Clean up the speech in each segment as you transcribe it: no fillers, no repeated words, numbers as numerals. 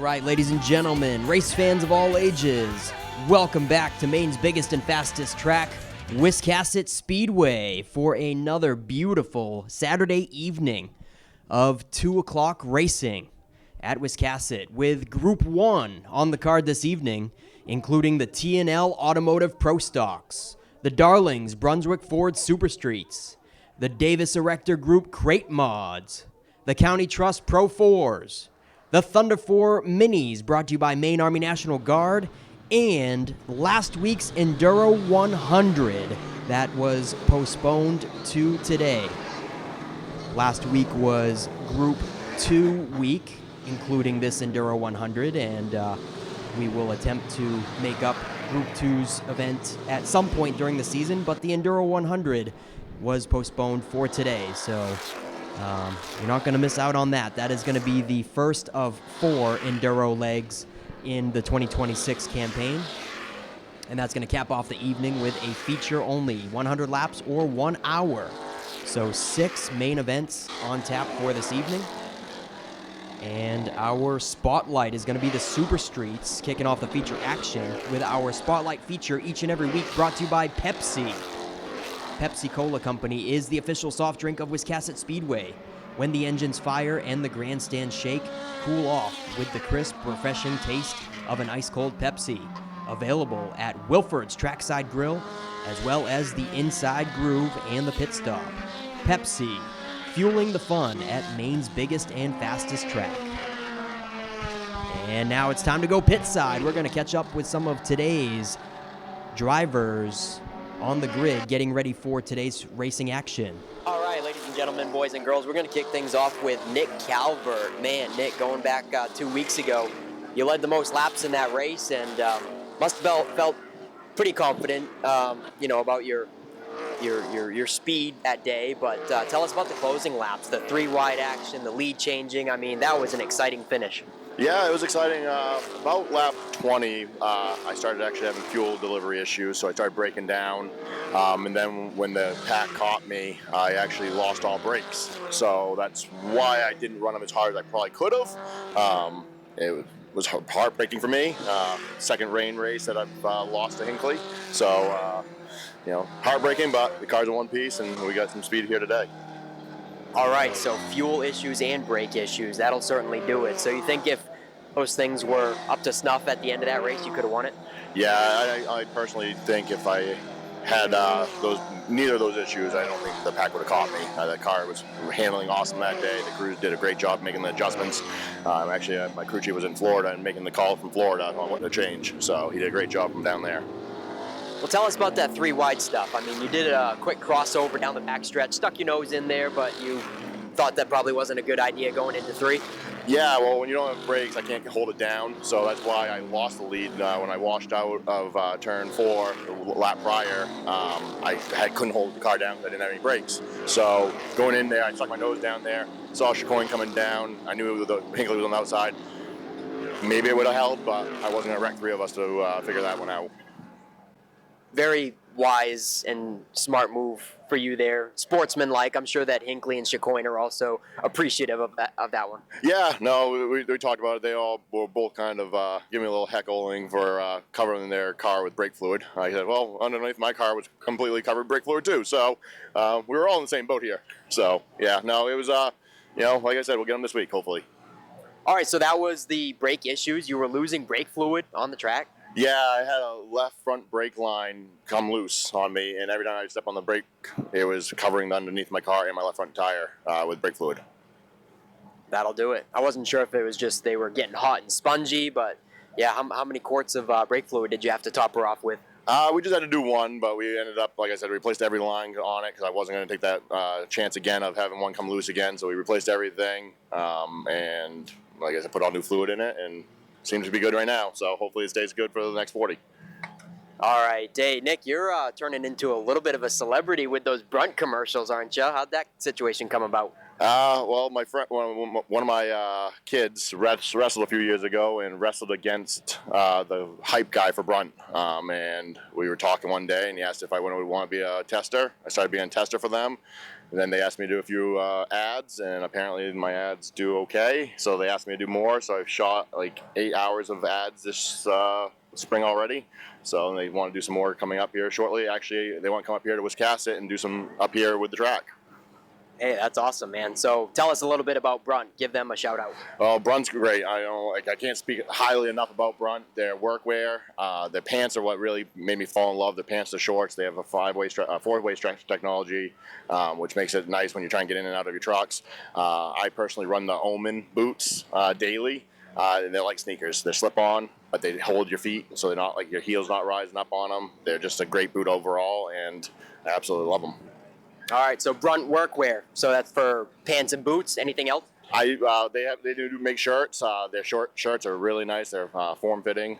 right, ladies and gentlemen, race fans of all ages, welcome back to Maine's biggest and fastest track, Wiscasset Speedway, for another beautiful Saturday evening of 2 o'clock racing at Wiscasset, with Group 1 on the card this evening, including the T&L Automotive Pro Stocks, the Darlings Brunswick Ford Super Streets, the Davis Erector Group Crate Mods, the County Trust Pro 4s, the Thunder 4 Minis brought to you by Maine Army National Guard, and last week's Enduro 100 that was postponed to today. Last week was Group 2 week, including this Enduro 100, and we will attempt to make up Group 2's event at some point during the season, but the Enduro 100 was postponed for today, so you're not going to miss out on that. That is going to be the first of 4 Enduro legs in the 2026 campaign, and that's going to cap off the evening with a feature-only 100 laps or 1 hour. So 6 main events on tap for this evening. And our spotlight is going to be the Super Streets, kicking off the feature action with our spotlight feature each and every week, brought to you by Pepsi. Pepsi Cola Company is the official soft drink of Wiscasset Speedway. When the engines fire and the grandstands shake, cool off with the crisp, refreshing taste of an ice-cold Pepsi. Available at Wilford's Trackside Grill, as well as the Inside Groove and the Pit Stop. Pepsi, fueling the fun at Maine's biggest and fastest track. And now it's time to go pit side. We're going to catch up with some of today's drivers on the grid getting ready for today's racing action. All right, ladies and gentlemen, boys and girls, we're going to kick things off with Nick Calvert. Man, Nick, going back 2 weeks ago, you led the most laps in that race and must have felt pretty confident, about your speed that day. But tell us about the closing laps, the 3 wide action, the lead changing. I mean, that was an exciting finish. Yeah, it was exciting. About lap 20, I started actually having fuel delivery issues, so I started breaking down. And then when the pack caught me, I actually lost all brakes. So that's why I didn't run them as hard as I probably could have. It was heartbreaking for me. Second rain race that I've lost to Hinckley. So, heartbreaking, but the car's in one piece, and we got some speed here today. All right, so fuel issues and brake issues, that'll certainly do it. So you think if those things were up to snuff at the end of that race, you could have won it? Yeah, I personally think if I had neither of those issues, I don't think the pack would have caught me. The car was handling awesome that day. The crews did a great job making the adjustments. Actually, my crew chief was in Florida and making the call from Florida on what to change, so he did a great job from down there. Well, tell us about that 3 wide stuff. I mean, you did a quick crossover down the back stretch, stuck your nose in there, but you thought that probably wasn't a good idea going into 3? Yeah, well, when you don't have brakes, I can't hold it down, so that's why I lost the lead when I washed out of turn 4 the lap prior. I couldn't hold the car down because I didn't have any brakes. So going in there, I stuck my nose down there, saw Chicoine coming down. I knew the Hinckley was on the outside. Maybe it would have held, but I wasn't going to wreck 3 of us to figure that one out. Very wise and smart move for you there. Sportsman-like. I'm sure that Hinckley and Chicoine are also appreciative of that one. Yeah, no, we talked about it. They all were both kind of giving me a little heckling for covering their car with brake fluid. I said, well, underneath my car was completely covered with brake fluid too. So we were all in the same boat here. So, yeah, no, it was, like I said, we'll get them this week, hopefully. All right, so that was the brake issues. You were losing brake fluid on the track? Yeah, I had a left front brake line come loose on me, and every time I step on the brake, it was covering underneath my car and my left front tire with brake fluid. That'll do it. I wasn't sure if it was just they were getting hot and spongy, but yeah, how many quarts of brake fluid did you have to top her off with? We just had to do 1, but we ended up, like I said, replaced every line on it because I wasn't going to take that chance again of having one come loose again. So we replaced everything, and like I said, put all new fluid in it, and seems to be good right now, so hopefully it stays good for the next 40. All right, hey, Nick, you're turning into a little bit of a celebrity with those Brunt commercials, aren't you? How'd that situation come about? Well, my friend, one of my kids wrestled a few years ago and wrestled against the hype guy for Brunt. And we were talking one day, and he asked if I would want to be a tester. I started being a tester for them. And then they asked me to do a few ads, and apparently my ads do okay. So they asked me to do more. So I've shot like 8 hours of ads this spring already. So they want to do some more coming up here shortly. Actually, they want to come up here to Wiscasset and do some up here with the track. Hey, that's awesome, man. So tell us a little bit about Brunt. Give them a shout out. Oh, Brunt's great. I can't speak highly enough about Brunt. Their workwear, their pants are what really made me fall in love. The pants, the shorts. They have a four-way stretch technology, which makes it nice when you're trying to get in and out of your trucks. I personally run the Omen boots daily. They're like sneakers. They're slip-on, but they hold your feet, so they're not like your heels not rising up on them. They're just a great boot overall, and I absolutely love them. All right, so Brunt workwear. So that's for pants and boots. Anything else? They do make shirts. Their shirts are really nice. They're form fitting,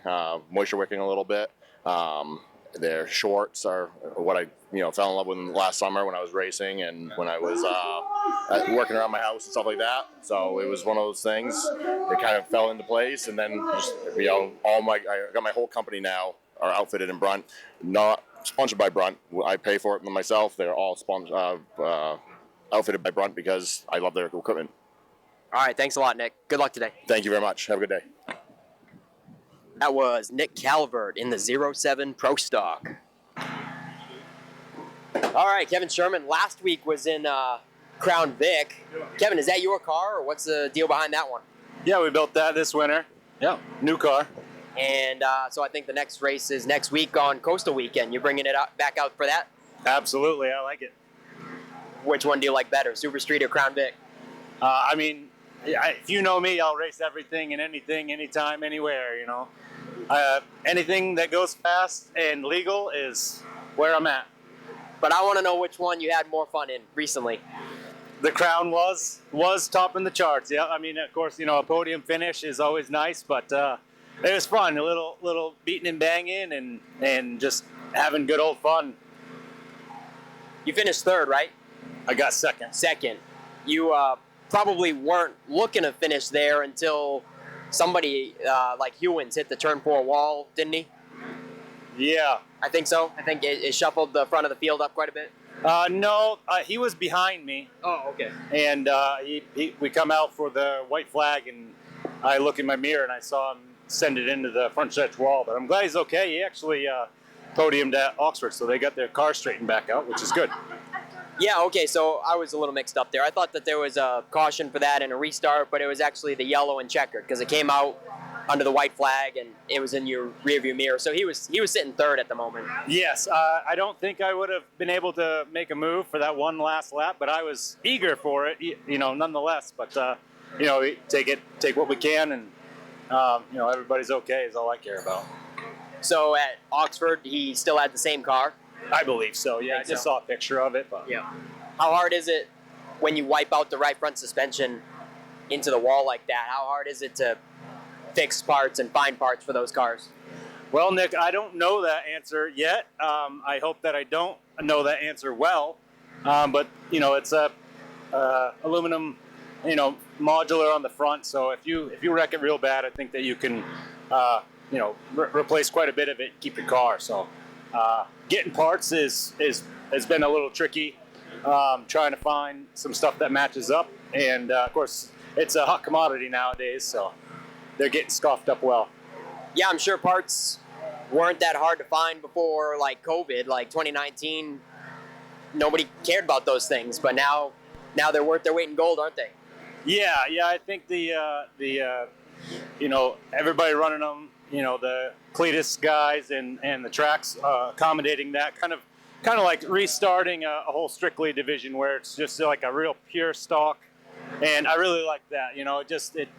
moisture wicking a little bit. Their shorts are what I fell in love with last summer when I was racing and when I was working around my house and stuff like that. So it was one of those things that kind of fell into place, and then just I got my whole company now are outfitted in Brunt. Not sponsored by Brunt. I pay for it myself. They're all outfitted by Brunt because I love their equipment. All right, thanks a lot, Nick. Good luck today. Thank you very much. Have a good day. That was Nick Calvert in the 07 Pro Stock. All right, Kevin Sherman last week was in Crown Vic. Kevin, is that your car, or what's the deal behind that one? Yeah, we built that this winter. Yeah, new car. And so I think the next race is next week on Coastal Weekend. You're bringing it back out for that? Absolutely, I like it. Which one do you like better, Super Street or Crown Vic? If you know me, I'll race everything and anything, anytime, anywhere, Anything that goes fast and legal is where I'm at. But I want to know which one you had more fun in recently. The Crown was topping the charts. Yeah, of course, a podium finish is always nice, but it was fun. A little beating and banging and just having good old fun. You finished third, right? I got second. Second. You probably weren't looking to finish there until somebody like Hewins hit the turn 4 wall, didn't he? Yeah. I think so. I think it shuffled the front of the field up quite a bit. No, he was behind me. Oh, okay. And we come out for the white flag, and I look in my mirror and I saw him send it into the front stretch wall. But I'm glad he's okay. He actually podiumed at Oxford, so they got their car straightened back out, which is good. Yeah, okay, so I was a little mixed up there. I thought that there was a caution for that and a restart, but it was actually the yellow and checkered because it came out under the white flag and it was in your rearview mirror. So he was sitting third at the moment. Yes, I don't think I would have been able to make a move for that one last lap, but I was eager for it, nonetheless. But take what we can, and everybody's okay is all I care about. So at Oxford, he still had the same car? I believe so, yeah. I just saw a picture of it. But. Yeah. How hard is it when you wipe out the right front suspension into the wall like that? How hard is it to fix parts and find parts for those cars? Well, Nick, I don't know that answer yet. I hope that I don't know that answer well. But, it's a aluminum, modular on the front. So if you wreck it real bad, I think that you can, replace quite a bit of it and keep your car. So getting parts has been a little tricky. Trying to find some stuff that matches up. And, of course, it's a hot commodity nowadays, so they're getting scoffed up well. Yeah, I'm sure parts weren't that hard to find before, like COVID, like 2019. Nobody cared about those things, but now they're worth their weight in gold, aren't they? Yeah. I think the everybody running them, the Cletus guys and the tracks accommodating that kind of like restarting a whole Strictly division where it's just like a real pure stock. And I really like that,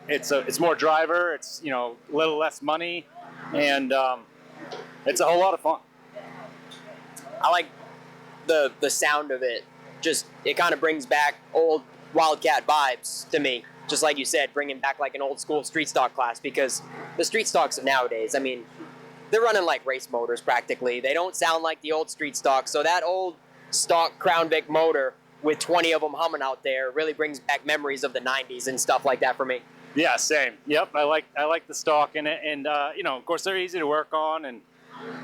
it's more driver, it's, a little less money, and it's a whole lot of fun. I like the sound of it. Just, it kind of brings back old Wildcat vibes to me. Just like you said, bringing back like an old school street stock class, because the street stocks of nowadays, they're running like race motors practically. They don't sound like the old street stock. So that old stock Crown Vic motor with 20 of them humming out there. It really brings back memories of the 90s and stuff like that for me. Yeah, same. Yep, I like the stock in it, and of course they're easy to work on, and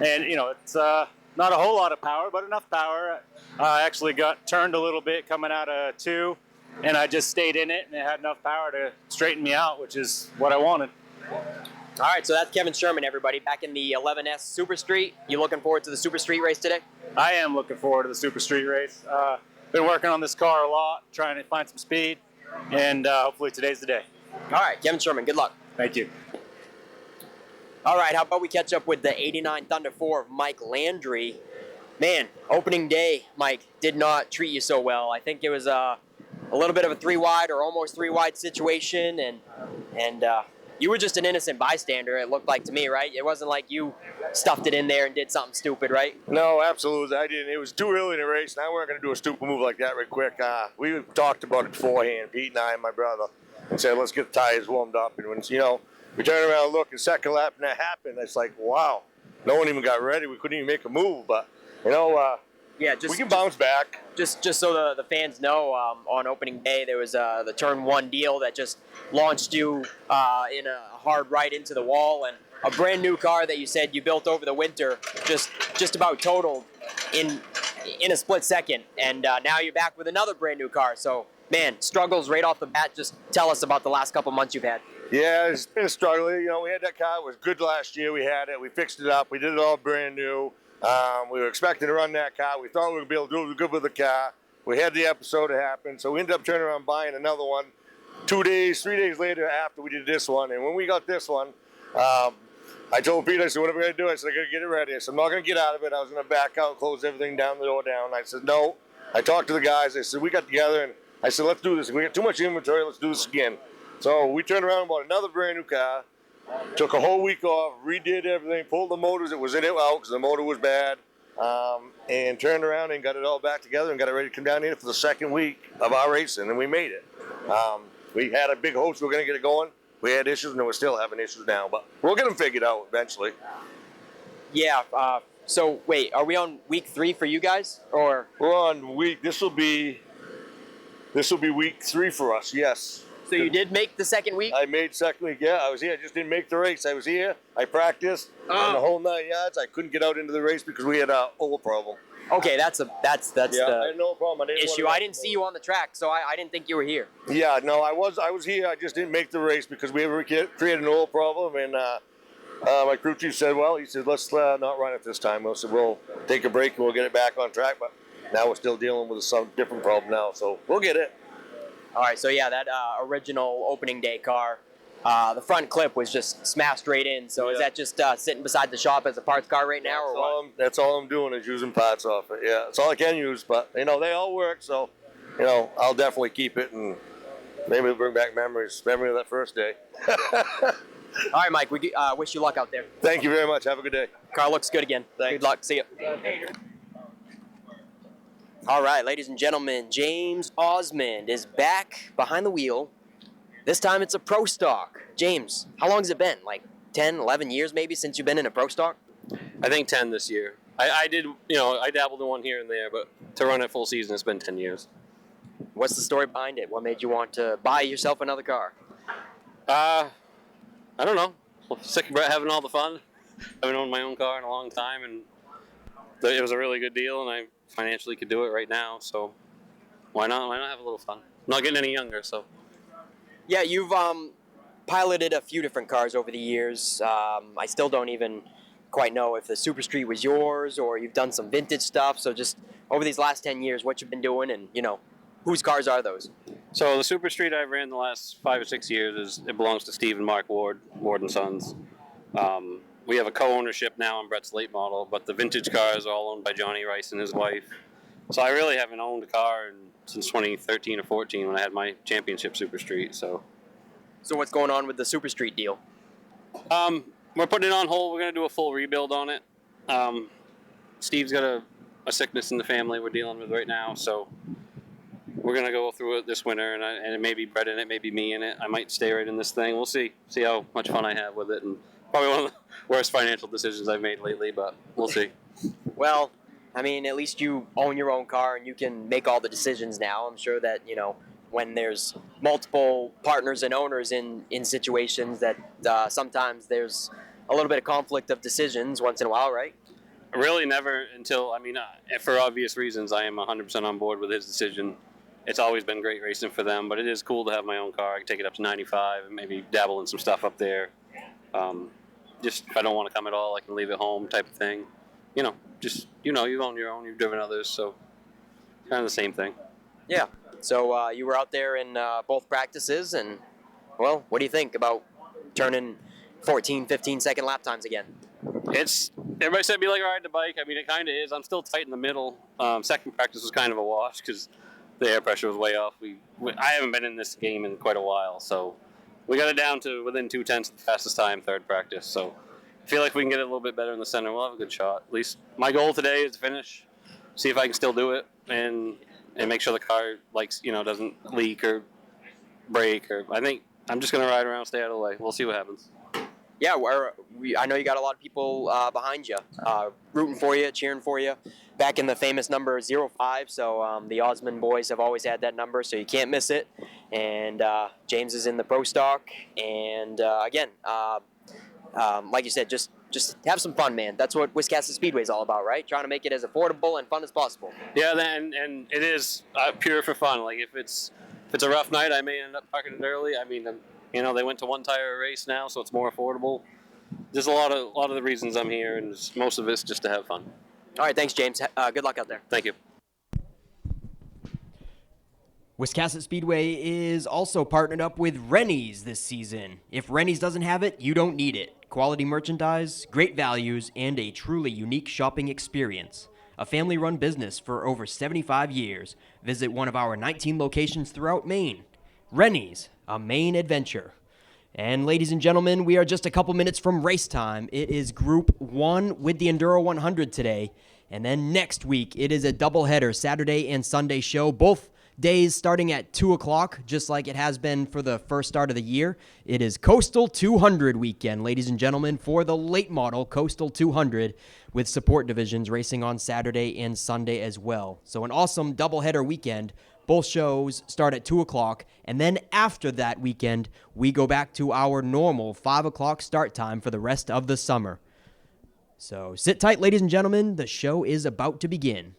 it's not a whole lot of power, but enough power. I actually got turned a little bit coming out of 2, and I just stayed in it, and it had enough power to straighten me out, which is what I wanted. All right, so that's Kevin Sherman, everybody, back in the 11S Super Street. You looking forward to the Super Street race today? I am looking forward to the Super Street race. Been working on this car a lot, trying to find some speed, and hopefully today's the day. All right, Kevin Sherman, good luck. Thank you. All right, how about we catch up with the 89 Thunder 4 of Mike Landry. Man, opening day, Mike, did not treat you so well. I think it was a little bit of a 3-wide or almost 3-wide situation, and you were just an innocent bystander, it looked like to me, right? It wasn't like you stuffed it in there and did something stupid, right? No, absolutely. I didn't. It was too early in the race, and I weren't going to do a stupid move like that right quick. We talked about it beforehand, Pete and I and my brother, and said, let's get the tires warmed up. And when, we turned around and looked, and second lap, and that happened. It's like, wow, no one even got ready. We couldn't even make a move, but, yeah, we can bounce back. Just so the fans know, on opening day there was the turn 1 deal that just launched you in a hard right into the wall, and a brand new car that you said you built over the winter just about totaled in a split second, and now you're back with another brand new car. So man, struggles right off the bat. Just tell us about the last couple months you've had. Yeah, it's been a struggle. We had that car. It was good last year. We had it. We fixed it up. We did it all brand new. We were expecting to run that car. We thought we would be able to do good with the car. We had the episode that happened, so we ended up turning around buying another one 3 days later after we did this one. And when we got this one, I told Pete, I said, what are we going to do? I said, I got to get it ready. I said, I'm not going to get out of it. I was going to back out, close everything down, the door down. I said, no. I talked to the guys. I said, we got together, and I said, let's do this. We got too much inventory. Let's do this again. So we turned around and bought another brand new car. Took a whole week off, redid everything, pulled the motors that was in it out because the motor was bad, and turned around and got it all back together and got it ready to come down here for the second week of our racing, and we made it. We had a big hopes we were going to get it going. We had issues, and we're still having issues now, but we'll get them figured out eventually. Yeah. So wait, are we on week 3 for you guys, or we're on week? This will be week 3 for us. Yes. So you did make the second week? I made second week. Yeah, I was here. I just didn't make the race. I was here. I practiced on the whole 9 yards. I couldn't get out into the race because we had an oil problem. Okay, that's I the had no problem. issue. I didn't see you on the track, so I didn't think you were here. Yeah, no, I was here. I just didn't make the race because we created an oil problem, and my crew chief said, he said, let's not run it this time. I said, we'll take a break and we'll get it back on track, but now we're still dealing with some different problem now, so we'll get it. All right, so yeah, that original opening day car, the front clip was just smashed right in. So is that just sitting beside the shop as a parts car right now, or what? That's all I'm doing is using parts off it. Yeah, that's all I can use. But they all work, so I'll definitely keep it, and maybe it'll bring back memory of that first day. All right, Mike. We wish you luck out there. Thank you very much. Have a good day. Car looks good again. Thanks. Good luck. See you. All right, ladies and gentlemen, James Osman is back behind the wheel. This time it's a Pro Stock. James, how long has it been? Like 10, 11 years maybe since you've been in a Pro Stock? I think 10 this year. I did, I dabbled in one here and there, but to run it full season, it's been 10 years. What's the story behind it? What made you want to buy yourself another car? I don't know. Sick of having all the fun. I haven't owned my own car in a long time, and it was a really good deal, and I financially could do it right now, so why not have a little fun? I'm not getting any younger, so. Yeah, you've piloted a few different cars over the years. I still don't even quite know if the Super Street was yours or you've done some vintage stuff. So just over these last 10 years, what you've been doing and, whose cars are those? So the Super Street I've ran the last 5 or 6 years, it belongs to Steve and Mark Ward and Sons. We have a co-ownership now on Brett's late model, but the vintage cars are all owned by Johnny Rice and his wife. So I really haven't owned a car since 2013 or 14 when I had my championship Super Street. So what's going on with the Super Street deal? We're putting it on hold. We're going to do a full rebuild on it. Steve's got a sickness in the family we're dealing with right now, so we're going to go through it this winter, and it may be Brett in it, maybe me in it. I might stay right in this thing. We'll see how much fun I have with it, and probably one of the worst financial decisions I've made lately, but we'll see. Well, I mean, at least you own your own car and you can make all the decisions now. I'm sure that, when there's multiple partners and owners in situations that sometimes there's a little bit of conflict of decisions once in a while, right? Really never until, for obvious reasons, I am 100% on board with his decision. It's always been great racing for them, but it is cool to have my own car. I can take it up to 95 and maybe dabble in some stuff up there. Just if I don't want to come at all, I can leave it home type of thing. You own your own, you've driven others, so kind of the same thing. Yeah. So you were out there in both practices, and, well, what do you think about turning 14, 15-second lap times again? Everybody said it'd be like riding a bike. I mean, it kind of is. I'm still tight in the middle. Second practice was kind of a wash because the air pressure was way off. I haven't been in this game in quite a while, so we got it down to within 2/10 of the fastest time third practice. So I feel like we can get it a little bit better in the center. We'll have a good shot. At least my goal today is to finish, see if I can still do it, and make sure the car doesn't leak or break. Or I think I'm just gonna ride around, stay out of the way. We'll see what happens. Yeah, I know you got a lot of people behind you, rooting for you, cheering for you. Back in the famous number 05, so the Osman boys have always had that number, so you can't miss it. And James is in the Pro Stock, and again, like you said, just have some fun, man. That's what Wiscasset Speedway is all about, right? Trying to make it as affordable and fun as possible. Yeah, and it is pure for fun. Like if it's a rough night, I may end up parking it early. I mean, they went to one tire race now, so it's more affordable. There's a lot of the reasons I'm here, and most of it's just to have fun. All right, thanks, James. Good luck out there. Thank you. Wiscasset Speedway is also partnered up with Rennie's this season. If Rennie's doesn't have it, you don't need it. Quality merchandise, great values, and a truly unique shopping experience. A family-run business for over 75 years. Visit one of our 19 locations throughout Maine. Rennie's, a Maine adventure. And ladies and gentlemen, we are just a couple minutes from race time. It is Group 1 with the Enduro 100 today. And then next week, it is a doubleheader, Saturday and Sunday show. Both days starting at 2 o'clock, just like it has been for the first start of the year. It is Coastal 200 weekend, ladies and gentlemen, for the late model Coastal 200 with support divisions racing on Saturday and Sunday as well. So an awesome doubleheader weekend. Both shows start at 2 o'clock, and then after that weekend, we go back to our normal 5 o'clock start time for the rest of the summer. So sit tight, ladies and gentlemen. The show is about to begin.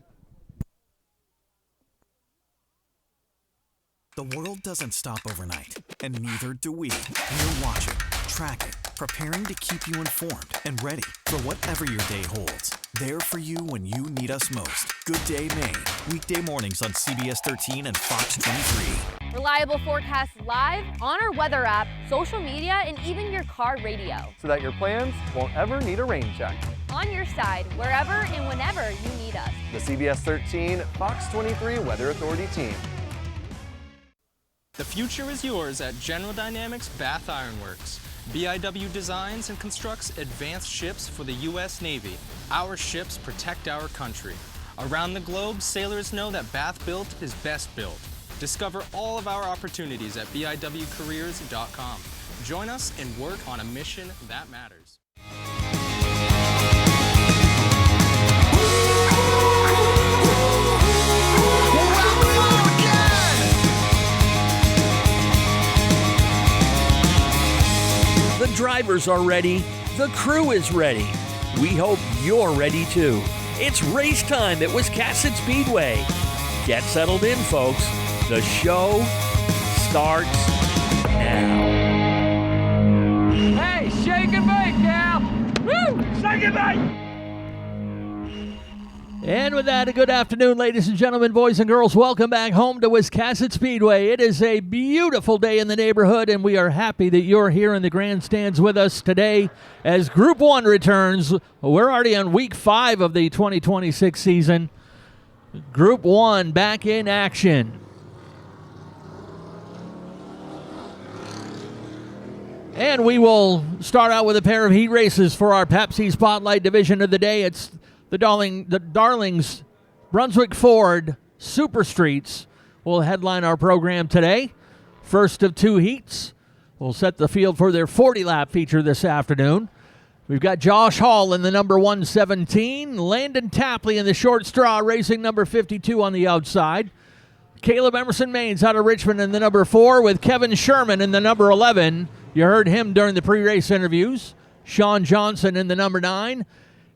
The world doesn't stop overnight, and neither do we. We're watching, tracking, preparing to keep you informed and ready for whatever your day holds. There for you when you need us most. Good Day Maine, weekday mornings on CBS 13 and Fox 23. Reliable forecasts live, on our weather app, social media, and even your car radio. So that your plans won't ever need a rain check. On your side, wherever and whenever you need us. The CBS 13 Fox 23 Weather Authority team. The future is yours at General Dynamics Bath Iron Works. BIW designs and constructs advanced ships for the U.S. Navy. Our ships protect our country. Around the globe, sailors know that Bath Built is best built. Discover all of our opportunities at BIWcareers.com. Join us and work on a mission that matters. The drivers are ready. The crew is ready. We hope you're ready too. It's race time at Wiscasset Speedway. Get settled in, folks. The show starts now. Hey, shake and bake, gal! Woo! Shake and bake! And with that, a good afternoon, ladies and gentlemen, boys and girls. Welcome back home to Wiscasset Speedway. It is a beautiful day in the neighborhood, and we are happy that you're here in the grandstands with us today as Group 1 returns. We're already on Week 5 of the 2026 season. Group 1 back in action. And we will start out with a pair of heat races for our Pepsi Spotlight division of the day. It's the Darlings Brunswick Ford Super Streets will headline our program today. First of two heats will set the field for their 40-lap feature this afternoon. We've got Josh Hall in the number 117. Landon Tapley in the short straw, racing number 52 on the outside. Caleb Emerson Maines out of Richmond in the number 4 with Kevin Sherman in the number 11. You heard him during the pre-race interviews. Sean Johnson in the number 9.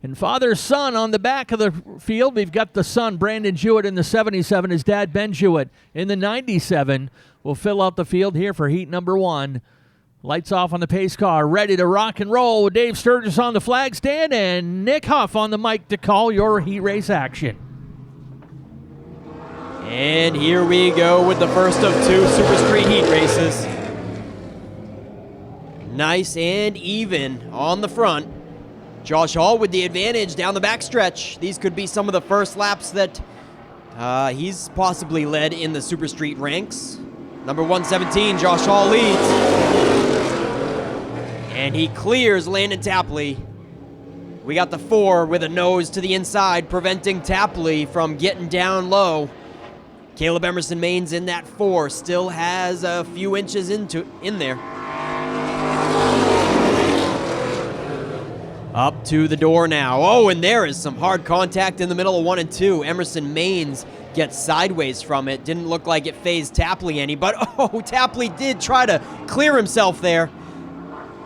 And father-son on the back of the field, we've got the son, Brandon Jewett, in the 77. His dad, Ben Jewett, in the 97. Will fill out the field here for heat number 1. Lights off on the pace car, ready to rock and roll with Dave Sturgis on the flag stand and Nick Huff on the mic to call your heat race action. And here we go with the first of 2 Super Street heat races. Nice and even on the front. Josh Hall with the advantage down the backstretch. These could be some of the first laps that he's possibly led in the Super Street ranks. Number 117, Josh Hall leads. And he clears Landon Tapley. We got the 4 with a nose to the inside, preventing Tapley from getting down low. Caleb Emerson Maines in that 4 still has a few inches in there. Up to the door now. Oh, and there is some hard contact in the middle of 1 and 2. Emerson Maines gets sideways from it. Didn't look like it phased Tapley any, but oh, Tapley did try to clear himself there.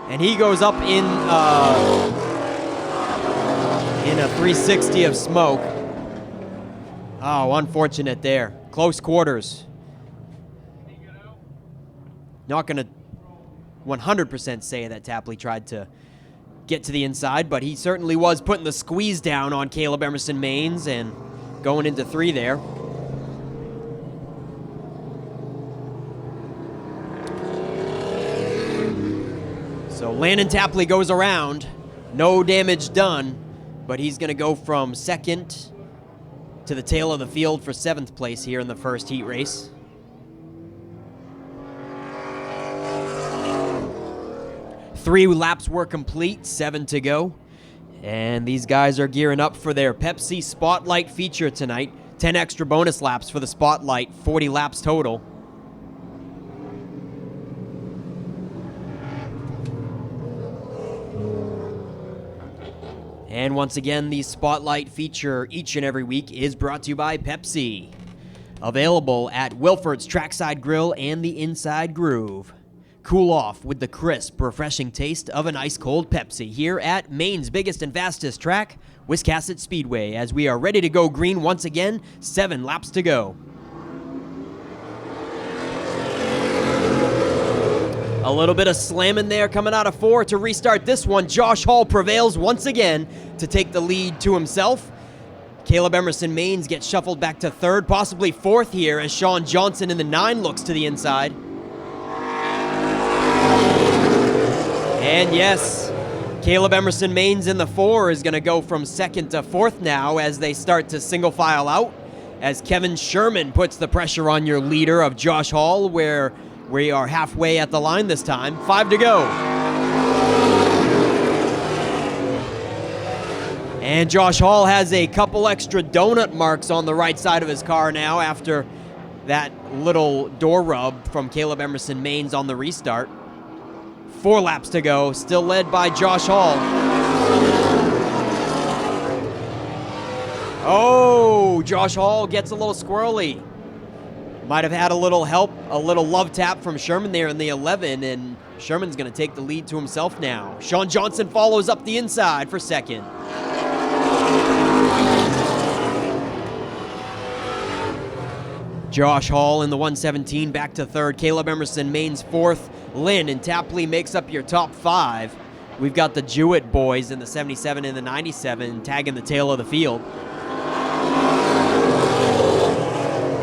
And he goes up in a 360 of smoke. Oh, unfortunate there. Close quarters. Not going to 100% say that Tapley tried to get to the inside, but he certainly was putting the squeeze down on Caleb Emerson Maines and going into 3 there. So Landon Tapley goes around. No damage done, but he's going to go from 2nd to the tail of the field for 7th place here in the first heat race. Three laps were complete, 7 to go. And these guys are gearing up for their Pepsi Spotlight feature tonight. 10 extra bonus laps for the Spotlight, 40 laps total. And once again, the Spotlight feature each and every week is brought to you by Pepsi. Available at Wilford's Trackside Grill and the Inside Groove. Cool off with the crisp, refreshing taste of an ice-cold Pepsi here at Maine's biggest and fastest track, Wiscasset Speedway, as we are ready to go green once again, 7 laps to go. A little bit of slamming there coming out of 4 to restart this one. Josh Hall prevails once again to take the lead to himself. Caleb Emerson Maines gets shuffled back to 3rd, possibly 4th here as Sean Johnson in the 9 looks to the inside. And yes, Caleb Emerson Maines in the 4 is going to go from 2nd to 4th now as they start to single file out, as Kevin Sherman puts the pressure on your leader of Josh Hall, where we are halfway at the line this time. 5 to go. And Josh Hall has a couple extra donut marks on the right side of his car now after that little door rub from Caleb Emerson Maines on the restart. 4 laps to go, still led by Josh Hall. Oh, Josh Hall gets a little squirrely. Might have had a little help, a little love tap from Sherman there in the 11, and Sherman's going to take the lead to himself now. Sean Johnson follows up the inside for 2nd. Josh Hall in the 117 back to 3rd. Caleb Emerson Maines 4th. Landon Tapley makes up your top 5. We've got the Jewett boys in the 77 and the 97 tagging the tail of the field.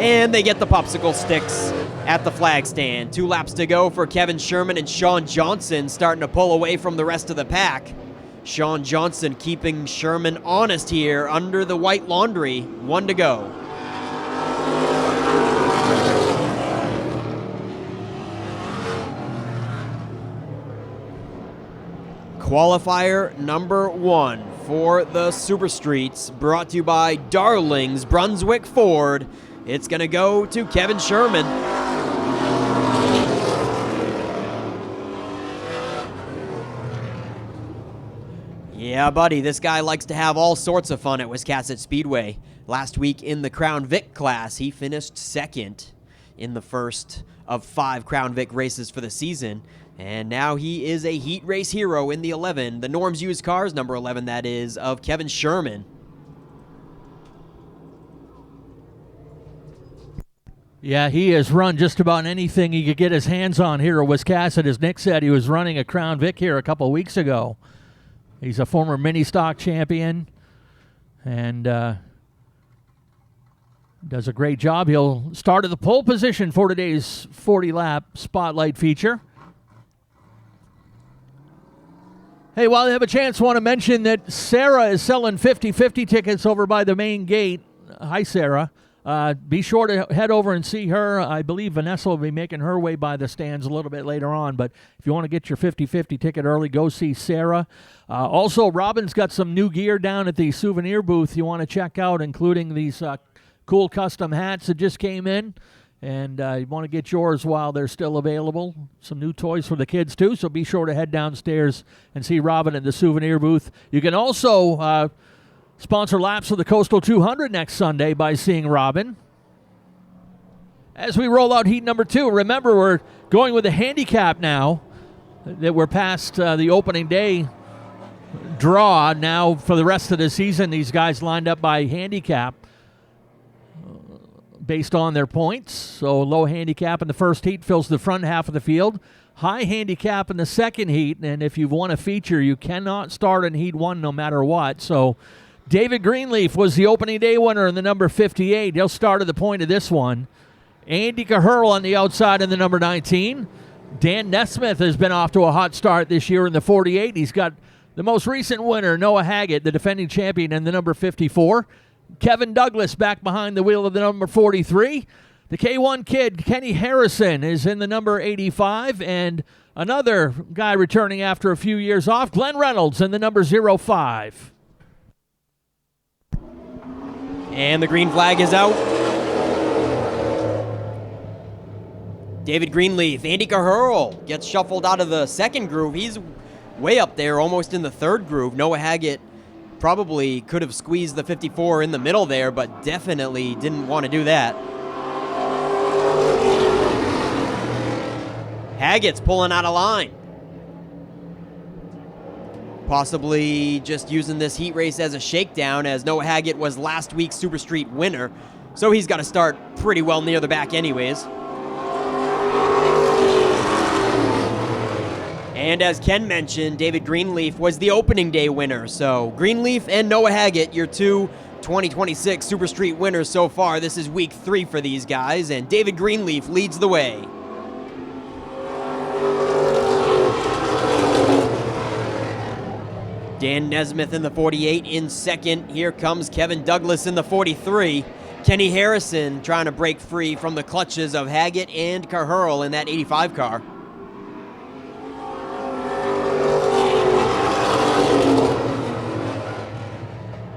And they get the popsicle sticks at the flag stand. 2 laps to go for Kevin Sherman and Sean Johnson starting to pull away from the rest of the pack. Sean Johnson keeping Sherman honest here under the white laundry. 1 to go. Qualifier number 1 for the Super Streets, brought to you by Darlings Brunswick Ford. It's going to go to Kevin Sherman. Yeah, buddy, this guy likes to have all sorts of fun at Wiscasset Speedway. Last week in the Crown Vic class, he finished second in the first of 5 Crown Vic races for the season. And now he is a heat race hero in the 11, the Norms Used Cars, number 11, that is, of Kevin Sherman. Yeah, he has run just about anything he could get his hands on here at Wiscasset. As Nick said, he was running a Crown Vic here a couple weeks ago. He's a former mini stock champion and does a great job. He'll start at the pole position for today's 40-lap spotlight feature. Hey, while I have a chance, I want to mention that Sarah is selling 50-50 tickets over by the main gate. Hi, Sarah. Be sure to head over and see her. I believe Vanessa will be making her way by the stands a little bit later on, but if you want to get your 50-50 ticket early, go see Sarah. Also, Robin's got some new gear down at the souvenir booth you want to check out, including these cool custom hats that just came in, and you want to get yours while they're still available. Some new toys for the kids, too, so be sure to head downstairs and see Robin at the souvenir booth. You can also sponsor laps of the Coastal 200 next Sunday by seeing Robin. As we roll out heat number 2, remember we're going with a handicap now that we're past the opening day draw. Now for the rest of the season, these guys lined up by handicap based on their points. So low handicap in the first heat fills the front half of the field. High handicap in the second heat, and if you've won a feature, you cannot start in heat 1 no matter what. So David Greenleaf was the opening day winner in the number 58. He'll start at the point of this one. Andy Caherl on the outside in the number 19. Dan Nesmith has been off to a hot start this year in the 48. He's got the most recent winner, Noah Haggett, the defending champion, in the number 54. Kevin Douglas back behind the wheel of the number 43. The K1 kid, Kenny Harrison, is in the number 85. And another guy returning after a few years off, Glenn Reynolds, in the number 05. And the green flag is out. David Greenleaf, Andy Caherl gets shuffled out of the second groove. He's way up there, almost in the third groove. Noah Haggett probably could have squeezed the 54 in the middle there, but definitely didn't want to do that. Haggett's pulling out of line. Possibly just using this heat race as a shakedown, as Noah Haggett was last week's Super Street winner, so he's got to start pretty well near the back anyways. And as Ken mentioned, David Greenleaf was the opening day winner, so Greenleaf and Noah Haggett, your 2 2026 Super Street winners so far. This is week 3 for these guys, and David Greenleaf leads the way. Dan Nesmith in the 48 in second. Here comes Kevin Douglas in the 43. Kenny Harrison trying to break free from the clutches of Haggett and Caherl in that 85 car.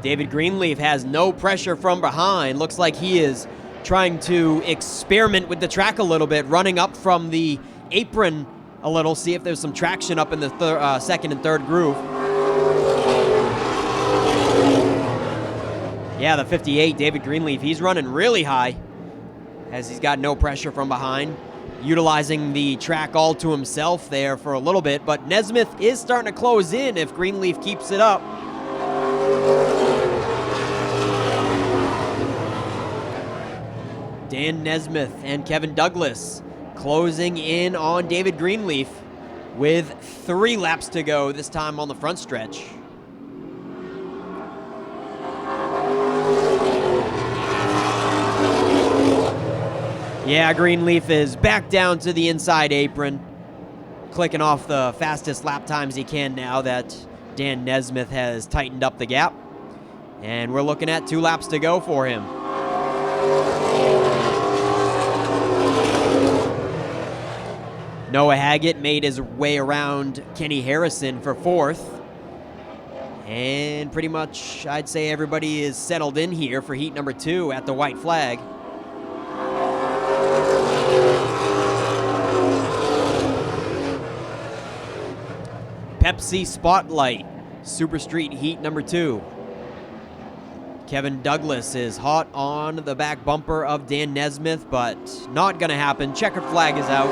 David Greenleaf has no pressure from behind. Looks like he is trying to experiment with the track a little bit, running up from the apron a little, see if there's some traction up in the second and third groove. Yeah, the 58, David Greenleaf, he's running really high as he's got no pressure from behind, utilizing the track all to himself there for a little bit, but Nesmith is starting to close in if Greenleaf keeps it up. Dan Nesmith and Kevin Douglas closing in on David Greenleaf with 3 laps to go, this time on the front stretch. Yeah, Greenleaf is back down to the inside apron, clicking off the fastest lap times he can now that Dan Nesmith has tightened up the gap. And we're looking at 2 laps to go for him. Noah Haggett made his way around Kenny Harrison for 4th. And pretty much, I'd say everybody is settled in here for heat number 2 at the white flag. Pepsi Spotlight Super Street Heat number 2. Kevin Douglas is hot on the back bumper of Dan Nesmith, but not going to happen. Checkered flag is out.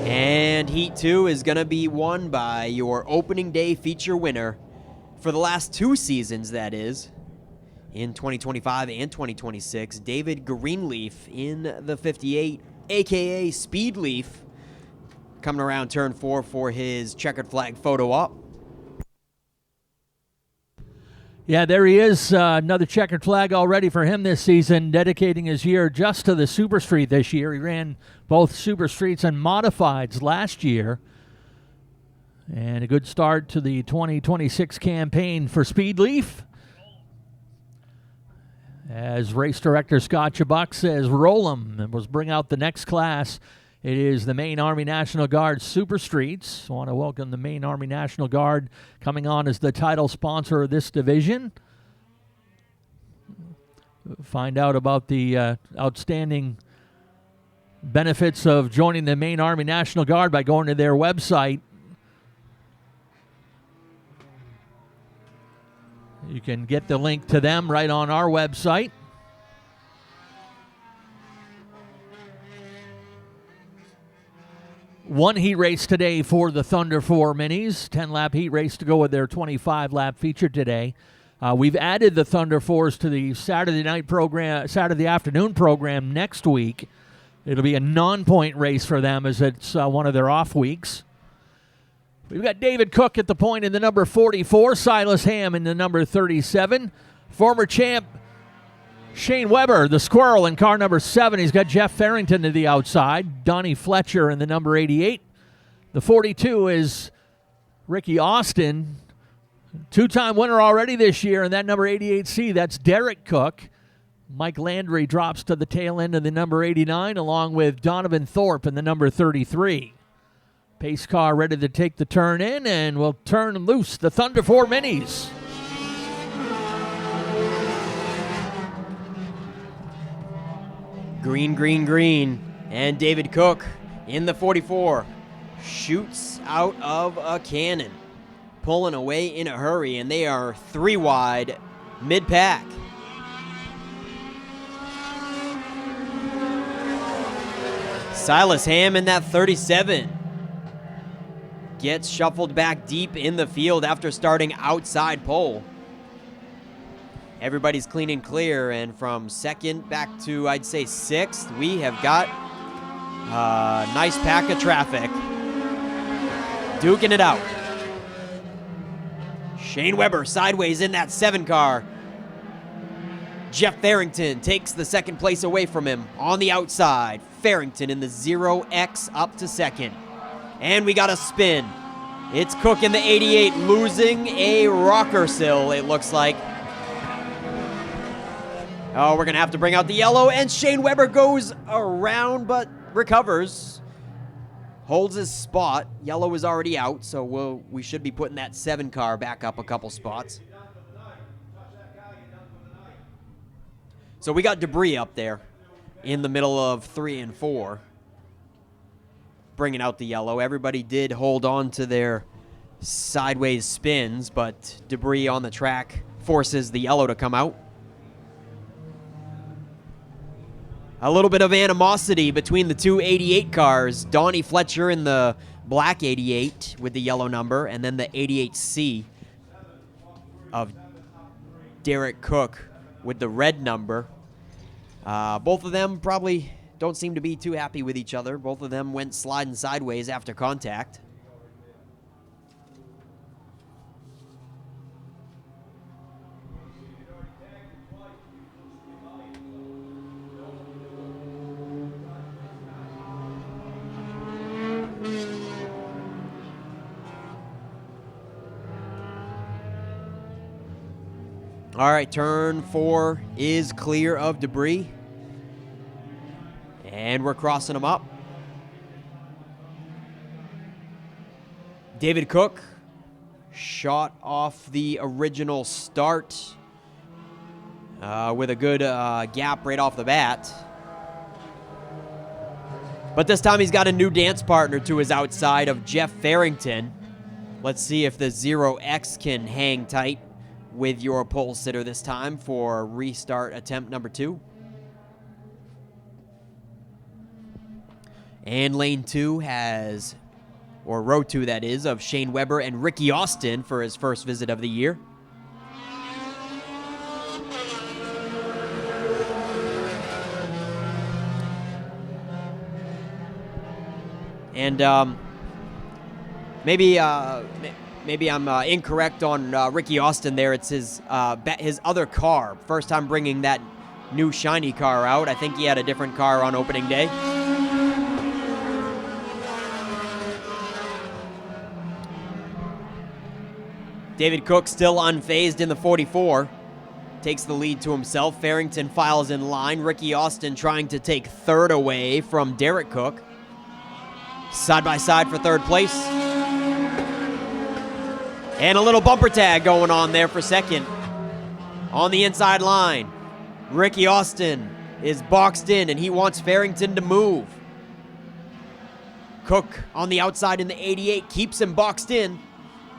And Heat 2 is going to be won by your opening day feature winner for the last 2 seasons, that is, in 2025 and 2026, David Greenleaf in the 58, a.k.a. Speedleaf, coming around turn 4 for his checkered flag photo op. Yeah, there he is. Another checkered flag already for him this season, dedicating his year just to the Super Street this year. He ran both Super Streets and Modifieds last year. And a good start to the 2026 campaign for Speedleaf. As race director Scott Chubbuck says, roll 'em, and we'll bring out the next class. It is the Maine Army National Guard Super Streets. I want to welcome the Maine Army National Guard coming on as the title sponsor of this division. Find out about the outstanding benefits of joining the Maine Army National Guard by going to their website. You can get the link to them right on our website. One heat race today for the Thunder 4 Minis. 10-lap heat race to go with their 25-lap feature today. We've added the Thunder 4s to the Saturday afternoon program next week. It'll be a non-point race for them as it's one of their off weeks. We've got David Cook at the point in the number 44, Silas Ham in the number 37. Former champ Shane Weber, the squirrel, in car number 7. He's got Jeff Farrington to the outside. Donnie Fletcher in the number 88. The 42 is Ricky Austin, 2-time winner already this year in that number 88C. That's Derek Cook. Mike Landry drops to the tail end of the number 89, along with Donovan Thorpe in the number 33. Pace car ready to take the turn in, and we'll turn loose the Thunder 4 Minis. Green, green, green. And David Cook in the 44 shoots out of a cannon, pulling away in a hurry, and they are 3 wide mid-pack. Silas Ham in that 37 gets shuffled back deep in the field after starting outside pole. Everybody's clean and clear, and from second back to, I'd say, 6th, we have got a nice pack of traffic. Duking it out. Shane Weber sideways in that 7 car. Jeff Farrington takes the second place away from him on the outside. Farrington in the 0X up to second. And we got a spin. It's Cook in the 88 losing a rocker sill, it looks like. Oh, we're going to have to bring out the yellow, and Shane Weber goes around but recovers. Holds his spot. Yellow is already out, so we should be putting that 7 car back up a couple spots. So we got debris up there in the middle of 3 and 4. Bringing out the yellow. Everybody did hold on to their sideways spins, but debris on the track forces the yellow to come out. A little bit of animosity between the two 88 cars. Donnie Fletcher in the black 88 with the yellow number, and then the 88C of Derek Cook with the red number. Both of them probably don't seem to be too happy with each other. Both of them went sliding sideways after contact. All right, turn 4 is clear of debris. And we're crossing them up. David Cook shot off the original start with a good gap right off the bat. But this time he's got a new dance partner to his outside of Jeff Farrington. Let's see if the 0X can hang tight with your pole sitter this time for restart attempt number 2. And lane 2 has, or row 2 that is, of Shane Weber and Ricky Austin for his first visit of the year. And maybe I'm incorrect on Ricky Austin there. It's his other car. First time bringing that new shiny car out. I think he had a different car on opening day. David Cook still unfazed in the 44. Takes the lead to himself. Farrington files in line. Ricky Austin trying to take third away from Derek Cook. Side by side for third place. And a little bumper tag going on there for second. On the inside line, Ricky Austin is boxed in and he wants Farrington to move. Cook on the outside in the 88 keeps him boxed in.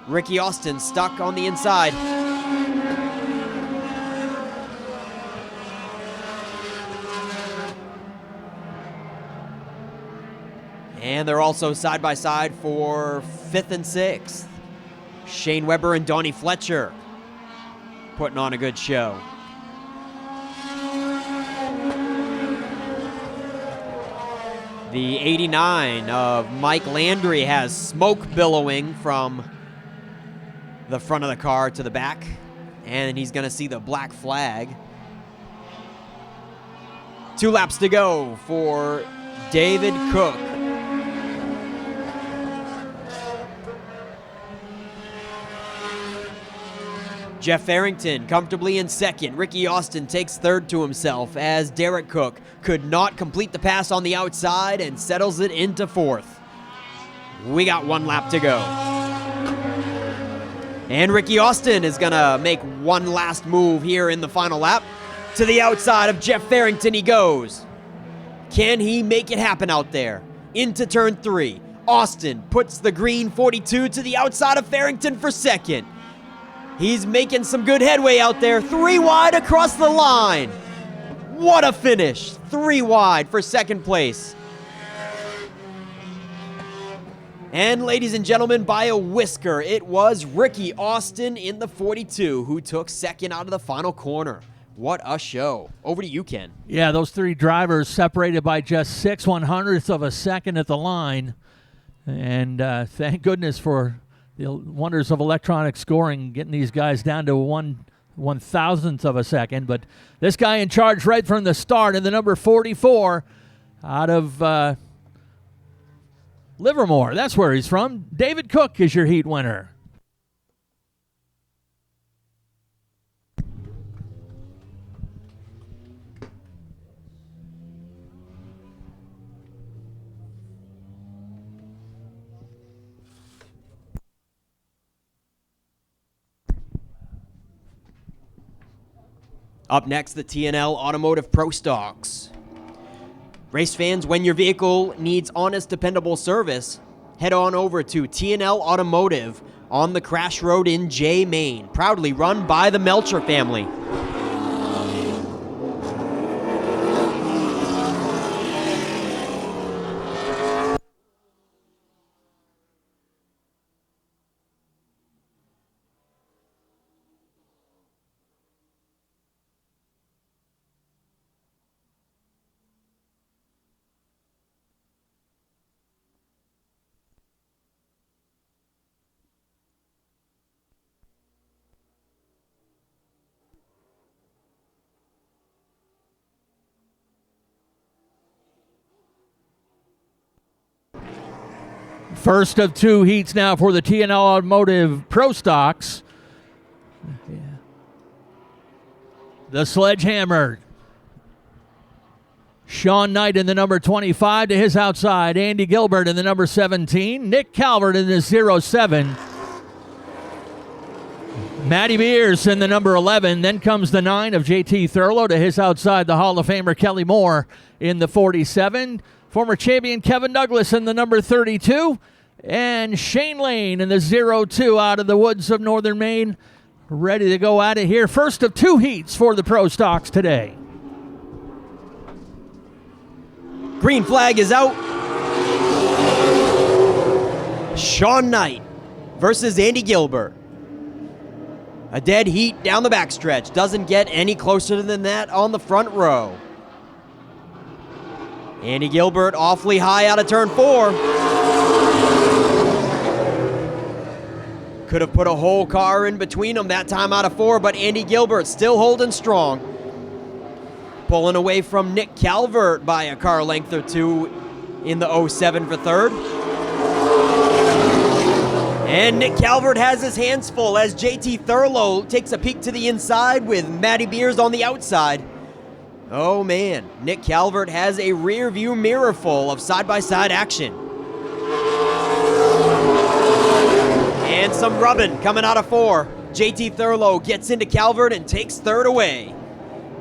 Ricky Austin stuck on the inside. And they're also side by side for 5th and 6th. Shane Weber and Donnie Fletcher putting on a good show. The 89 of Mike Landry has smoke billowing from the front of the car to the back, and he's going to see the black flag. 2 laps to go for David Cook. Jeff Farrington comfortably in second. Ricky Austin takes third to himself as Derek Cook could not complete the pass on the outside and settles it into 4th. We got 1 lap to go. And Ricky Austin is going to make one last move here in the final lap. To the outside of Jeff Farrington he goes. Can he make it happen out there? Into turn 3. Austin puts the green 42 to the outside of Farrington for second. He's making some good headway out there. 3 wide across the line. What a finish. 3 wide for second place. And ladies and gentlemen, by a whisker, it was Ricky Austin in the 42 who took second out of the final corner. What a show. Over to you, Ken. Yeah, those 3 drivers separated by just 6/100ths of a second at the line. And thank goodness for the wonders of electronic scoring, getting these guys down to 1/1000th of a second. But this guy in charge right from the start in the number 44 out of Livermore. That's where he's from. David Cook is your heat winner. Up next, the TNL Automotive Pro Stocks. Race fans, when your vehicle needs honest, dependable service, head on over to TNL Automotive on the Crash Road in Jay, Maine. Proudly run by the Melcher family. First of 2 heats now for the TNL Automotive Pro Stocks. Yeah. The Sledgehammer. Sean Knight in the number 25 to his outside. Andy Gilbert in the number 17. Nick Calvert in the 07. Matty Beers in the number 11. Then comes the 9 of JT Thurlow to his outside. The Hall of Famer Kelly Moore in the 47. Former champion Kevin Douglas in the number 32. And Shane Lane in the 0-2 out of the woods of northern Maine. Ready to go at it here. First of 2 heats for the Pro Stocks today. Green flag is out. Sean Knight versus Andy Gilbert. A dead heat down the backstretch. Doesn't get any closer than that on the front row. Andy Gilbert awfully high out of turn 4. Could have put a whole car in between them that time out of 4, but Andy Gilbert still holding strong. Pulling away from Nick Calvert by a car length or 2 in the 07 for third. And Nick Calvert has his hands full as JT Thurlow takes a peek to the inside with Matty Beers on the outside. Oh man, Nick Calvert has a rear view mirror full of side-by-side action. And some rubbing coming out of 4. JT Thurlow gets into Calvert and takes third away.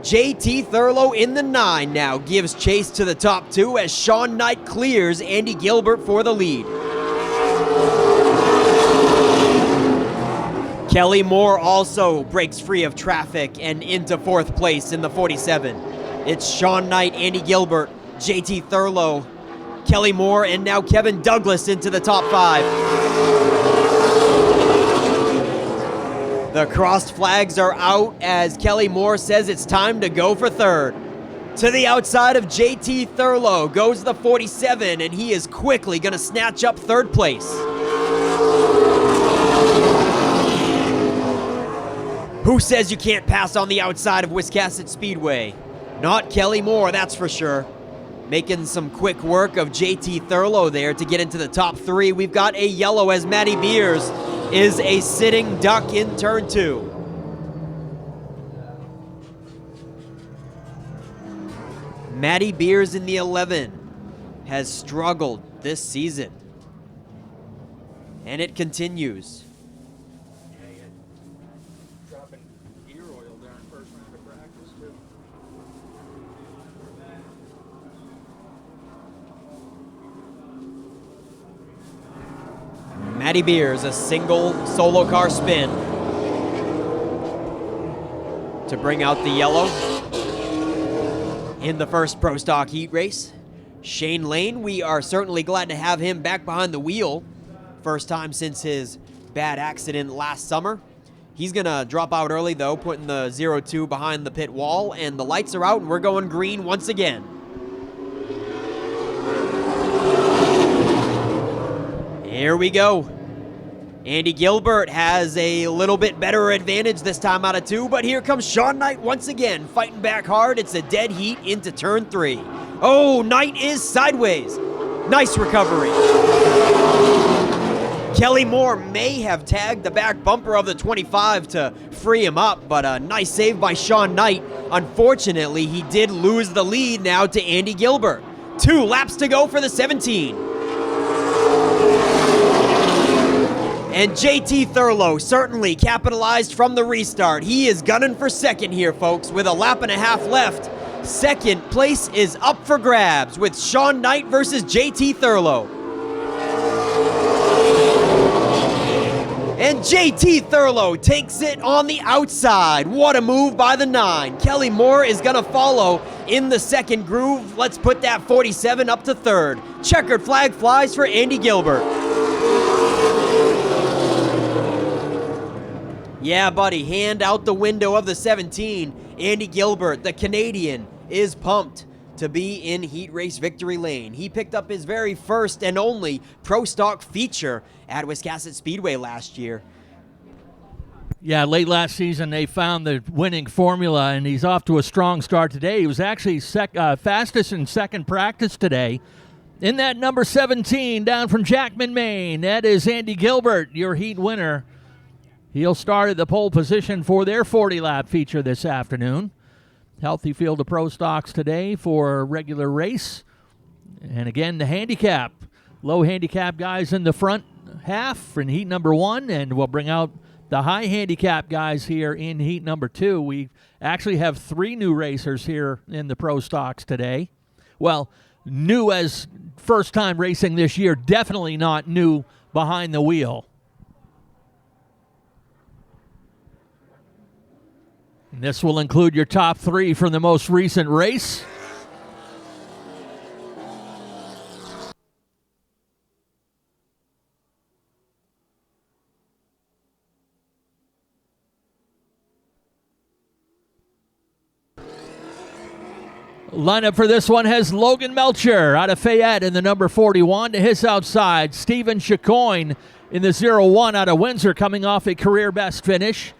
JT Thurlow in the 9 now gives chase to the top 2 as Sean Knight clears Andy Gilbert for the lead. Kelly Moore also breaks free of traffic and into 4th place in the 47. It's Sean Knight, Andy Gilbert, JT Thurlow, Kelly Moore, and now Kevin Douglas into the top 5. The crossed flags are out as Kelly Moore says it's time to go for third. To the outside of JT Thurlow goes the 47, and he is quickly going to snatch up 3rd place. Who says you can't pass on the outside of Wiscasset Speedway? Not Kelly Moore, that's for sure. Making some quick work of JT Thurlow there to get into the top 3. We've got a yellow as Matty Beers is a sitting duck in turn 2. Matty Beers in the 11 has struggled this season. And it continues. Dropping gear oil during first round of practice, too. Matty Beers, a single solo car spin to bring out the yellow in the first Pro Stock heat race. Shane Lane, we are certainly glad to have him back behind the wheel. First time since his bad accident last summer. He's gonna drop out early though, putting the 0-2 behind the pit wall, and the lights are out and we're going green once again. Here we go. Andy Gilbert has a little bit better advantage this time out of 2, but here comes Sean Knight once again, fighting back hard. It's a dead heat into turn 3. Oh, Knight is sideways. Nice recovery. Kelly Moore may have tagged the back bumper of the 25 to free him up, but a nice save by Sean Knight. Unfortunately, he did lose the lead now to Andy Gilbert. 2 laps to go for the 17. And JT Thurlow certainly capitalized from the restart. He is gunning for second here, folks, with a lap and a half left. Second place is up for grabs with Sean Knight versus JT Thurlow. And JT Thurlow takes it on the outside. What a move by the 9. Kelly Moore is going to follow in the second groove. Let's put that 47 up to third. Checkered flag flies for Andy Gilbert. Yeah, buddy, hand out the window of the 17. Andy Gilbert, the Canadian, is pumped to be in heat race victory lane. He picked up his very first and only Pro Stock feature at Wiscasset Speedway last year. Yeah, late last season they found the winning formula, and he's off to a strong start today. He was actually fastest in second practice today. In that number 17, down from Jackman, Maine, that is Andy Gilbert, your heat winner. He'll start at the pole position for their 40-lap feature this afternoon. Healthy field of Pro Stocks today for a regular race. And again, the handicap. Low handicap guys in the front half in heat number 1, and we'll bring out the high handicap guys here in heat number 2. We actually have 3 new racers here in the Pro Stocks today. Well, new as first time racing this year, definitely not new behind the wheel. And this will include your top 3 from the most recent race. Lineup for this one has Logan Melcher out of Fayette in the number 41. To his outside, Stephen Chicoine in the 01 out of Windsor, coming off a career best finish.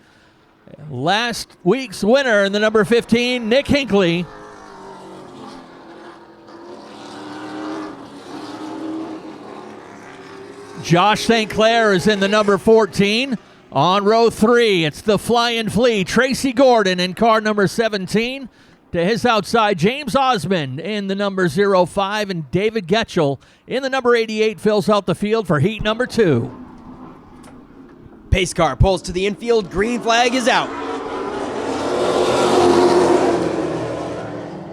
Last week's winner in the number 15, Nick Hinckley. Josh St. Clair is in the number 14. On row 3, it's the Flying Flea, Tracy Gordon in car number 17. To his outside, James Osman in the number 05, and David Getchell in the number 88 fills out the field for heat number 2. Pace car pulls to the infield. Green flag is out.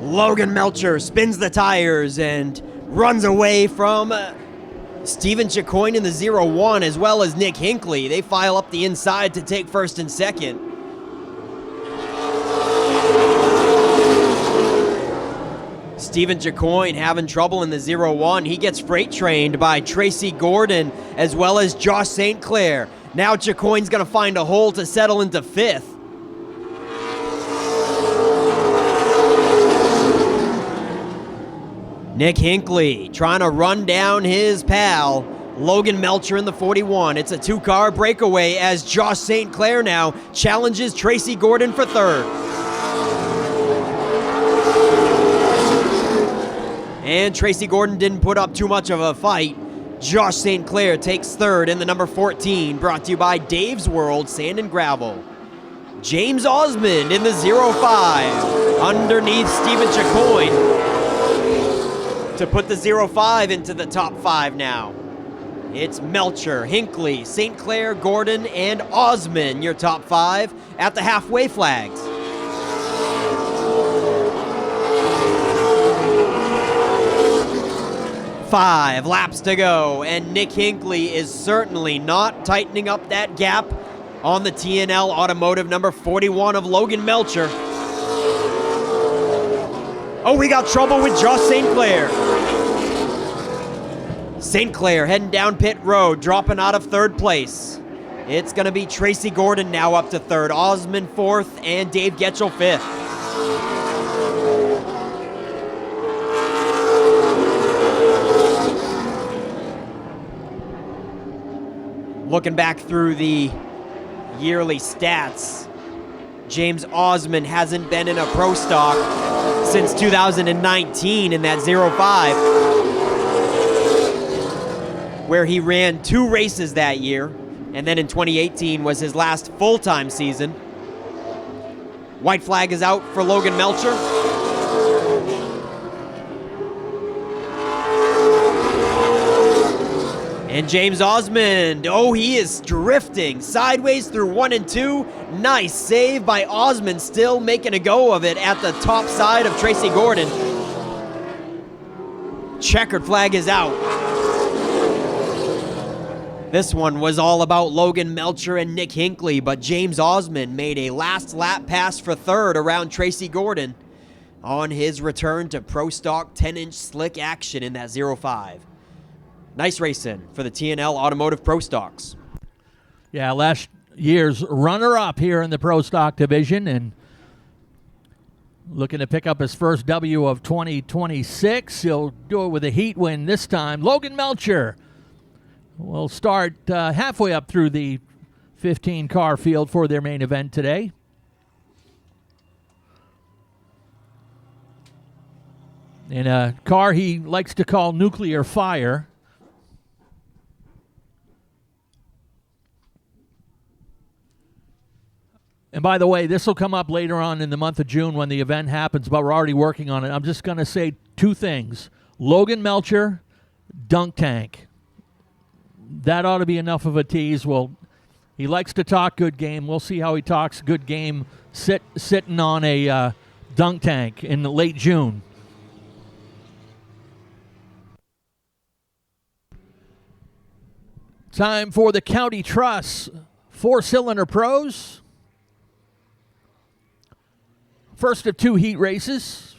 Logan Melcher spins the tires and runs away from Stephen Chicoine in the 01, as well as Nick Hinckley. They file up the inside to take first and second. Stephen Chicoine having trouble in the 01. He gets freight trained by Tracy Gordon as well as Josh St. Clair. Now Chicoine's going to find a hole to settle into 5th. Nick Hinckley trying to run down his pal, Logan Melcher in the 41. It's a 2-car breakaway as Josh St. Clair now challenges Tracy Gordon for 3rd. And Tracy Gordon didn't put up too much of a fight. Josh St. Clair takes 3rd in the number 14, brought to you by Dave's World Sand and Gravel. James Osmond in the 05, underneath Stephen Chicoine, to put the 05 into the top 5 now. It's Melcher, Hinckley, St. Clair, Gordon, and Osmond, your top 5 at the halfway flags. Five laps to go, and Nick Hinckley is certainly not tightening up that gap on the TNL Automotive number 41 of Logan Melcher. Oh, we got trouble with Josh St. Clair. St. Clair heading down pit road, dropping out of 3rd place. It's going to be Tracy Gordon now up to 3rd, Osmond 4th, and Dave Getchell 5th. Looking back through the yearly stats, James Osmond hasn't been in a pro stock since 2019 in that 05, where he ran 2 races that year, and then in 2018 was his last full-time season. White flag is out for Logan Melcher. And James Osmond, oh, he is drifting sideways through 1 and 2. Nice save by Osmond, still making a go of it at the top side of Tracy Gordon. Checkered flag is out. This one was all about Logan Melcher and Nick Hinckley, but James Osmond made a last lap pass for 3rd around Tracy Gordon on his return to pro stock 10-inch slick action in that 05. Nice racing for the TNL Automotive Pro Stocks. Yeah, last year's runner-up here in the Pro Stock division, and looking to pick up his first W of 2026. He'll do it with a heat win this time. Logan Melcher will start halfway up through the 15-car field for their main event today. In a car he likes to call Nuclear Fire. And by the way, this will come up later on in the month of June when the event happens, but we're already working on it. I'm just going to say 2 things. Logan Melcher, dunk tank. That ought to be enough of a tease. Well, he likes to talk good game. We'll see how he talks good game sitting on a dunk tank in late June. Time for the County Truss 4-cylinder pros. First of 2 heat races.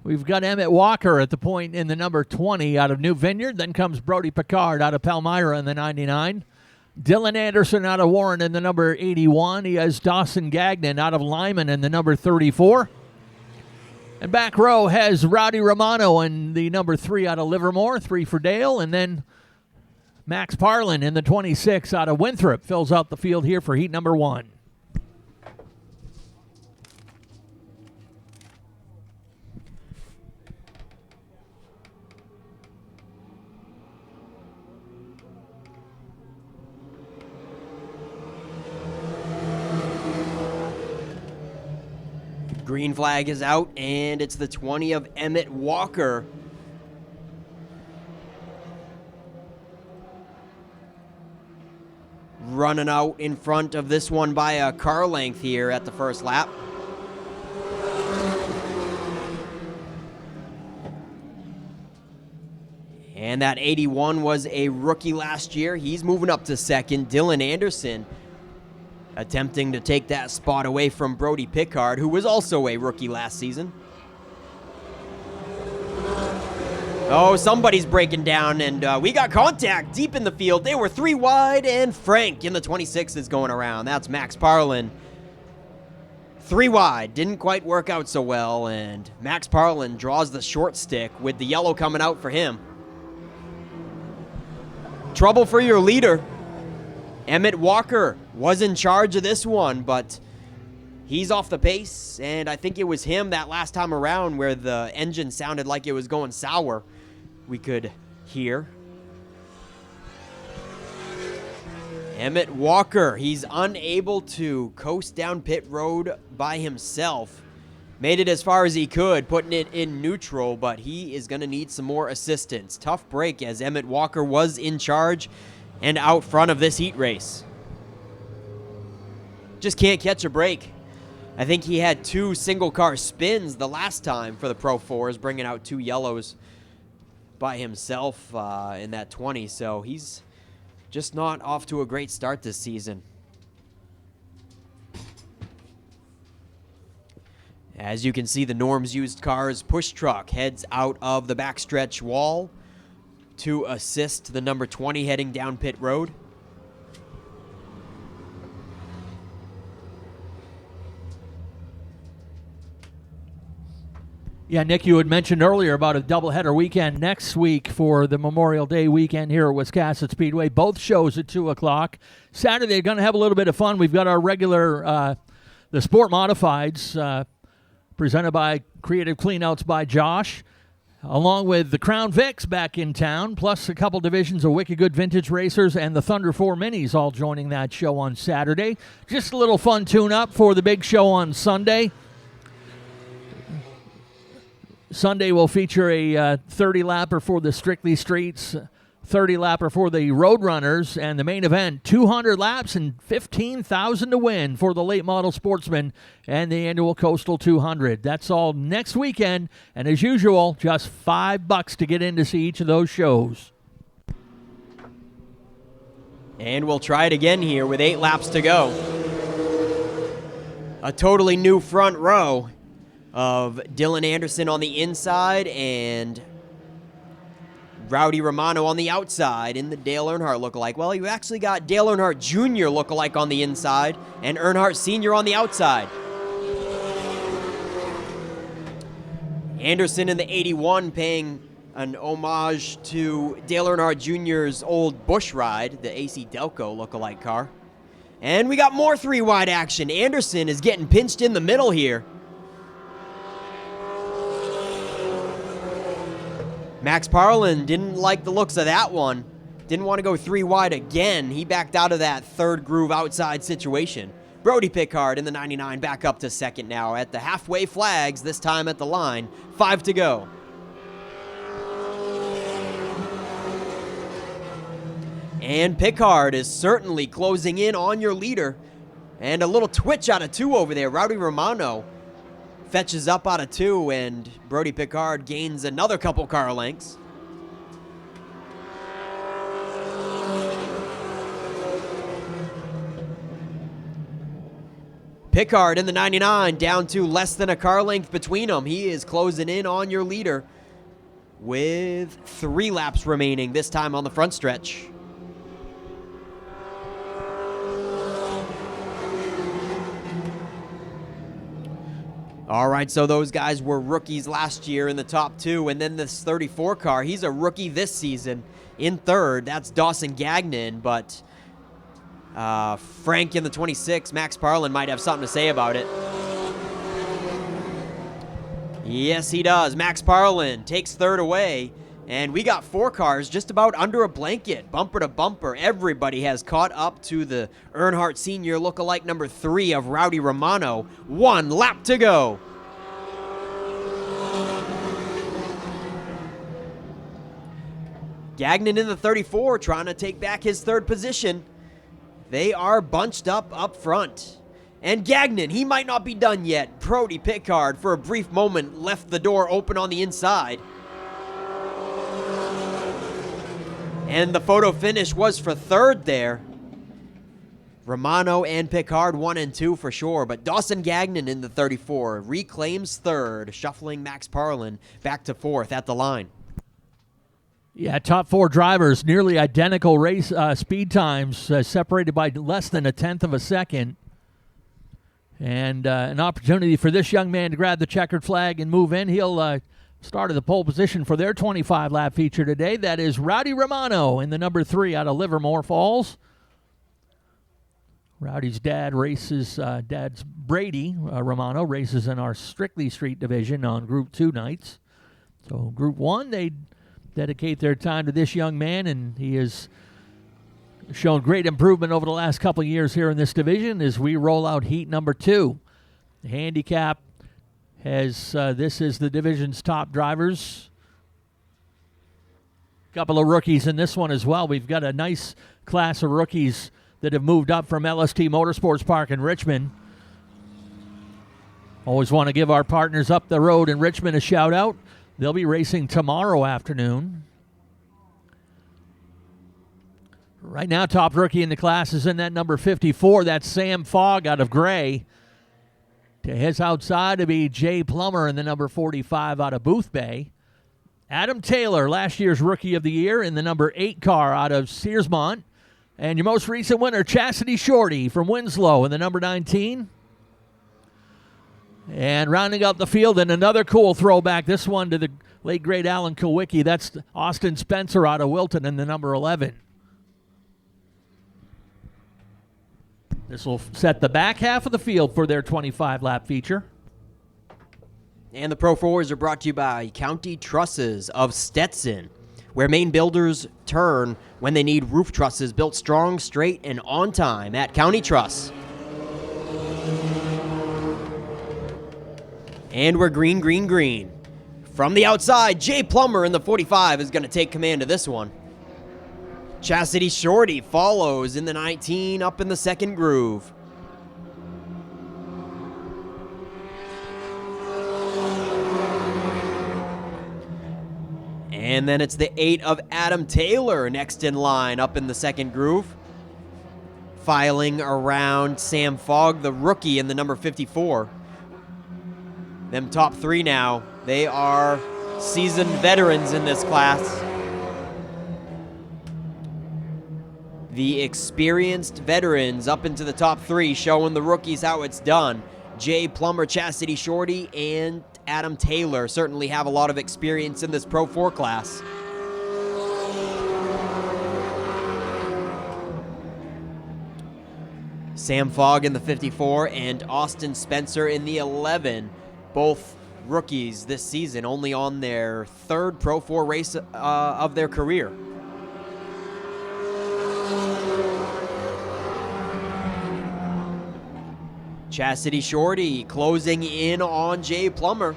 We've got Emmett Walker at the point in the number 20 out of New Vineyard. Then comes Brody Picard out of Palmyra in the 99. Dylan Anderson out of Warren in the number 81. He has Dawson Gagnon out of Lyman in the number 34. And back row has Rowdy Romano in the number 3 out of Livermore, 3 for Dale. And then Max Parlin in the 26 out of Winthrop fills out the field here for heat number 1. Green flag is out, and it's the 20 of Emmett Walker. Running out in front of this one by a car length here at the first lap. And that 81 was a rookie last year. He's moving up to second. Dylan Anderson attempting to take that spot away from Brody Pickard, who was also a rookie last season. Oh, somebody's breaking down, and we got contact deep in the field. They were 3 wide, and Frank in the 26 is going around. That's Max Parlin. 3 wide, didn't quite work out so well, and Max Parlin draws the short stick with the yellow coming out for him. Trouble for your leader. Emmett Walker was in charge of this one, but he's off the pace, and I think it was him that last time around where the engine sounded like it was going sour. We could hear. Emmett Walker, he's unable to coast down pit road by himself. Made it as far as he could, putting it in neutral, but he is going to need some more assistance. Tough break as Emmett Walker was in charge and out front of this heat race. Just can't catch a break. I think he had 2 single car spins the last time for the Pro 4s, bringing out 2 yellows by himself in that 20. So he's just not off to a great start this season. As you can see, the Norms Used Cars push truck heads out of the backstretch wall to assist the number 20 heading down pit road. Yeah, Nick, you had mentioned earlier about a doubleheader weekend next week for the Memorial Day weekend here at Wiscasset Speedway. Both shows at 2 o'clock. Saturday, going to have a little bit of fun. We've got our regular, the Sport Modifieds, presented by Creative Cleanouts by Josh, along with the Crown Vics back in town, plus a couple divisions of Wicked Good Vintage Racers and the Thunder 4 Minis all joining that show on Saturday. Just a little fun tune-up for the big show on Sunday. Sunday will feature a 30-lapper for the Strictly Streets, 30-lapper for the Roadrunners, and the main event, 200 laps and $15,000 to win for the late model sportsman and the annual Coastal 200. That's all next weekend, and as usual, just $5 to get in to see each of those shows. And we'll try it again here with 8 laps to go. A totally new front row of Dylan Anderson on the inside and Rowdy Romano on the outside in the Dale Earnhardt lookalike. Well, you actually got Dale Earnhardt Jr. lookalike on the inside and Earnhardt Sr. on the outside. Anderson in the 81 paying an homage to Dale Earnhardt Jr.'s old Busch ride, the AC Delco lookalike car. And we got more 3-wide action. Anderson is getting pinched in the middle here. Max Parlin didn't like the looks of that one. Didn't want to go 3 wide again. He backed out of that third groove outside situation. Brody Pickard in the 99 back up to second now at the halfway flags, this time at the line. 5 to go. And Pickard is certainly closing in on your leader. And a little twitch out of 2 over there. Rowdy Romano fetches up out of 2, and Brody Pickard gains another couple car lengths. Pickard in the 99, down to less than a car length between them. He is closing in on your leader with 3 laps remaining, this time on the front stretch. All right, so those guys were rookies last year in the top 2, and then this 34 car, he's a rookie this season in 3rd. That's Dawson Gagnon, but Frank in the 26, Max Parlin, might have something to say about it. Yes, he does. Max Parlin takes 3rd away, and we got 4 cars just about under a blanket, bumper to bumper. Everybody has caught up to the Earnhardt Sr. lookalike number 3 of Rowdy Romano. 1 lap to go. Gagnon in the 34 trying to take back his 3rd position. They are bunched up front. And Gagnon, he might not be done yet. Brody Pickard, for a brief moment, left the door open on the inside. And the photo finish was for 3rd there. Romano and Pickard 1 and 2 for sure, but Dawson Gagnon in the 34 reclaims 3rd, shuffling Max Parlin back to 4th at the line. Yeah, top 4 drivers, nearly identical race speed times, separated by less than 1/10 of a second. And an opportunity for this young man to grab the checkered flag and move in. He'll start at the pole position for their 25-lap feature today. That is Rowdy Romano in the number 3 out of Livermore Falls. Rowdy's dad races, dad's Brady Romano, races in our Strictly Street division on Group 2 nights. So Group 1, they dedicate their time to this young man, and he has shown great improvement over the last couple of years here in this division as we roll out heat number 2. The handicap has, this is the division's top drivers. Couple of rookies in this one as well. We've got a nice class of rookies that have moved up from LST Motorsports Park in Richmond. Always want to give our partners up the road in Richmond a shout out. They'll be racing tomorrow afternoon. Right now, top rookie in the class is in that number 54. That's Sam Fogg out of Gray. To his outside to be Jay Plummer in the number 45 out of Booth Bay. Adam Taylor, last year's Rookie of the Year, in the number 8 car out of Searsmont. And your most recent winner, Chastity Shorty from Winslow in the number 19. And rounding out the field, and another cool throwback, this one to the late, great Alan Kowicki. That's Austin Spencer out of Wilton in the number 11. This will set the back half of the field for their 25-lap feature. And the Pro 4s are brought to you by County Trusses of Stetson, where Maine builders turn when they need roof trusses built strong, straight, and on time at County Truss. And we're green, green, green. From the outside, Jay Plummer in the 45 is going to take command of this one. Chastity Shorty follows in the 19, up in the second groove. And then it's the 8 of Adam Taylor next in line, up in the second groove. Filing around Sam Fogg, the rookie, in the number 54. Them top 3 now, they are seasoned veterans in this class. The experienced veterans up into the top 3, showing the rookies how it's done. Jay Plummer, Chastity Shorty, and Adam Taylor certainly have a lot of experience in this Pro 4 class. Sam Fogg in the 54 and Austin Spencer in the 11. Both rookies this season, only on their 3rd Pro 4 race of their career. Chastity Shorty closing in on Jay Plummer.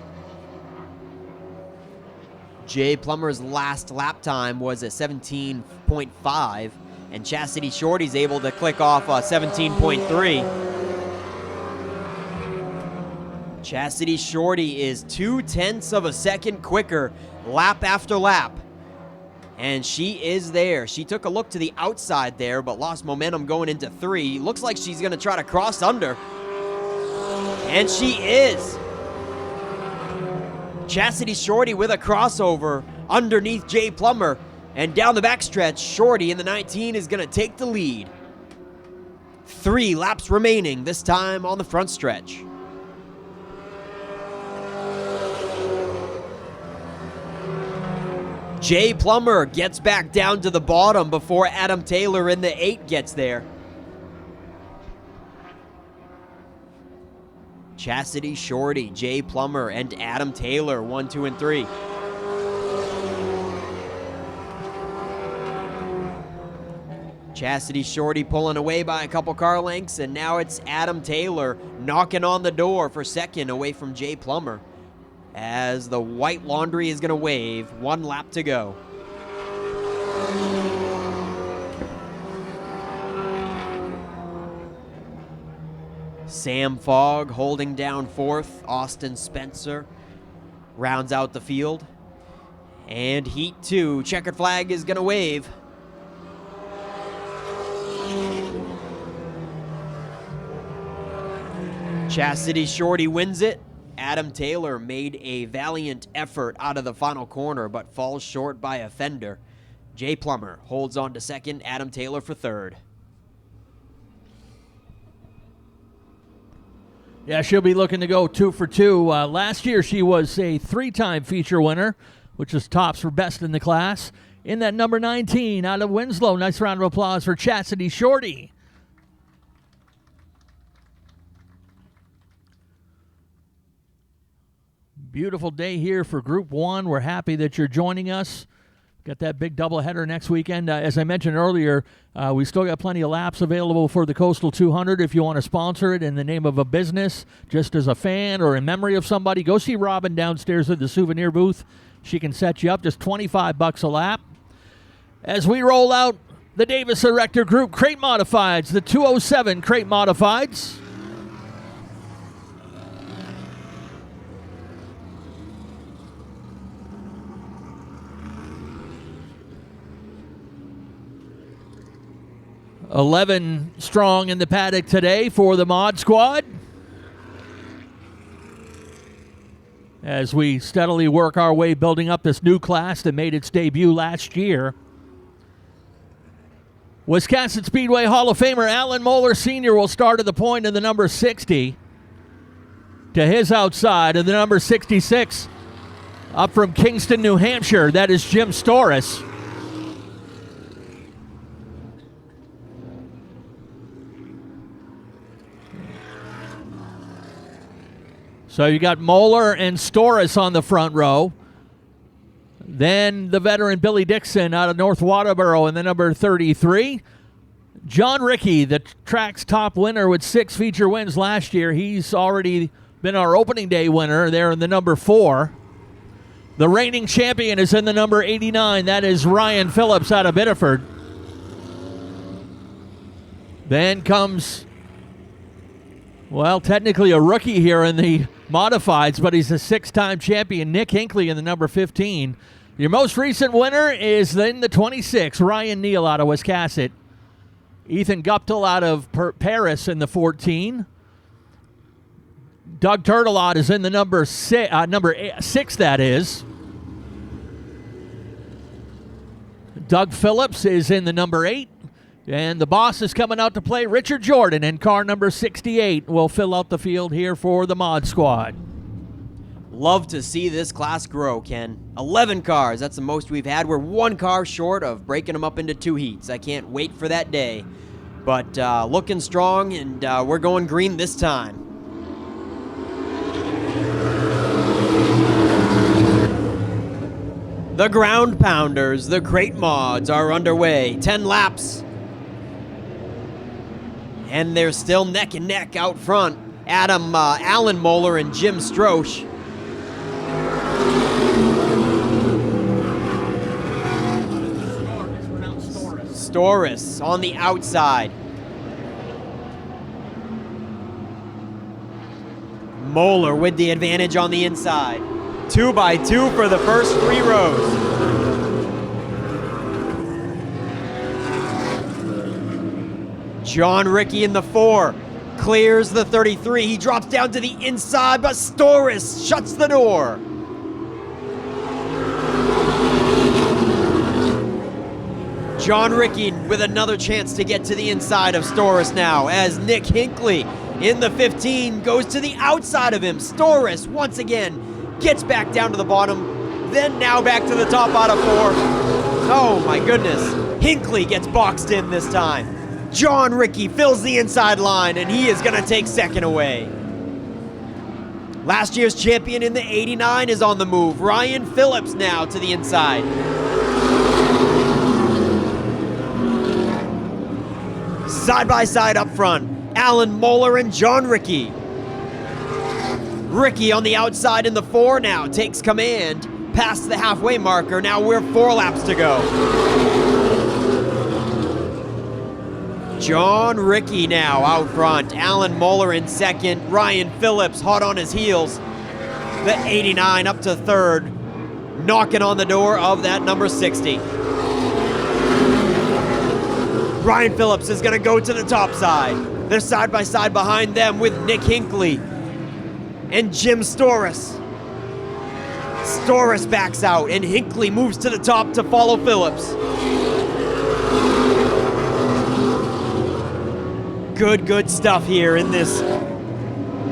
Jay Plummer's last lap time was a 17.5, and Chastity Shorty's able to click off a 17.3. Chastity Shorty is 0.2 of a second quicker lap after lap. And she is there. She took a look to the outside there, but lost momentum going into 3. Looks like she's going to try to cross under. And she is. Chastity Shorty with a crossover underneath Jay Plummer. And down the backstretch, Shorty in the 19 is going to take the lead. 3 laps remaining, this time on the front stretch. Jay Plummer gets back down to the bottom before Adam Taylor in the 8 gets there. Chastity Shorty, Jay Plummer, and Adam Taylor, 1, 2, and 3. Chastity Shorty pulling away by a couple car lengths, and now it's Adam Taylor knocking on the door for second away from Jay Plummer. As the white laundry is going to wave, 1 lap to go. Sam Fogg holding down 4th. Austin Spencer rounds out the field. And Heat 2, checkered flag is going to wave. Chastity Shorty wins it. Adam Taylor made a valiant effort out of the final corner, but falls short by a fender. Jay Plummer holds on to second, Adam Taylor for third. Yeah, she'll be looking to go 2 for 2. Last year she was a 3-time feature winner, which is tops for best in the class. In that number 19 out of Winslow. Nice round of applause for Chastity Shorty. Beautiful day here for Group 1. We're happy that you're joining us. Got that big doubleheader next weekend. As I mentioned earlier, we still got plenty of laps available for the Coastal 200. If you want to sponsor it in the name of a business, just as a fan or in memory of somebody, go see Robin downstairs at the souvenir booth. She can set you up, just $25 a lap. As we roll out the Davis Erector Group Crate Modifieds, the 207 Crate Modifieds. $11 strong in the paddock today for the Mod Squad. As we steadily work our way building up this new class that made its debut last year. Wiscasset Speedway Hall of Famer Alan Moeller Sr. will start at the point of the number 60. To his outside of the number 66. Up from Kingston, New Hampshire, that is Jim Storris. So you got Moeller and Storris on the front row. Then the veteran Billy Dixon out of North Waterboro in the number 33. John Rickey, the track's top winner with 6 feature wins last year. He's already been our opening day winner there in the number 4. The reigning champion is in the number 89. That is Ryan Phillips out of Biddeford. Then comes, well, technically a rookie here in the modifieds, but he's a 6-time champion, Nick Hinckley in the number 15. Your most recent winner is in the 26, Ryan Neal out of Wiscasset. Ethan Guptill out of Paris in the 14. Doug Turtelot is in the number 6, that is. Doug Phillips is in the number 8. And the boss is coming out to play. Richard Jordan in car number 68 will fill out the field here for the Mod Squad. Love to see this class grow, Ken. 11 cars, that's the most we've had. We're 1 car short of breaking them up into 2 heats. I can't wait for that day. But looking strong, and we're going green this time. The Ground Pounders, the Crate Mods, are underway. 10 laps. And they're still neck and neck out front. Alan Moeller and Jim Stroche. Storris on the outside. Moeller with the advantage on the inside. 2 by 2 for the first 3 rows. John Rickey in the 4. clears the 33. He drops down to the inside, but Storis shuts the door. John Ricky with another chance to get to the inside of Storis now, as Nick Hinckley in the 15 goes to the outside of him. Storis once again gets back down to the bottom, then now back to the top out of 4. Oh my goodness. Hinckley gets boxed in this time. John Ricky fills the inside line, and he is going to take second away. Last year's champion in the 89 is on the move. Ryan Phillips now to the inside. Side by side up front, Alan Moeller and John Ricky. Ricky on the outside in the 4 now takes command past the halfway marker. Now we're 4 laps to go. John Ricky now out front. Alan Moeller in second. Ryan Phillips hot on his heels. The 89 up to third, knocking on the door of that number 60. Ryan Phillips is going to go to the top side. They're side by side behind them with Nick Hinckley and Jim Storis. Storis backs out, and Hinckley moves to the top to follow Phillips. Good stuff here in this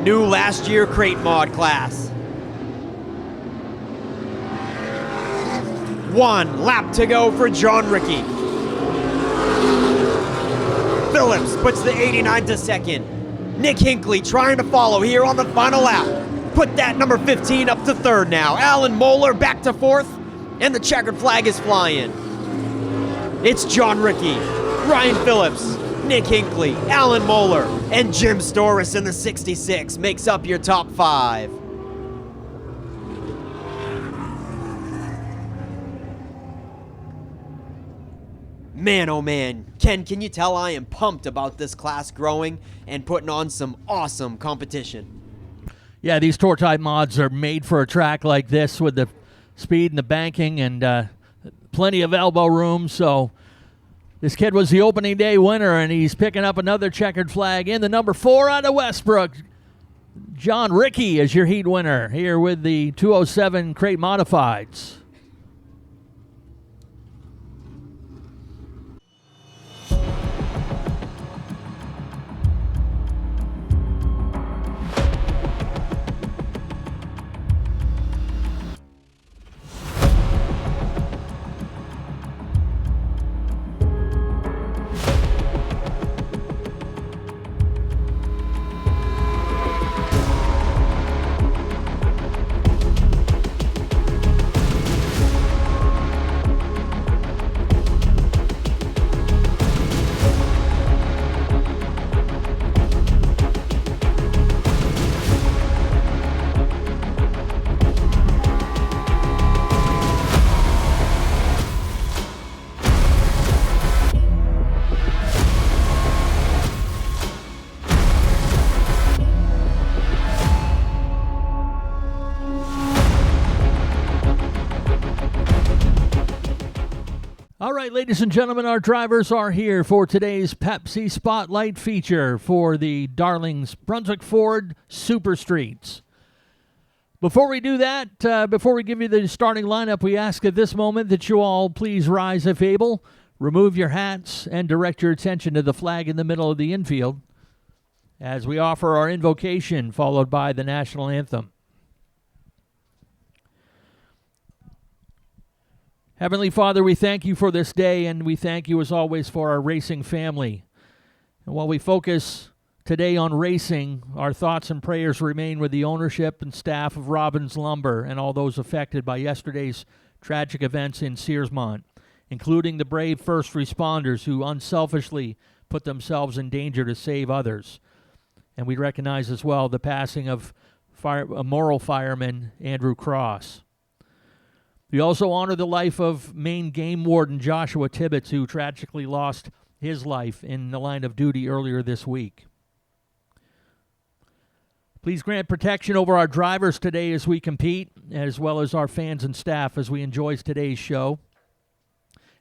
new last year crate mod class. 1 lap to go for John Ricky. Phillips puts the 89 to second. Nick Hinckley trying to follow here on the final lap. Put that number 15 up to third now. Alan Moeller back to fourth, and the checkered flag is flying. It's John Ricky, Ryan Phillips, Nick Hinckley, Alan Moeller, and Jim Storis in the 66 makes up your top 5. Man, oh man. Ken, can you tell I am pumped about this class growing and putting on some awesome competition? Yeah, these tour type mods are made for a track like this with the speed and the banking and plenty of elbow room. So this kid was the opening day winner, and he's picking up another checkered flag in the number 4 out of Westbrook. John Ricky is your heat winner here with the 207 crate modifieds. All right, ladies and gentlemen, our drivers are here for today's Pepsi Spotlight feature for the Darlings Brunswick Ford Super Streets. Before we do that, before we give you the starting lineup, we ask at this moment that you all please rise if able, remove your hats, and direct your attention to the flag in the middle of the infield as we offer our invocation followed by the national anthem. Heavenly Father, we thank you for this day, and we thank you as always for our racing family. And while we focus today on racing, our thoughts and prayers remain with the ownership and staff of Robbins Lumber and all those affected by yesterday's tragic events in Searsmont, including the brave first responders who unselfishly put themselves in danger to save others. And we recognize as well the passing of a moral fireman, Andrew Cross. We also honor the life of Maine Game Warden Joshua Tibbetts, who tragically lost his life in the line of duty earlier this week. Please grant protection over our drivers today as we compete, as well as our fans and staff as we enjoy today's show.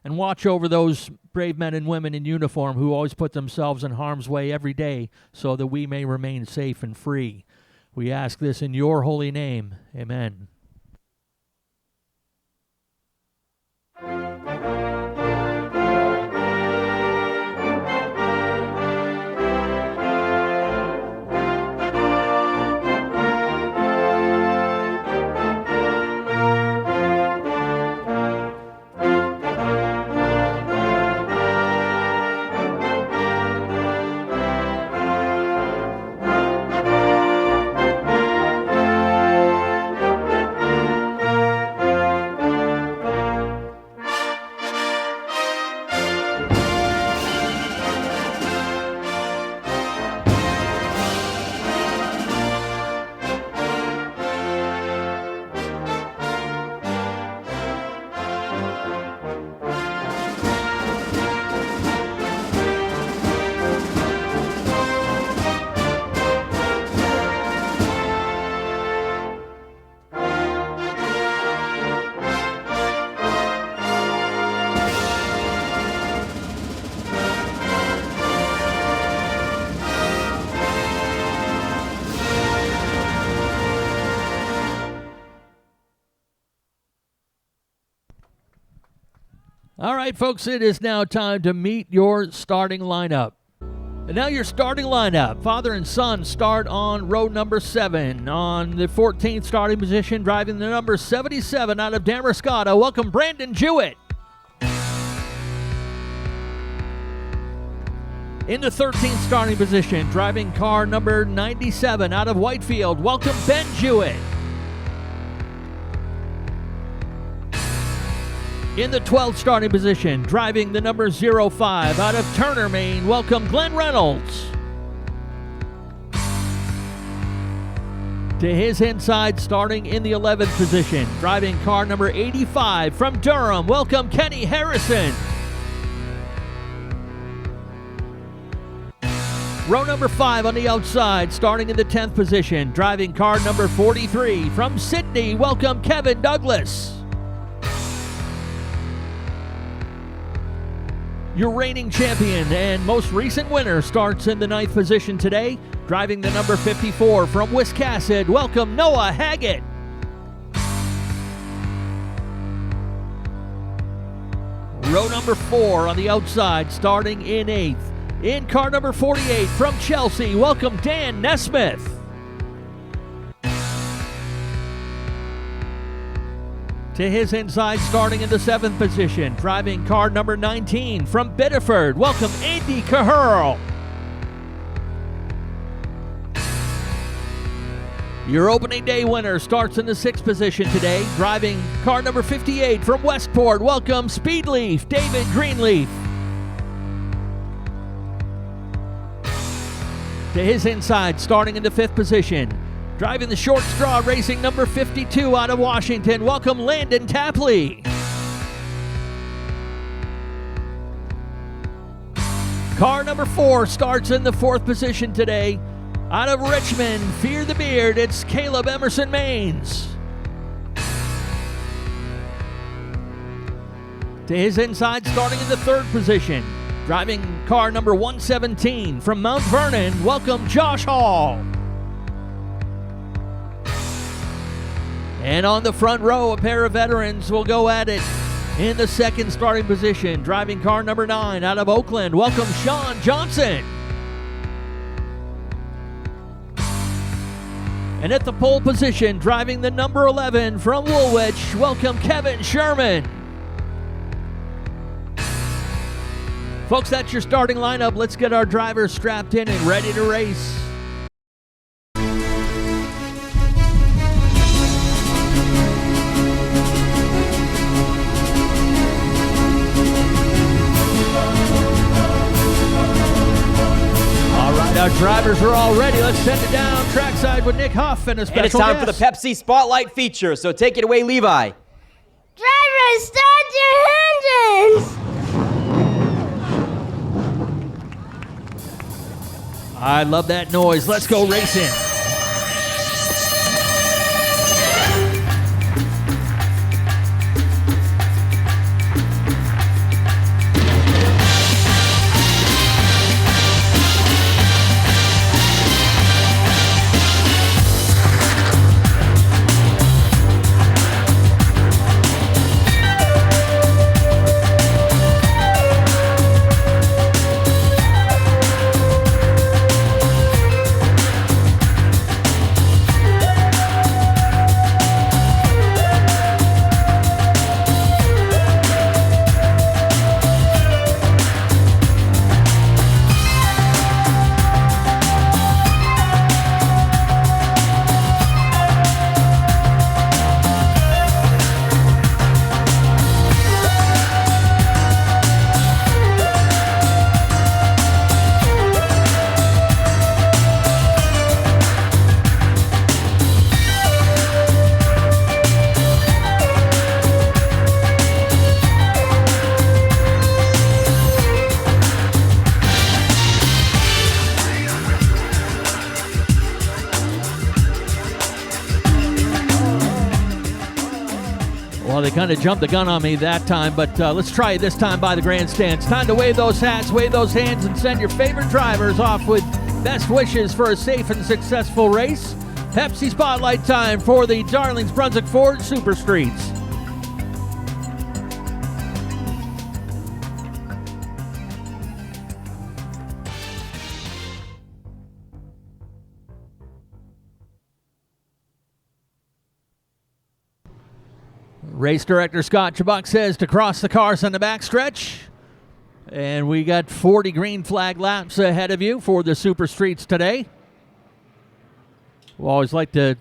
and watch over those brave men and women in uniform who always put themselves in harm's way every day so that we may remain safe and free. We ask this in your holy name. Amen. All right, folks, it is now time to meet your starting lineup. And now your starting lineup. Father and son start on row number 7. On the 14th starting position, driving the number 77 out of Damascotta, welcome Brandon Jewett. In the 13th starting position, driving car number 97 out of Whitefield, welcome Ben Jewett. In the 12th starting position, driving the number 05 out of Turner, Maine, welcome Glenn Reynolds. To his inside, starting in the 11th position, driving car number 85 from Durham, welcome Kenny Harrison. Row number 5 on the outside, starting in the 10th position, driving car number 43 from Sydney, welcome Kevin Douglas. Your reigning champion and most recent winner starts in the 9th position today, driving the number 54 from Wiscasset. Welcome Noah Haggett. Row number 4 on the outside, starting in 8th. In car number 48 from Chelsea, welcome Dan Nesmith. To his inside, starting in the 7th position, driving car number 19 from Biddeford, welcome Andy Caherl. Your opening day winner starts in the 6th position today, driving car number 58 from Westport, welcome Speedleaf, David Greenleaf. To his inside, starting in the 5th position, driving the short straw, racing number 52 out of Washington, welcome Landon Tapley. Car number 4 starts in the 4th position today. Out of Richmond, Fear the Beard, it's Caleb Emerson Maines. To his inside, starting in the 3rd position, driving car number 117 from Mount Vernon, welcome Josh Hall. And on the front row, a pair of veterans will go at it in the 2nd starting position, driving car number 9 out of Oakland, welcome Sean Johnson. And at the pole position, driving the number 11 from Woolwich, welcome Kevin Sherman. Folks, that's your starting lineup. Let's get our drivers strapped in and ready to race. Our drivers are all ready. Let's send it down trackside with Nick Huff and a special And it's time guest. for the Pepsi Spotlight feature, so take it away, Levi. Drivers, start your engines! I love that noise. Let's go racing. Well, they kind of jumped the gun on me that time, but let's try it this time by the grandstands. Time to wave those hats, wave those hands, and send your favorite drivers off with best wishes for a safe and successful race. Pepsi Spotlight time for the Darlings Brunswick Ford Super Streets. Race director Scott Chubbuck says to cross the cars on the backstretch. And we got 40 green flag laps ahead of you for the Super Streets today. We always like to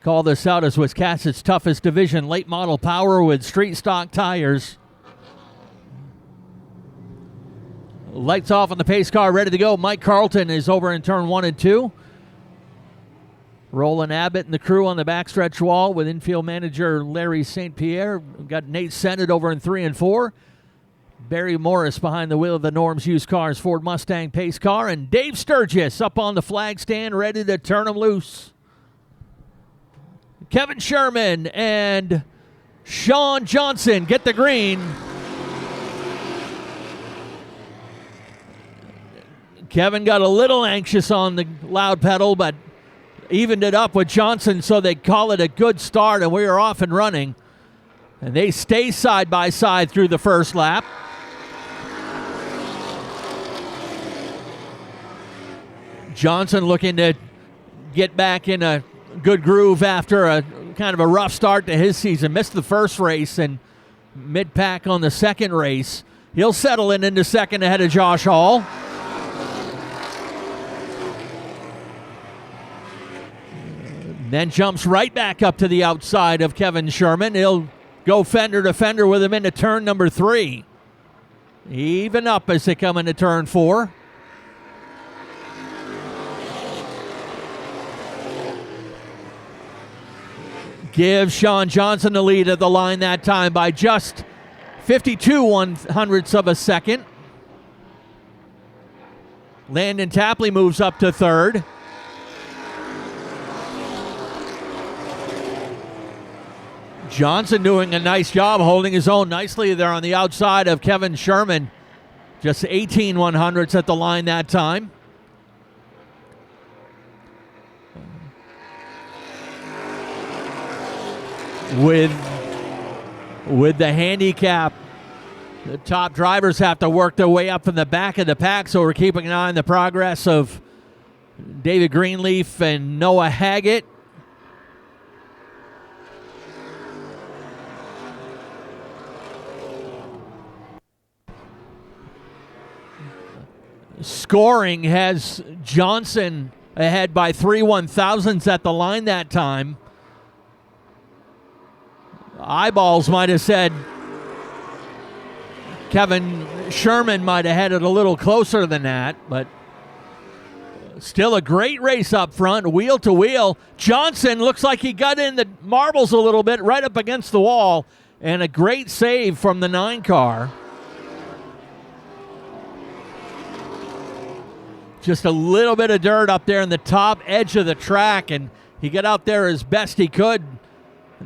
call this out as Wiscasset's toughest division. Late model power with street stock tires. Lights off on the pace car, ready to go. Mike Carlton is over in turn 1 and 2. Roland Abbott and the crew on the backstretch wall with infield manager Larry St. Pierre. We've got Nate Sennett over in 3 and 4. Barry Morris behind the wheel of the Norm's Used Cars Ford Mustang pace car. And Dave Sturgis up on the flag stand ready to turn them loose. Kevin Sherman and Sean Johnson get the green. Kevin got a little anxious on the loud pedal, but evened it up with Johnson, so they call it a good start, and we are off and running. And they stay side by side through the first lap. Johnson looking to get back in a good groove after a kind of a rough start to his season. Missed the first race and mid-pack on the second race. He'll settle in into second ahead of Josh Hall. Then jumps right back up to the outside of Kevin Sherman. He'll go fender to fender with him into turn number 3. Even up as they come into turn 4. Give Sean Johnson the lead at the line that time by just 52 100ths of a second. Landon Tapley moves up to third. Johnson doing a nice job holding his own nicely there on the outside of Kevin Sherman. Just 18 100ths at the line that time. With the handicap, the top drivers have to work their way up from the back of the pack, so we're keeping an eye on the progress of David Greenleaf and Noah Haggett. Scoring has Johnson ahead by 3 1/1000ths at the line that time. Eyeballs might have said Kevin Sherman might have had it a little closer than that, but still a great race up front, wheel to wheel. Johnson looks like he got in the marbles a little bit, right up against the wall, and a great save from the 9 car. Just a little bit of dirt up there in the top edge of the track, and he got out there as best he could.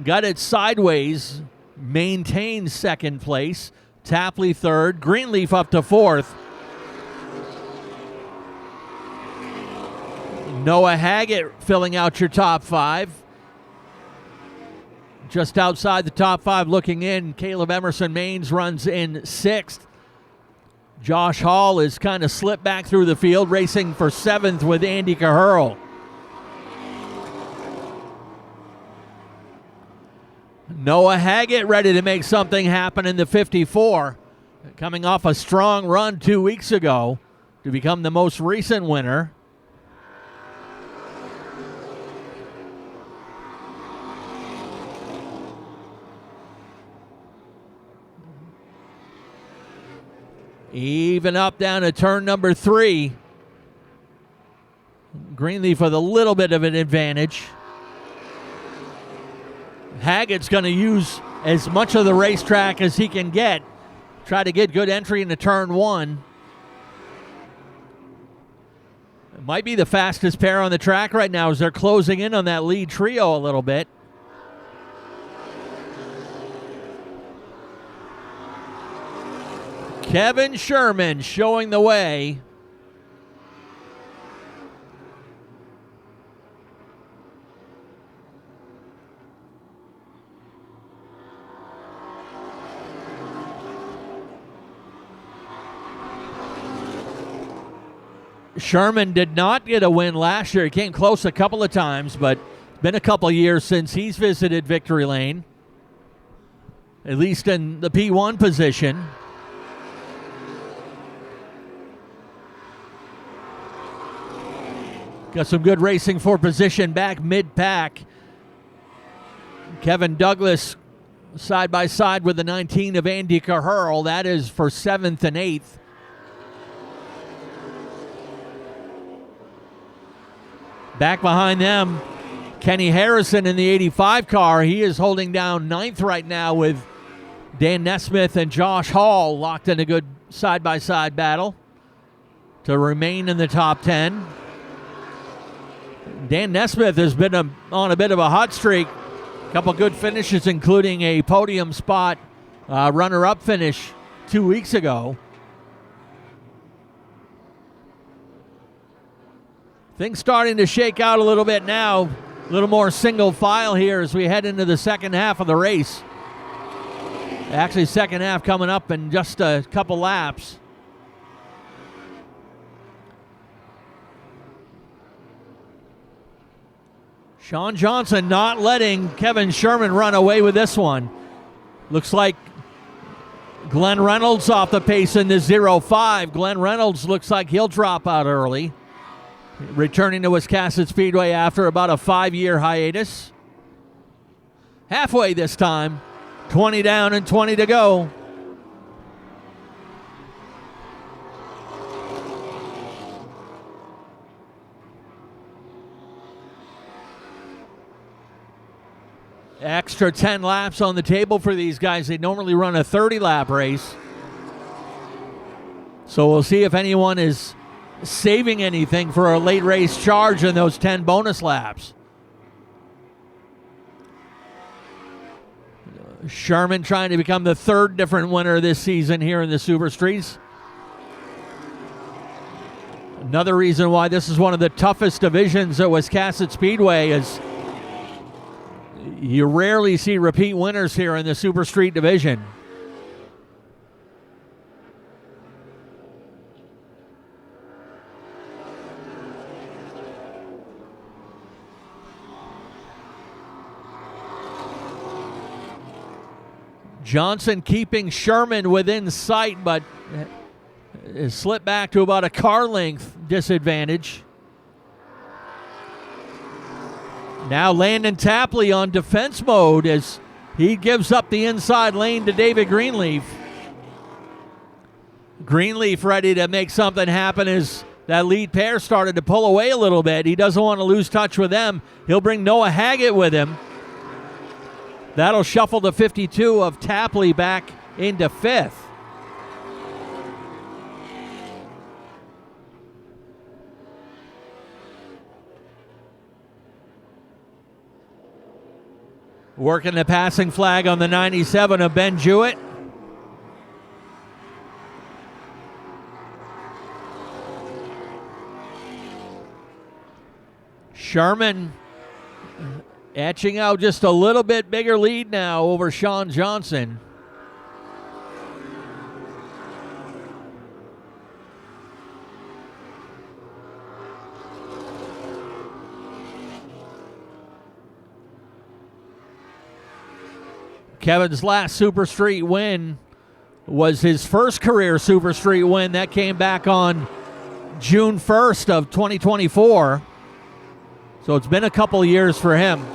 Got it sideways, maintained second place. Tapley third, Greenleaf up to fourth. Noah Haggett filling out your top 5. Just outside the top 5 looking in, Caleb Emerson Maines runs in 6th. Josh Hall is kind of slipped back through the field, racing for 7th with Andy Cahurl. Noah Haggett ready to make something happen in the 54. Coming off a strong run 2 weeks ago to become the most recent winner. Even up down to turn number 3. Greenleaf with a little bit of an advantage. Haggett's going to use as much of the racetrack as he can get. Try to get good entry into turn 1. It might be the fastest pair on the track right now as they're closing in on that lead trio a little bit. Kevin Sherman showing the way. Sherman did not get a win last year. He came close a couple of times, but been a couple of years since he's visited victory lane, at least in the P1 position. Got some good racing for position back mid-pack. Kevin Douglas side by side with the 19 of Andy Caherl. That is for 7th and 8th. Back behind them, Kenny Harrison in the 85 car. He is holding down 9th right now with Dan Nesmith and Josh Hall locked in a good side-by-side battle to remain in the top 10. Dan Nesmith has been on a bit of a hot streak. A couple good finishes, including a podium spot, runner-up finish 2 weeks ago. Things starting to shake out a little bit now. A little more single file here as we head into the second half of the race. Actually, second half coming up in just a couple laps. Sean Johnson not letting Kevin Sherman run away with this one. Looks like Glenn Reynolds off the pace in the 0-5. Glenn Reynolds looks like he'll drop out early, returning to Wiscasset Speedway after about a 5-year hiatus. Halfway this time, 20 down and 20 to go. Extra 10 laps on the table for these guys. They normally run a 30-lap race. So we'll see if anyone is saving anything for a late race charge in those 10 bonus laps. Sherman trying to become the third different winner this season here in the Super Streets. Another reason why this is one of the toughest divisions at Wiscasset Speedway is you rarely see repeat winners here in the Super Street division. Johnson keeping Sherman within sight, but has slipped back to about a car length disadvantage. Now Landon Tapley on defense mode as he gives up the inside lane to David Greenleaf. Greenleaf ready to make something happen as that lead pair started to pull away a little bit. He doesn't want to lose touch with them. He'll bring Noah Haggett with him. That'll shuffle the 52 of Tapley back into 5th. Working the passing flag on the 97 of Ben Jewett. Sherman etching out just a little bit bigger lead now over Sean Johnson. Kevin's last Super Street win was his first career Super Street win. That came back on June 1st of 2024. So it's been a couple years for him.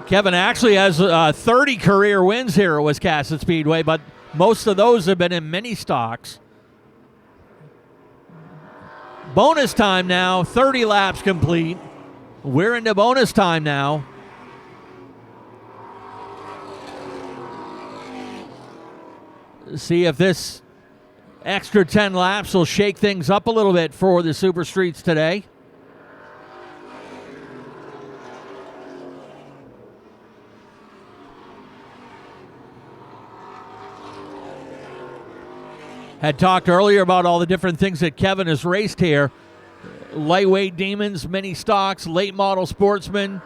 Kevin actually has 30 career wins here at Wiscasset Speedway, but most of those have been in mini stocks. Bonus time now, 30 laps complete. We're into bonus time now. See if this extra 10 laps will shake things up a little bit for the Super Streets today. Had talked earlier about all the different things that Kevin has raced here. Lightweight Demons, mini stocks, late model Sportsman,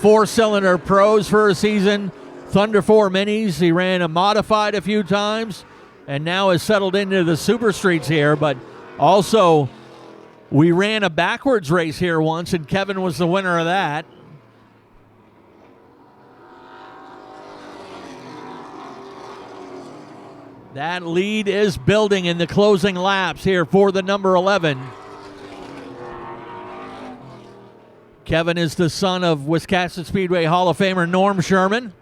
4-cylinder pros for a season, Thunder 4 minis. He ran a modified a few times and now has settled into the Super Streets here. But also, we ran a backwards race here once, and Kevin was the winner of that. That lead is building in the closing laps here for the number 11. Kevin is the son of Wiscasset Speedway Hall of Famer Norm Sherman.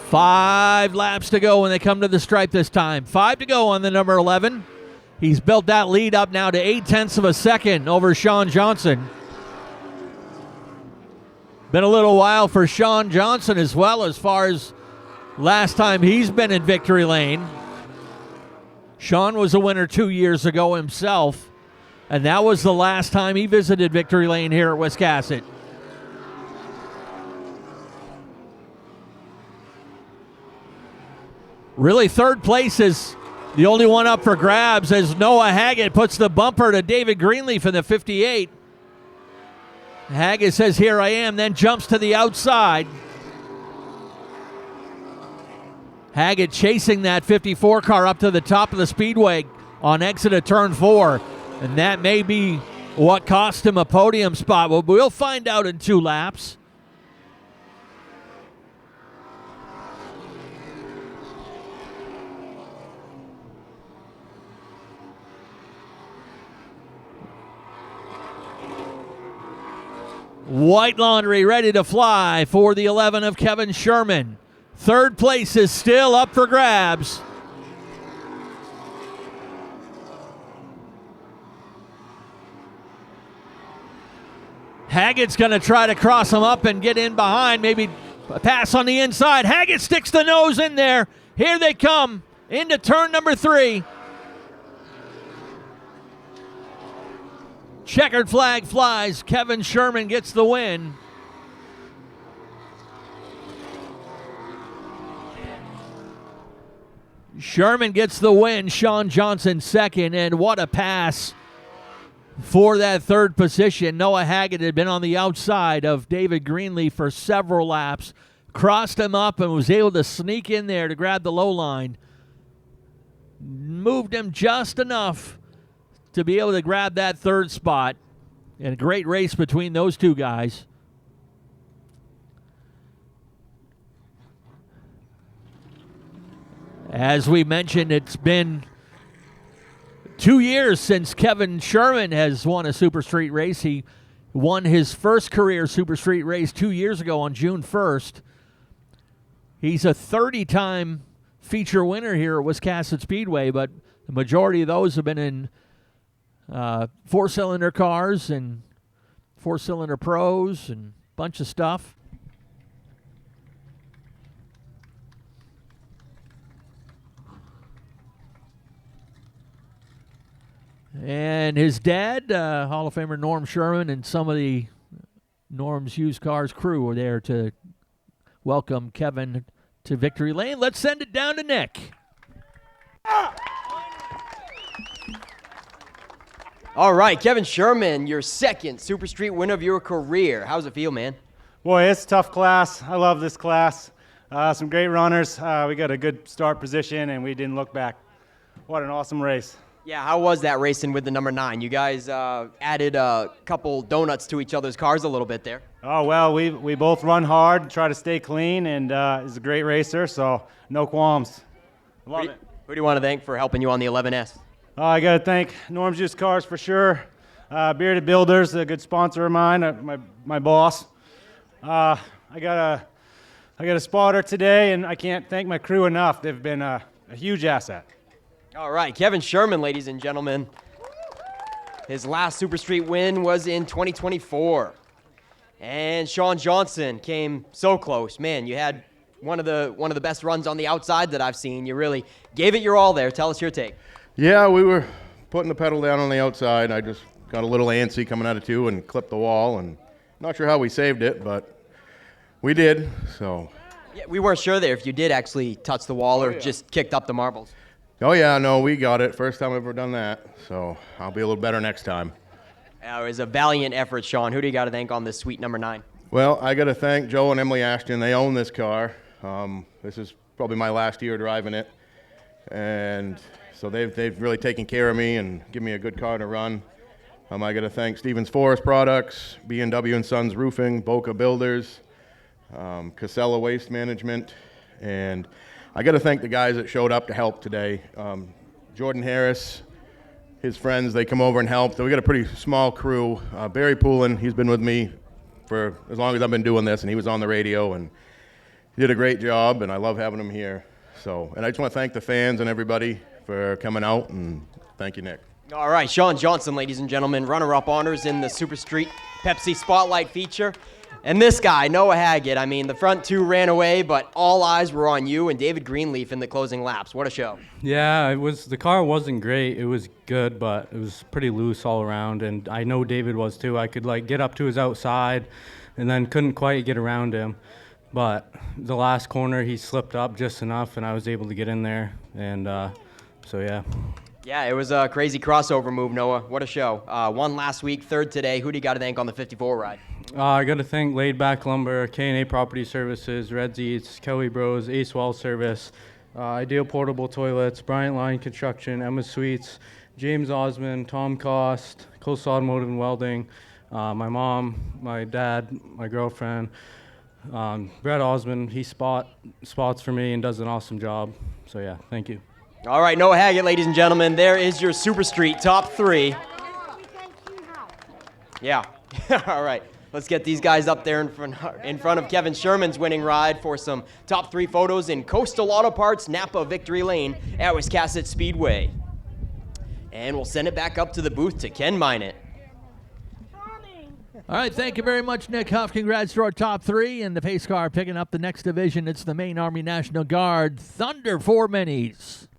Five laps to go when they come to the stripe this time. 5 to go on the number 11. He's built that lead up now to 0.8 of a second over Sean Johnson. Been a little while for Sean Johnson as well, as far as last time he's been in victory lane. Sean was a winner 2 years ago himself, and that was the last time he visited victory lane here at Wiscasset. Really, third place is the only one up for grabs as Noah Haggett puts the bumper to David Greenleaf in the 58. Haggett says, "Here I am," then jumps to the outside. Haggett chasing that 54 car up to the top of the speedway on exit of turn 4. And that may be what cost him a podium spot. Well, we'll find out in 2 laps. White Laundry ready to fly for the 11 of Kevin Sherman. Third place is still up for grabs. Haggett's going to try to cross him up and get in behind, maybe a pass on the inside. Haggett sticks the nose in there. Here they come into turn number 3. Checkered flag flies. Kevin Sherman gets the win. Sherman gets the win. Sean Johnson second. And what a pass for that third position. Noah Haggett had been on the outside of David Greenleaf for several laps. Crossed him up and was able to sneak in there to grab the low line. Moved him just enough to be able to grab that third spot. And a great race between those two guys. As we mentioned, it's been 2 years since Kevin Sherman has won a Super Street race. He won his first career Super Street race 2 years ago on June 1st. He's a 30-time feature winner here at Wiscasset Speedway, but the majority of those have been in 4-cylinder cars and 4-cylinder pros and a bunch of stuff. And his dad, Hall of Famer Norm Sherman, and some of the Norm's Used Cars crew were there to welcome Kevin to victory lane. Let's send it down to Nick. All right, Kevin Sherman, your second Super Street win of your career. How's it feel, man? Boy, it's a tough class. I love this class. Some great runners. We got a good start position, and we didn't look back. What an awesome race. Yeah, how was that racing with the number 9? You guys added a couple donuts to each other's cars a little bit there. Oh, well, we both run hard, try to stay clean, and he's a great racer, so no qualms. Love it. Who do you want to thank for helping you on the 11S? I got to thank Norm's Used Cars for sure. Bearded Builders, a good sponsor of mine, my boss. I got a spotter today, and I can't thank my crew enough. They've been a huge asset. All right, Kevin Sherman, ladies and gentlemen. His last Super Street win was in 2024. And Sean Johnson came so close. Man, you had one of the best runs on the outside that I've seen. You really gave it your all there. Tell us your take. Yeah, we were putting the pedal down on the outside. I just got a little antsy coming out of 2 and clipped the wall, and not sure how we saved it, but we did. So. Yeah, we weren't sure there if you did actually touch the wall or just kicked up the marbles. Oh yeah, no, we got it. First time I've ever done that, so I'll be a little better next time. It was a valiant effort, Sean. Who do you got to thank on this sweet number 9? Well, I got to thank Joe and Emily Ashton. They own this car. This is probably my last year driving it, and so they've really taken care of me and given me a good car to run. I got to thank Stevens Forest Products, B&W and Sons Roofing, Boca Builders, Casella Waste Management, and I got to thank the guys that showed up to help today. Jordan Harris, his friends, they come over and help. So we got a pretty small crew. Barry Poulin, he's been with me for as long as I've been doing this, and he was on the radio, and he did a great job, and I love having him here. So, and I just want to thank the fans and everybody for coming out, and thank you, Nick. All right, Sean Johnson, ladies and gentlemen, runner-up honors in the Super Street Pepsi Spotlight feature. And this guy, Noah Haggett, I mean, the front 2 ran away, but all eyes were on you and David Greenleaf in the closing laps. What a show. Yeah, the car wasn't great. It was good, but it was pretty loose all around, and I know David was too. I could get up to his outside and then couldn't quite get around him. But the last corner, he slipped up just enough, and I was able to get in there, and so yeah. Yeah, it was a crazy crossover move, Noah. What a show. Won last week, 3rd today. Who do you got to thank on the 54 ride? I got to thank Laid Back Lumber, K&A Property Services, Red's Eats, Kelly Bros, Ace Well Service, Ideal Portable Toilets, Bryant Line Construction, Emma Suites, James Osman, Tom Cost, Coastal Automotive and Welding, my mom, my dad, my girlfriend, Brett Osman. He spots for me and does an awesome job. So yeah, thank you. All right, Noah Haggett, ladies and gentlemen, there is your Super Street top 3. Yeah, all right. Let's get these guys up there in front of Kevin Sherman's winning ride for some top 3 photos in Coastal Auto Parts, Napa Victory Lane at Wiscasset Speedway. And we'll send it back up to the booth to Ken Minot. All right, thank you very much, Nick Huff. Congrats to our top 3. And the pace car picking up the next division. It's the Maine Army National Guard Thunder 4 Minis.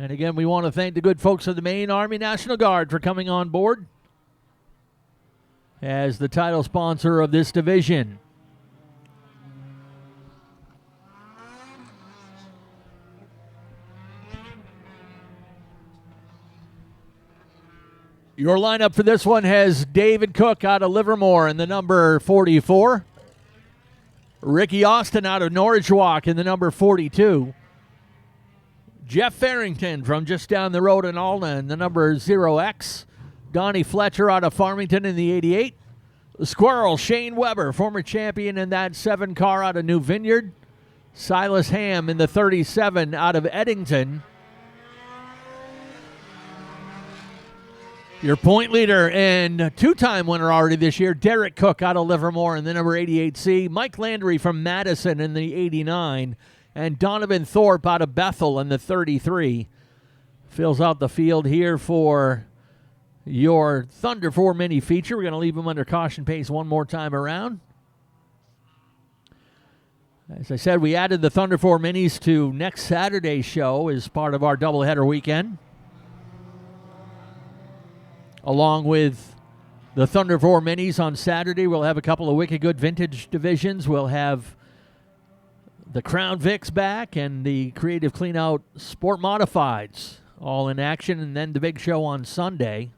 Again, we want to thank the good folks of the Maine Army National Guard for coming on board as the title sponsor of this division. Your lineup for this one has David Cook out of Livermore in the number 44. Ricky Austin out of Norridgewock in the number 42. Jeff Farrington from just down the road in Alna in the number 0X. Donnie Fletcher out of Farmington in the 88. The Squirrel, Shane Weber, former champion in that 7 car out of New Vineyard. Silas Ham in the 37 out of Eddington. Your point leader and 2-time winner already this year, Derek Cook out of Livermore in the number 88C. Mike Landry from Madison in the 89. And Donovan Thorpe out of Bethel in the 33. Fills out the field here for your Thunder 4 Mini feature. We're going to leave them under caution pace one more time around. As I said, we added the Thunder 4 Minis to next Saturday's show as part of our doubleheader weekend. Along with the Thunder 4 Minis on Saturday, we'll have a couple of wicked good vintage divisions. We'll have The Crown Vic's back and the Creative Cleanout Sport Modifieds all in action, and then the big show on Sunday.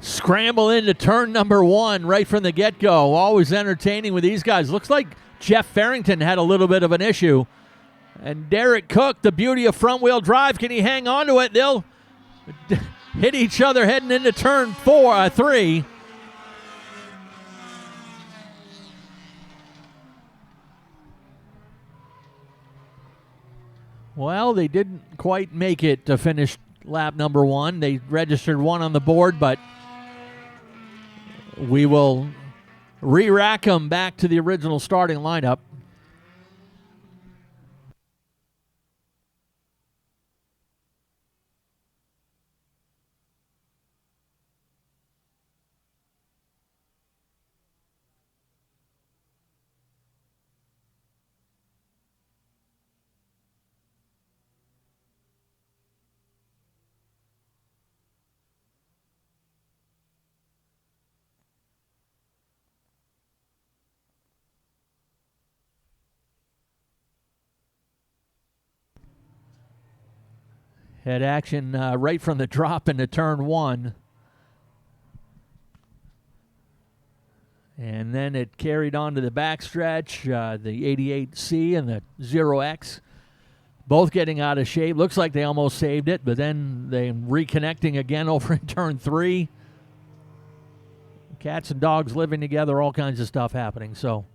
Scramble into turn number 1 right from the get-go. Always entertaining with these guys. Looks like Jeff Farrington had a little bit of an issue. And Derek Cook, the beauty of front-wheel drive, can he hang on to it? They'll hit each other heading into turn 3. Well, they didn't quite make it to finish lap number 1. They registered 1 on the board, but we will re-rack them back to the original starting lineup. Had action right from the drop into turn 1. And then it carried on to the backstretch, the 88C and the 0X, both getting out of shape. Looks like they almost saved it, but then they reconnecting again over in turn 3. Cats and dogs living together, all kinds of stuff happening. So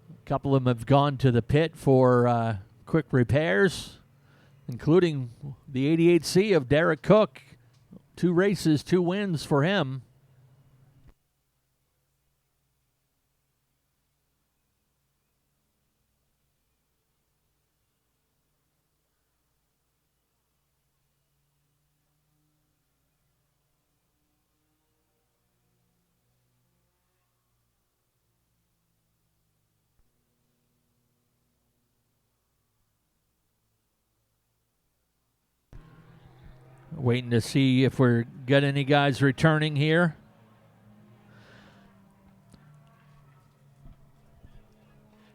a couple of them have gone to the pit for quick repairs, including the 88C of Derek Cook. 2 races, 2 wins for him. Waiting to see if we're got any guys returning here.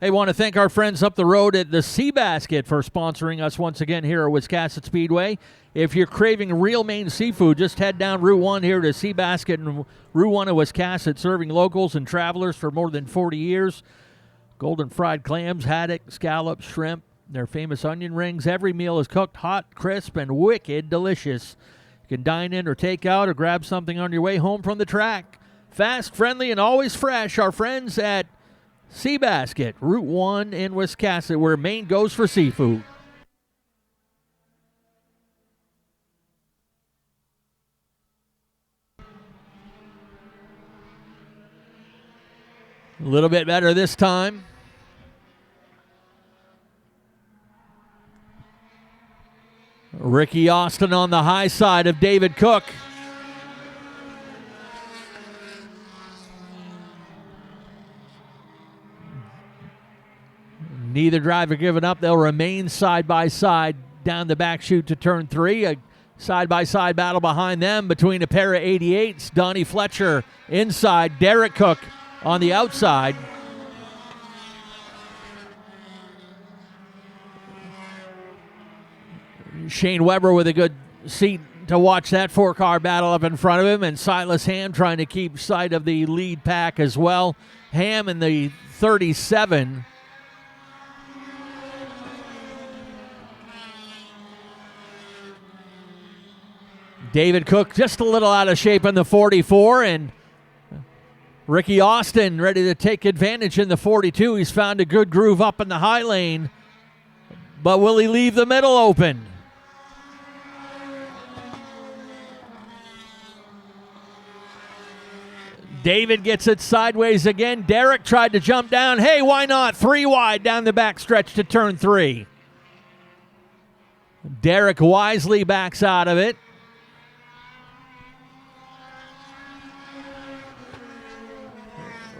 Hey, want to thank our friends up the road at the Seabasket for sponsoring us once again here at Wiscasset Speedway. If you're craving real Maine seafood, just head down Route 1 here to Seabasket and Route 1 of Wiscasset, serving locals and travelers for more than 40 years. Golden fried clams, haddock, scallops, shrimp, their famous onion rings. Every meal is cooked hot, crisp, and wicked delicious. You can dine in or take out or grab something on your way home from the track. Fast, friendly, and always fresh. Our friends at Seabasket, Route 1 in Wiscasset, where Maine goes for seafood. A little bit better this time. Ricky Austin on the high side of David Cook. Neither driver giving up. They'll remain side by side down the back chute to turn 3. A side-by-side battle behind them between a pair of 88s. Donnie Fletcher inside, Derek Cook on the outside. Shane Weber with a good seat to watch that 4-car battle up in front of him, and Silas Ham trying to keep sight of the lead pack as well. Ham in the 37. David Cook just a little out of shape in the 44, and Ricky Austin ready to take advantage in the 42. He's found a good groove up in the high lane, but will he leave the middle open? David gets it sideways again. Derek tried to jump down. Hey, why not? 3 wide down the back stretch to turn 3. Derek wisely backs out of it.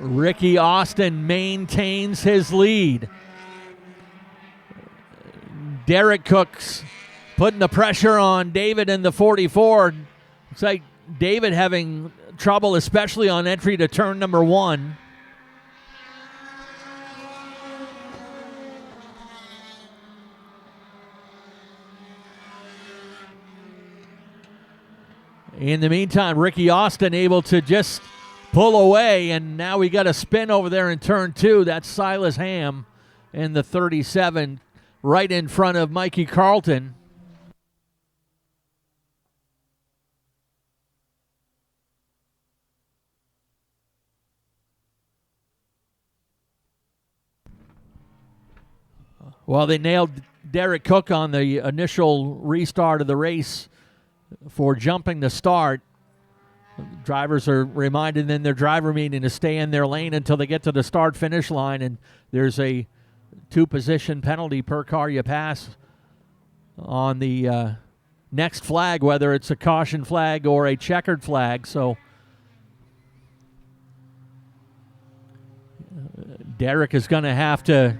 Ricky Austin maintains his lead. Derek Cook's putting the pressure on David in the 44. Looks like David having trouble, especially on entry to turn number 1. In the meantime, Ricky Austin able to just pull away, and now we got a spin over there in turn 2. That's Silas Ham in the 37, right in front of Mikey Carlton. Well, they nailed Derek Cook on the initial restart of the race for jumping the start. Drivers are reminded in their driver meeting to stay in their lane until they get to the start-finish line, and there's a 2-position penalty per car you pass on the next flag, whether it's a caution flag or a checkered flag. So Derek is going to have to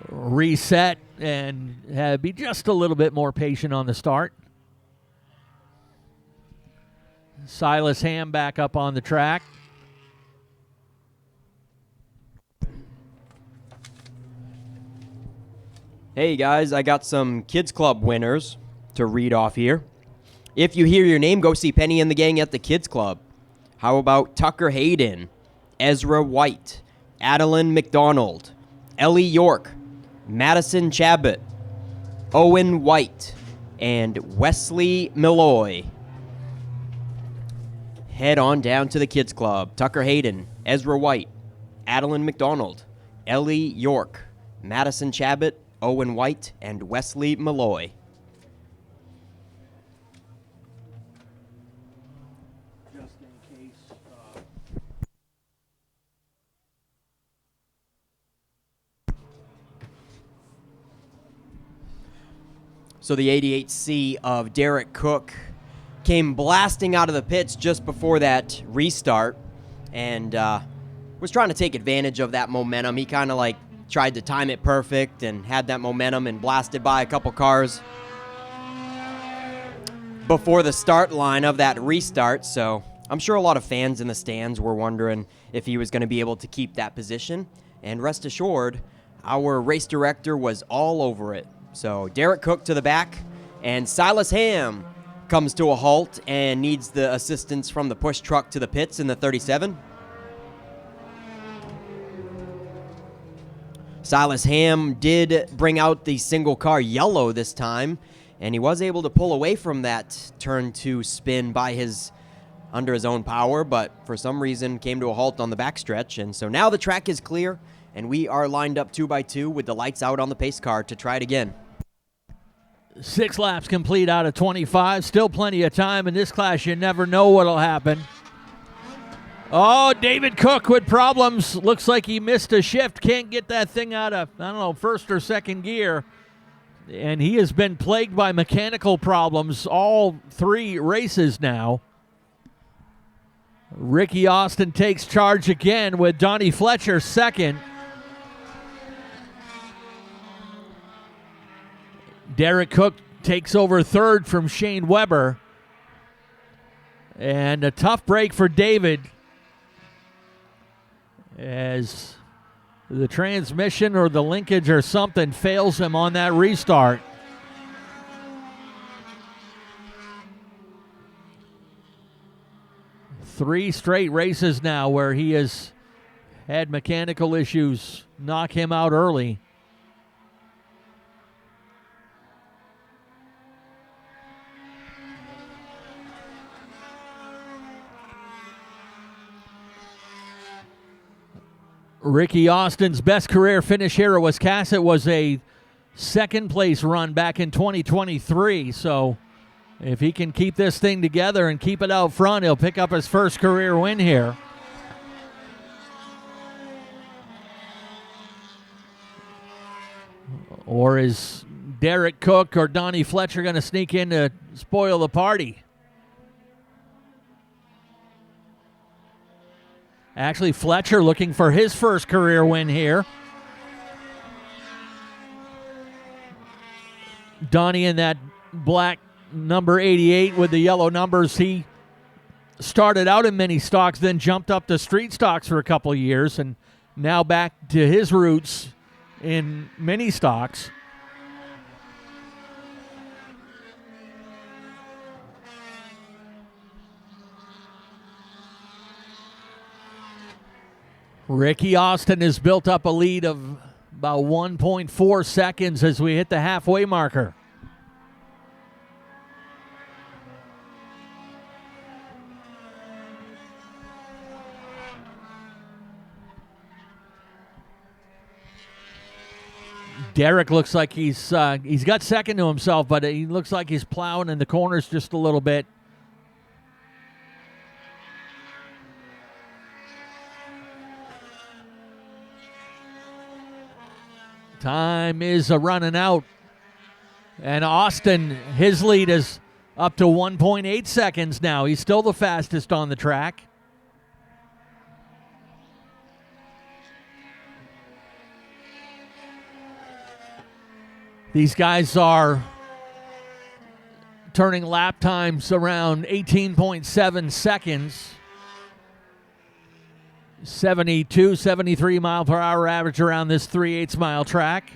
reset and be just a little bit more patient on the start. Silas Ham back up on the track. Hey guys, I got some Kids Club winners to read off here. If you hear your name, go see Penny and the gang at the Kids Club. How about Tucker Hayden, Ezra White, Adeline McDonald, Ellie York, Madison Chabot, Owen White, and Wesley Malloy. Head on down to the Kids Club. Tucker Hayden, Ezra White, Adeline McDonald, Ellie York, Madison Chabot, Owen White, and Wesley Malloy. Just in case. So the 88C of Derek Cook came blasting out of the pits just before that restart and was trying to take advantage of that momentum. He kind of like tried to time it perfect and had that momentum and blasted by a couple cars before the start line of that restart. So I'm sure a lot of fans in the stands were wondering if he was going to be able to keep that position. And rest assured, our race director was all over it. So Derek Cook to the back, and Silas Ham comes to a halt and needs the assistance from the push truck to the pits in the 37. Silas Ham did bring out the single car yellow this time, and he was able to pull away from that turn 2 spin under his own power, but for some reason came to a halt on the backstretch. And so now the track is clear, and we are lined up 2 by 2 with the lights out on the pace car to try it again. 6 laps complete out of 25. Still plenty of time in this class. You never know what'll happen. Oh, David Cook with problems. Looks like he missed a shift. Can't get that thing out of, first or second gear. And he has been plagued by mechanical problems all 3 races now. Ricky Austin takes charge again with Donnie Fletcher second. Derek Cook takes over third from Shane Weber. And a tough break for David as the transmission or the linkage or something fails him on that restart. Three straight races now where he has had mechanical issues knock him out early. Ricky Austin's best career finish here at Wiscasset was a second place run back in 2023. So if he can keep this thing together and keep it out front, he'll pick up his first career win here. Or is Derek Cook or Donnie Fletcher going to sneak in to spoil the party? Actually, Fletcher looking for his first career win here. Donnie in that black number 88 with the yellow numbers. He started out in mini stocks, then jumped up to street stocks for a couple of years, and now back to his roots in mini stocks. Ricky Austin has built up a lead of about 1.4 seconds as we hit the halfway marker. Derek looks like he's got second to himself, but he looks like he's plowing in the corners just a little bit. Time is running out. And Austin, his lead is up to 1.8 seconds now. He's still the fastest on the track. These guys are turning lap times around 18.7 seconds. 72, 73 mile per hour average around this 3/8 mile track.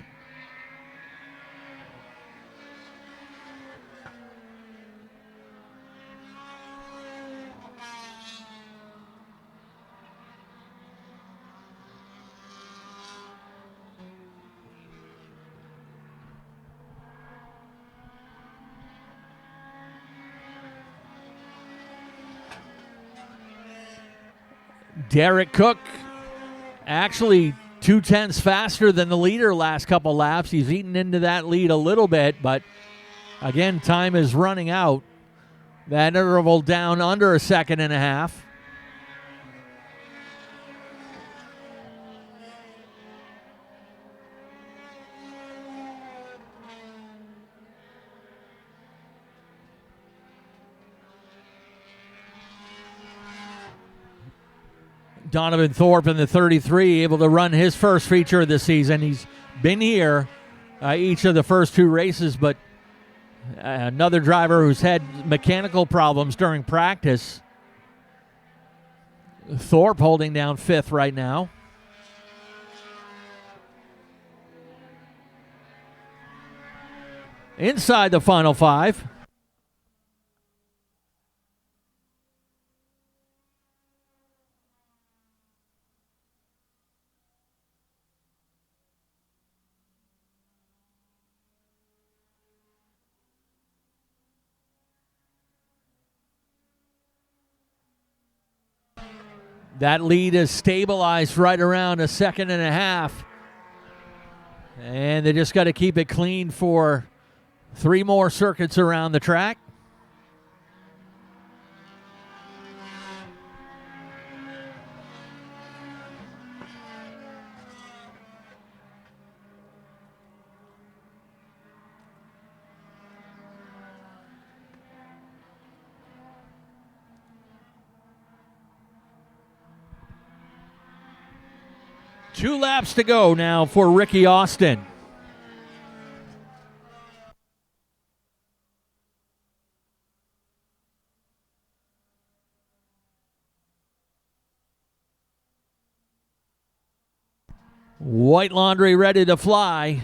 Derek Cook actually 2/10 faster than the leader last couple laps. He's eaten into that lead a little bit, but again, time is running out. That interval down under a second and a half. Donovan Thorpe in the 33, able to run his first feature of the season. He's been here each of the first two races, but another driver who's had mechanical problems during practice. Thorpe holding down fifth right now. Inside the final five. That lead is stabilized right around a second and a half. And they just got to keep it clean for 3 more circuits around the track. Two laps to go now for Ricky Austin. White Laundry ready to fly.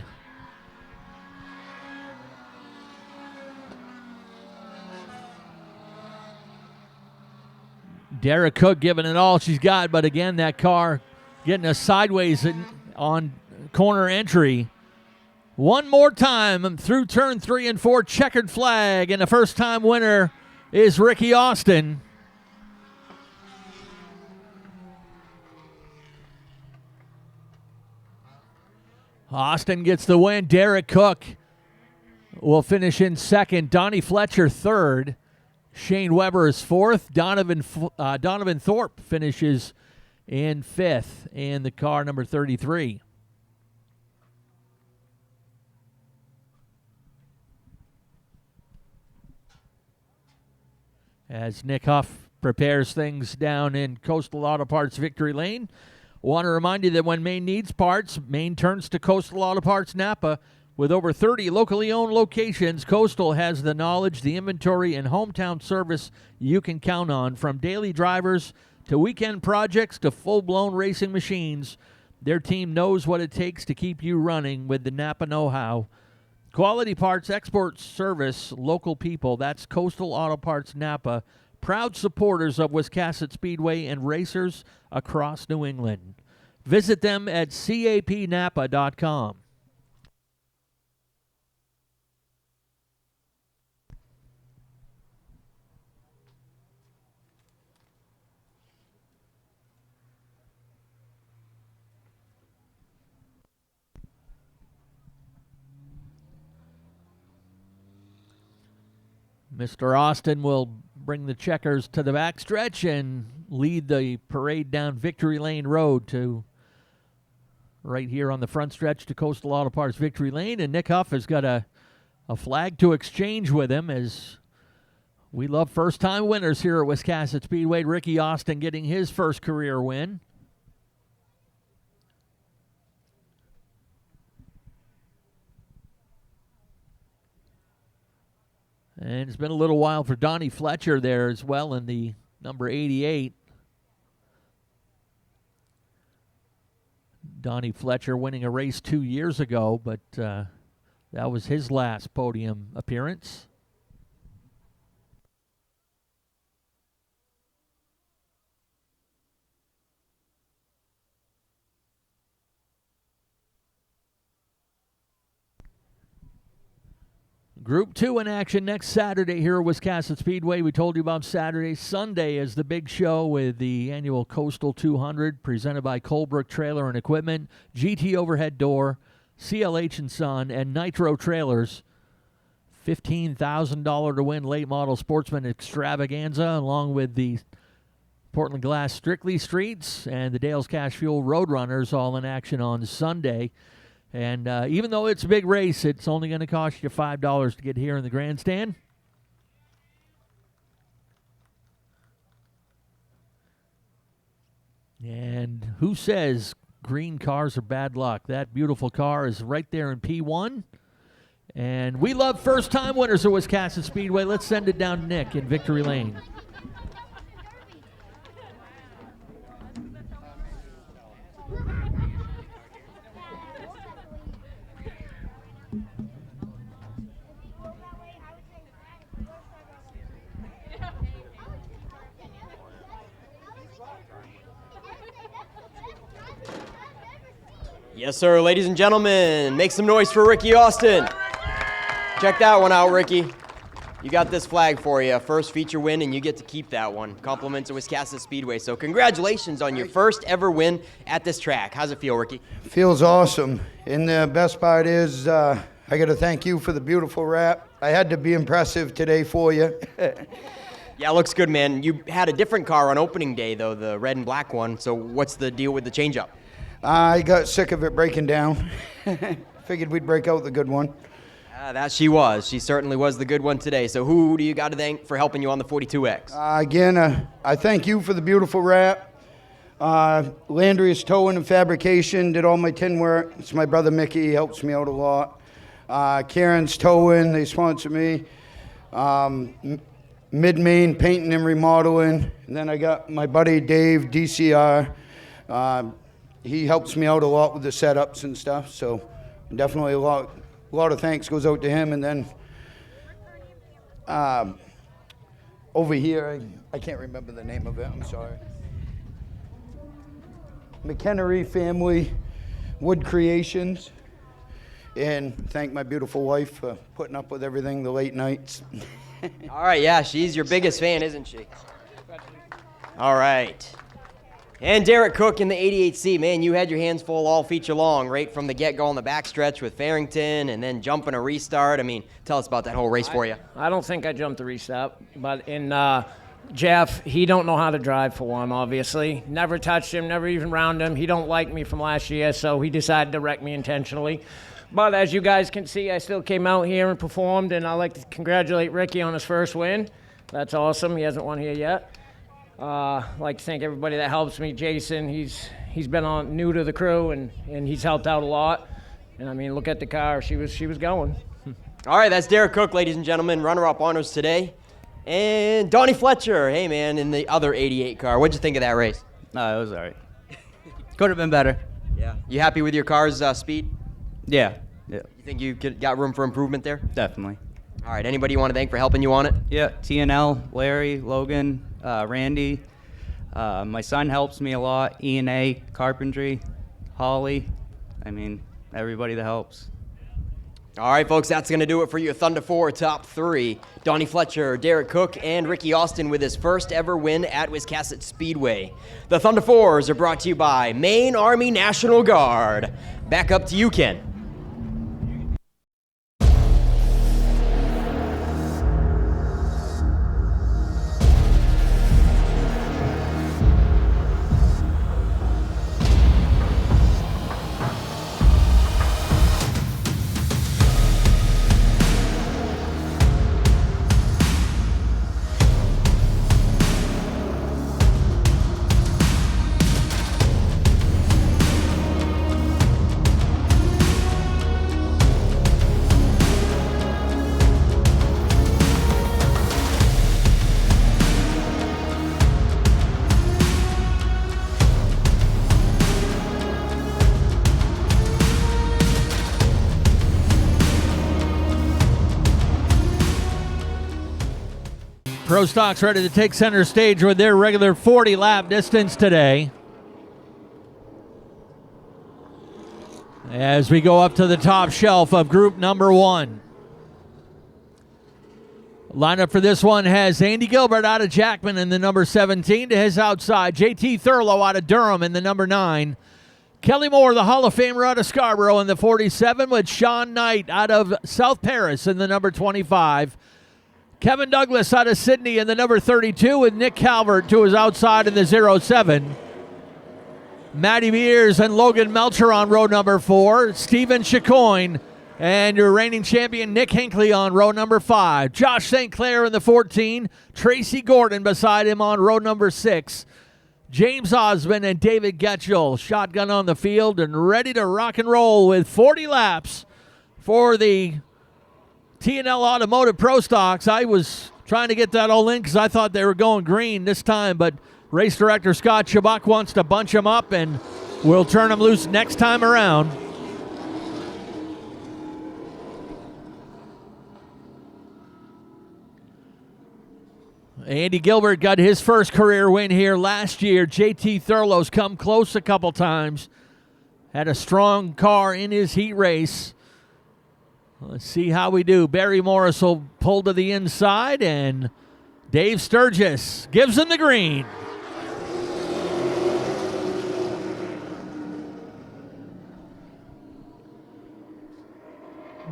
Derek Cook giving it all she's got, but again, that car getting us sideways on corner entry. One more time through turn 3 and 4, checkered flag, and the first time winner is Ricky Austin. Austin gets the win. Derek Cook will finish in second. Donnie Fletcher third. Shane Weber is fourth. Donovan Thorpe finishes in fifth in the car number 33. As Nick Huff prepares things down in Coastal Auto Parts Victory Lane, want to remind you that when Maine needs parts, Maine turns to Coastal Auto Parts Napa. With over 30 locally owned locations, Coastal has the knowledge, the inventory, and hometown service you can count on. From daily drivers to weekend projects to full-blown racing machines, their team knows what it takes to keep you running with the Napa know-how. Quality parts, export service, local people. That's Coastal Auto Parts Napa, proud supporters of Wiscasset Speedway and racers across New England. Visit them at capnapa.com. Mr. Austin will bring the checkers to the backstretch and lead the parade down Victory Lane Road to right here on the front stretch to Coastal Auto Parts Victory Lane. And Nick Huff has got a flag to exchange with him, as we love first-time winners here at Wiscasset Speedway. Ricky Austin getting his first career win. And it's been a little while for Donnie Fletcher there as well in the number 88. Donnie Fletcher winning a race 2 years ago, but that was his last podium appearance. Group 2 in action next Saturday here at Wiscasset Speedway. We told you about Saturday. Sunday is the big show with the annual Coastal 200 presented by Colebrook Trailer and Equipment, GT Overhead Door, CLH & Son, and Nitro Trailers. $15,000 to win late model sportsman extravaganza, along with the Portland Glass Strictly Streets and the Dale's Cash Fuel Roadrunners all in action on Sunday. And even though it's a big race, it's only going to cost you $5 to get here in the grandstand. And who says green cars are bad luck? That beautiful car is right there in P1. And we love first-time winners at Wiscasset Speedway. Let's send it down to Nick in Victory Lane. Yes, sir. Ladies and gentlemen, make some noise for Ricky Austin. Check that one out, Ricky. You got this flag for you. First feature win, and you get to keep that one. Compliments of Wiscasset Speedway. So congratulations on your first ever win at this track. How's it feel, Ricky? Feels awesome. And the best part is I got to thank you for the beautiful wrap. I had to be impressive today for you. Yeah, looks good, man. You had a different car on opening day, though, the red and black one. So what's the deal with the change-up? I got sick of it breaking down. Figured we'd break out the good one. That she was. She certainly was the good one today. So who do you got to thank for helping you on the 42X? Again, I thank you for the beautiful wrap. Landry's Towing and Fabrication did all my tin work. It's my brother Mickey. He helps me out a lot. Karen's Towing, they sponsor me. Mid-Main Painting and Remodeling. And then I got my buddy Dave, DCR. He helps me out a lot with the setups and stuff, so definitely a lot of thanks goes out to him. And then over here, I can't remember the name of it, I'm sorry. McHenry Family Wood Creations. And thank my beautiful wife for putting up with everything, the late nights. All right, yeah, she's your biggest fan, isn't she? All right. And Derek Cook in the 88C, man, you had your hands full all feature long, right from the get-go on the backstretch with Farrington and then jumping a restart. I mean, tell us about that whole race for you. I don't think I jumped the restart, but Jeff, he don't know how to drive for one, obviously. Never touched him, never even round him. He don't like me from last year, so he decided to wreck me intentionally. But as you guys can see, I still came out here and performed, and I'd like to congratulate Ricky on his first win. That's awesome. He hasn't won here yet. I'd like to thank everybody that helps me. Jason, he's been on new to the crew, and he's helped out a lot. And I mean, look at the car. She was going. All right, that's Derek Cook, ladies and gentlemen, runner-up honors today. And Donnie Fletcher, hey man, in the other 88 car. What'd you think of that race? No, it was all right. Could have been better. Yeah. You happy with your car's speed? Yeah. Yeah. You think you got room for improvement there? Definitely. All right, anybody you want to thank for helping you on it? Yeah, TNL, Larry, Logan, Randy. My son helps me a lot. E&A, Carpentry, Holly. I mean, everybody that helps. All right, folks, that's going to do it for your Thunder 4 top 3. Donnie Fletcher, Derek Cook, and Ricky Austin with his first ever win at Wiscasset Speedway. The Thunder 4s are brought to you by Maine Army National Guard. Back up to you, Ken. Pro Stock's ready to take center stage with their regular 40-lap distance today. As we go up to the top shelf of group number 1. Lineup for this one has Andy Gilbert out of Jackman in the number 17 to his outside. JT Thurlow out of Durham in the number 9. Kelly Moore, the Hall of Famer out of Scarborough in the 47, with Sean Knight out of South Paris in the number 25. Kevin Douglas out of Sydney in the number 32 with Nick Calvert to his outside in the 07. Matty Mears and Logan Melcher on row number 4. Stephen Chicoine and your reigning champion Nick Hinckley on row number 5. Josh St. Clair in the 14. Tracy Gordon beside him on row number 6. James Osman and David Getchell shotgun on the field and ready to rock and roll with 40 laps for the T&L Automotive Pro Stocks. I was trying to get that all in because I thought they were going green this time, but race director Scott Chabak wants to bunch them up, and we'll turn them loose next time around. Andy Gilbert got his first career win here last year. JT Thurlow's come close a couple times. Had a strong car in his heat race. Let's see how we do. Barry Morris will pull to the inside, and Dave Sturgis gives him the green.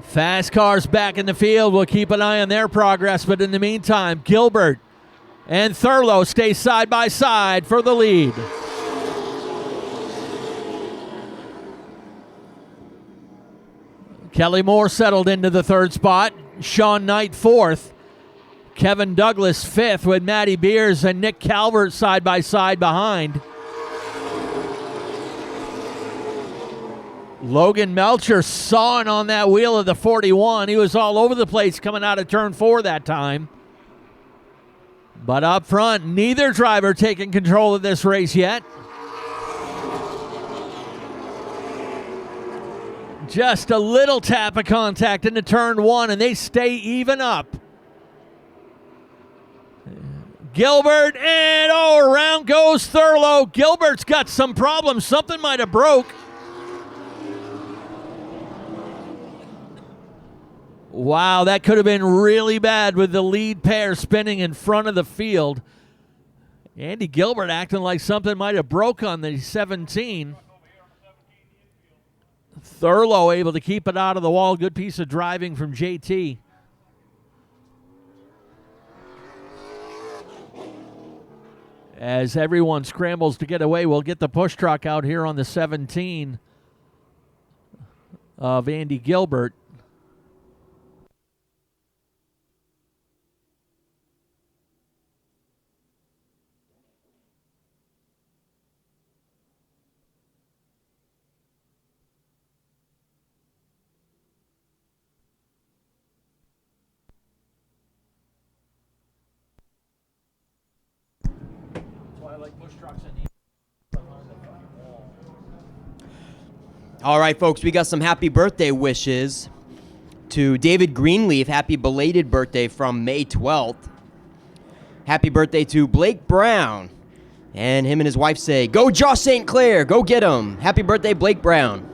Fast cars back in the field. We'll keep an eye on their progress, but in the meantime, Gilbert and Thurlow stay side by side for the lead. Kelly Moore settled into the 3rd spot. Sean Knight 4th. Kevin Douglas 5th with Matty Beers and Nick Calvert side by side behind. Logan Melcher sawing on that wheel of the 41. He was all over the place coming out of turn 4 that time. But up front, neither driver taking control of this race yet. Just a little tap of contact into turn 1, and they stay even up. Gilbert, and around goes Thurlow. Gilbert's got some problems. Something might have broke. Wow, that could have been really bad with the lead pair spinning in front of the field. Andy Gilbert acting like something might have broke on the 17. Thurlow able to keep it out of the wall. Good piece of driving from JT. As everyone scrambles to get away, we'll get the push truck out here on the 17 of Andy Gilbert. All right, folks, we got some happy birthday wishes to David Greenleaf. Happy belated birthday from May 12th. Happy birthday to Blake Brown. And him and his wife say, "Go Josh St. Clair, go get him." Happy birthday, Blake Brown.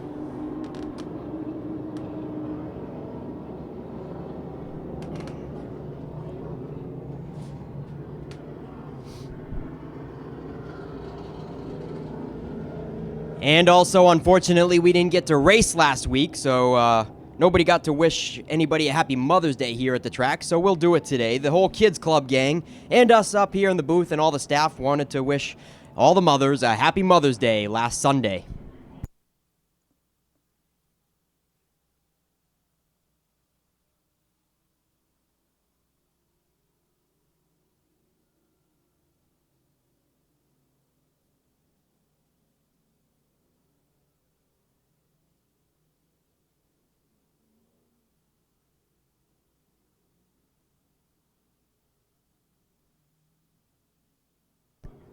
And also, unfortunately, we didn't get to race last week, so nobody got to wish anybody a happy Mother's Day here at the track, so we'll do it today. The whole Kids Club gang and us up here in the booth and all the staff wanted to wish all the mothers a happy Mother's Day last Sunday.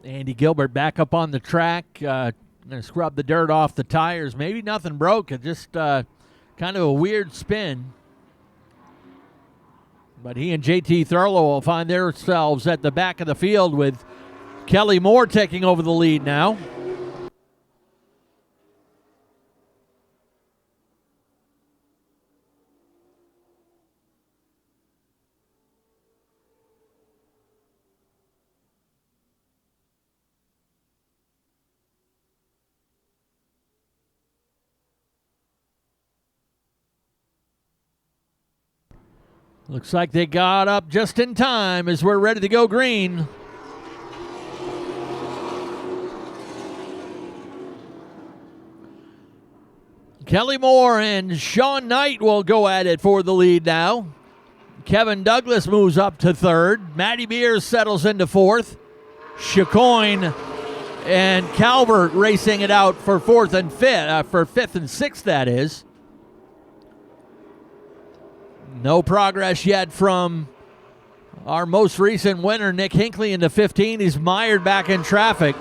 Andy Gilbert back up on the track. Going to scrub the dirt off the tires. Maybe nothing broke. It just kind of a weird spin. But he and JT Thurlow will find themselves at the back of the field with Kelly Moore taking over the lead now. Looks like they got up just in time as we're ready to go green. Kelly Moore and Sean Knight will go at it for the lead now. Kevin Douglas moves up to third. Matty Beers settles into fourth. Chacoin and Calvert racing it out for fourth and fifth, for fifth and sixth, that is. No progress yet from our most recent winner, Nick Hinckley, into 15. He's mired back in traffic.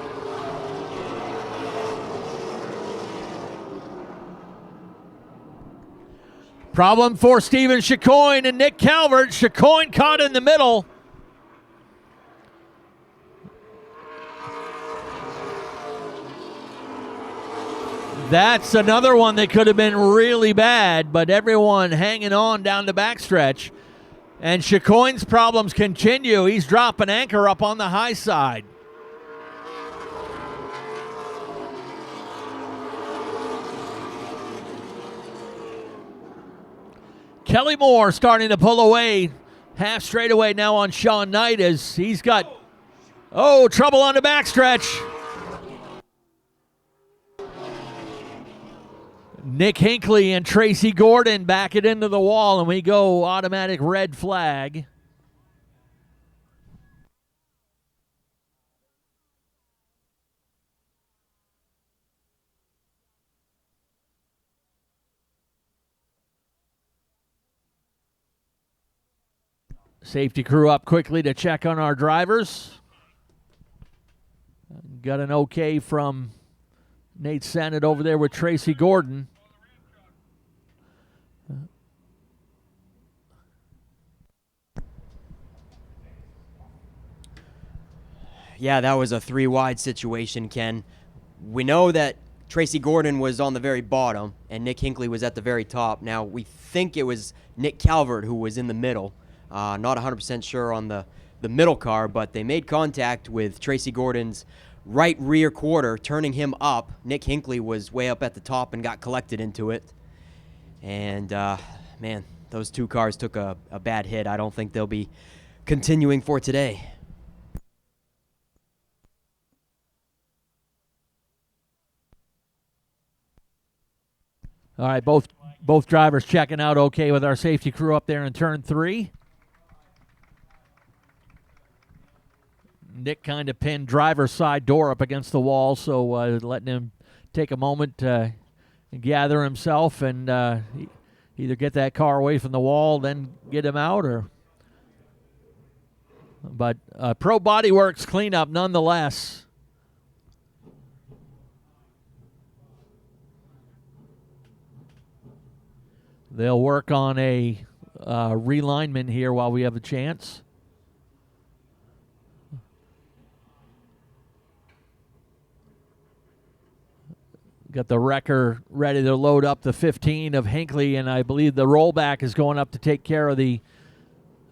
Problem for Stephen Chacoin and Nick Calvert. Chacoin caught in the middle. That's another one that could have been really bad, but everyone hanging on down the backstretch. And Chacoin's problems continue. He's dropping anchor up on the high side. Kelly Moore starting to pull away. Half straightaway now on Sean Knight as he's got, trouble on the backstretch. Nick Hinckley and Tracy Gordon back it into the wall, and we go automatic red flag. Safety crew up quickly to check on our drivers. Got an okay from Nate Sennett over there with Tracy Gordon. Yeah, that was a 3-wide situation, Ken. We know that Tracy Gordon was on the very bottom and Nick Hinckley was at the very top. Now, we think it was Nick Calvert who was in the middle. Not 100% sure on the middle car, but they made contact with Tracy Gordon's right rear quarter, turning him up. Nick Hinckley was way up at the top and got collected into it. And, man, those two cars took a bad hit. I don't think they'll be continuing for today. All right, both drivers checking out okay with our safety crew up there in turn 3. Nick kind of pinned driver's side door up against the wall, so letting him take a moment to gather himself and either get that car away from the wall, then get him out, But Pro Body Works cleanup nonetheless. They'll work on a relinement here while we have a chance. Got the wrecker ready to load up the 15 of Hinckley, and I believe the rollback is going up to take care of the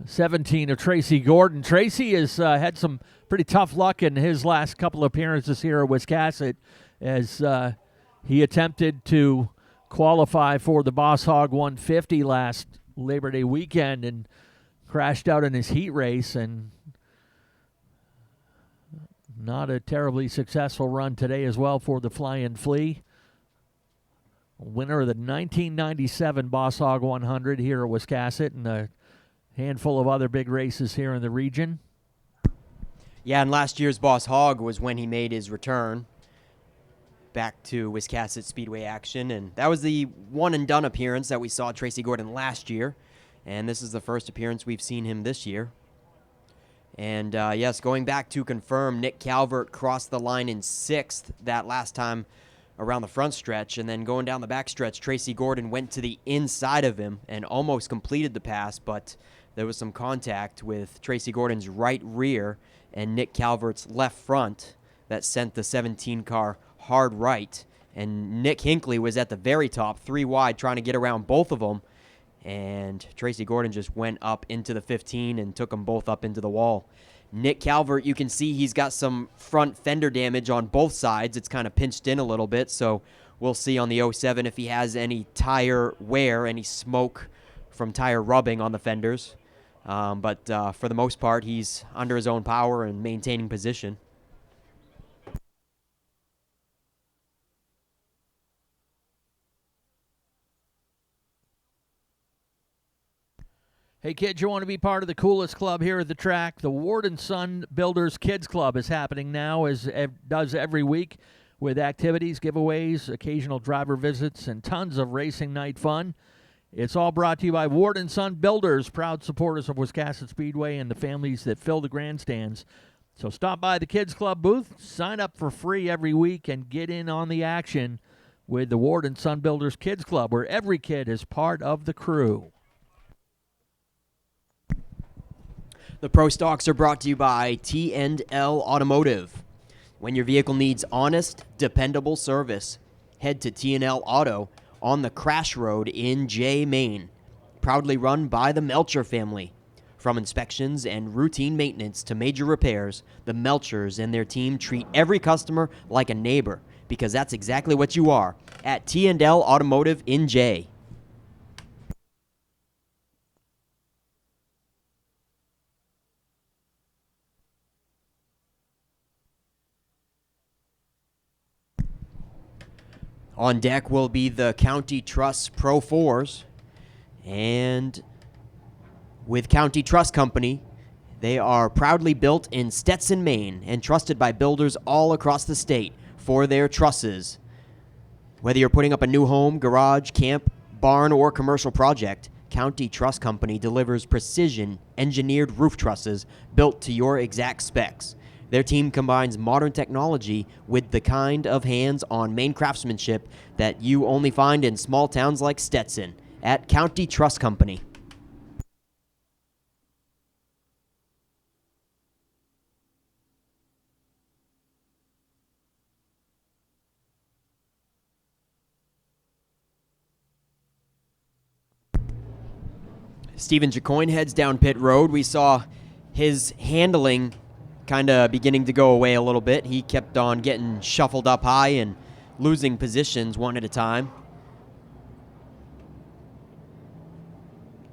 17 of Tracy Gordon. Tracy has had some pretty tough luck in his last couple appearances here at Wiscasset as he attempted to qualify for the Boss Hog 150 last Labor Day weekend and crashed out in his heat race, and not a terribly successful run today as well for the Flying Flea. Winner of the 1997 Boss Hog 100 here at Wiscasset and a handful of other big races here in the region. Yeah, and last year's Boss Hog was when he made his return back to Wiscasset Speedway action, and that was the one-and-done appearance that we saw Tracy Gordon last year, and this is the first appearance we've seen him this year. And yes, going back to confirm, Nick Calvert crossed the line in 6th that last time around the front stretch, and then going down the back stretch, Tracy Gordon went to the inside of him and almost completed the pass, but there was some contact with Tracy Gordon's right rear and Nick Calvert's left front that sent the 17 car hard right, and Nick Hinckley was at the very top, 3 wide, trying to get around both of them, and Tracy Gordon just went up into the 15 and took them both up into the wall. Nick Calvert, you can see he's got some front fender damage on both sides. It's kind of pinched in a little bit, so we'll see on the 07 if he has any tire wear, any smoke from tire rubbing on the fenders. But for the most part, he's under his own power and maintaining position. Hey, kids, you want to be part of the coolest club here at the track? The Ward & Son Builders Kids Club is happening now, as it does every week, with activities, giveaways, occasional driver visits, and tons of racing night fun. It's all brought to you by Ward & Son Builders, proud supporters of Wiscasset Speedway and the families that fill the grandstands. So stop by the Kids Club booth, sign up for free every week, and get in on the action with the Ward & Son Builders Kids Club, where every kid is part of the crew. The Pro Stocks are brought to you by T&L Automotive. When your vehicle needs honest, dependable service, head to T&L Auto on the Crash Road in Jay, Maine. Proudly run by the Melcher family. From inspections and routine maintenance to major repairs, the Melchers and their team treat every customer like a neighbor, because that's exactly what you are at T&L Automotive in Jay. On deck will be the County Trust Pro 4s, and with County Trust Company, they are proudly built in Stetson, Maine, and trusted by builders all across the state for their trusses. Whether you're putting up a new home, garage, camp, barn, or commercial project, County Trust Company delivers precision engineered roof trusses built to your exact specs. Their team combines modern technology with the kind of hands-on Maine craftsmanship that you only find in small towns like Stetson at County Trust Company. Steven Jacoin heads down pit road. We saw his handling kind of beginning to go away a little bit. He kept on getting shuffled up high and losing positions one at a time.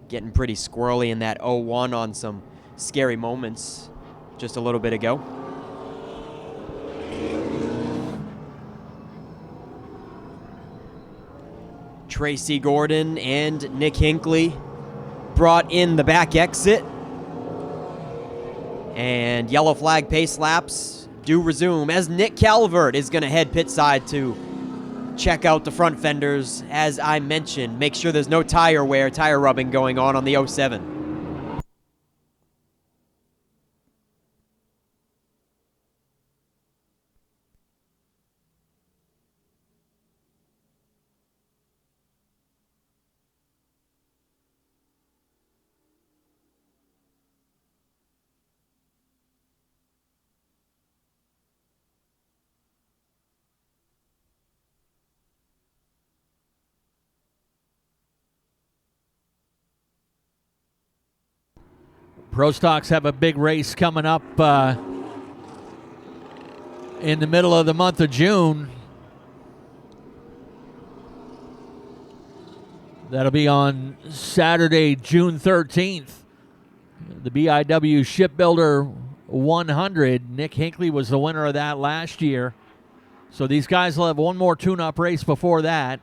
Getting pretty squirrely in that 0-1 on some scary moments just a little bit ago. Tracy Gordon and Nick Hinckley brought in the back exit. And yellow flag pace laps do resume as Nick Calvert is going to head pit side to check out the front fenders. As I mentioned, make sure there's no tire wear, tire rubbing going on the 07. Pro Stocks have a big race coming up in the middle of the month of June. That'll be on Saturday, June 13th. The BIW Shipbuilder 100. Nick Hinckley was the winner of that last year. So these guys will have one more tune-up race before that.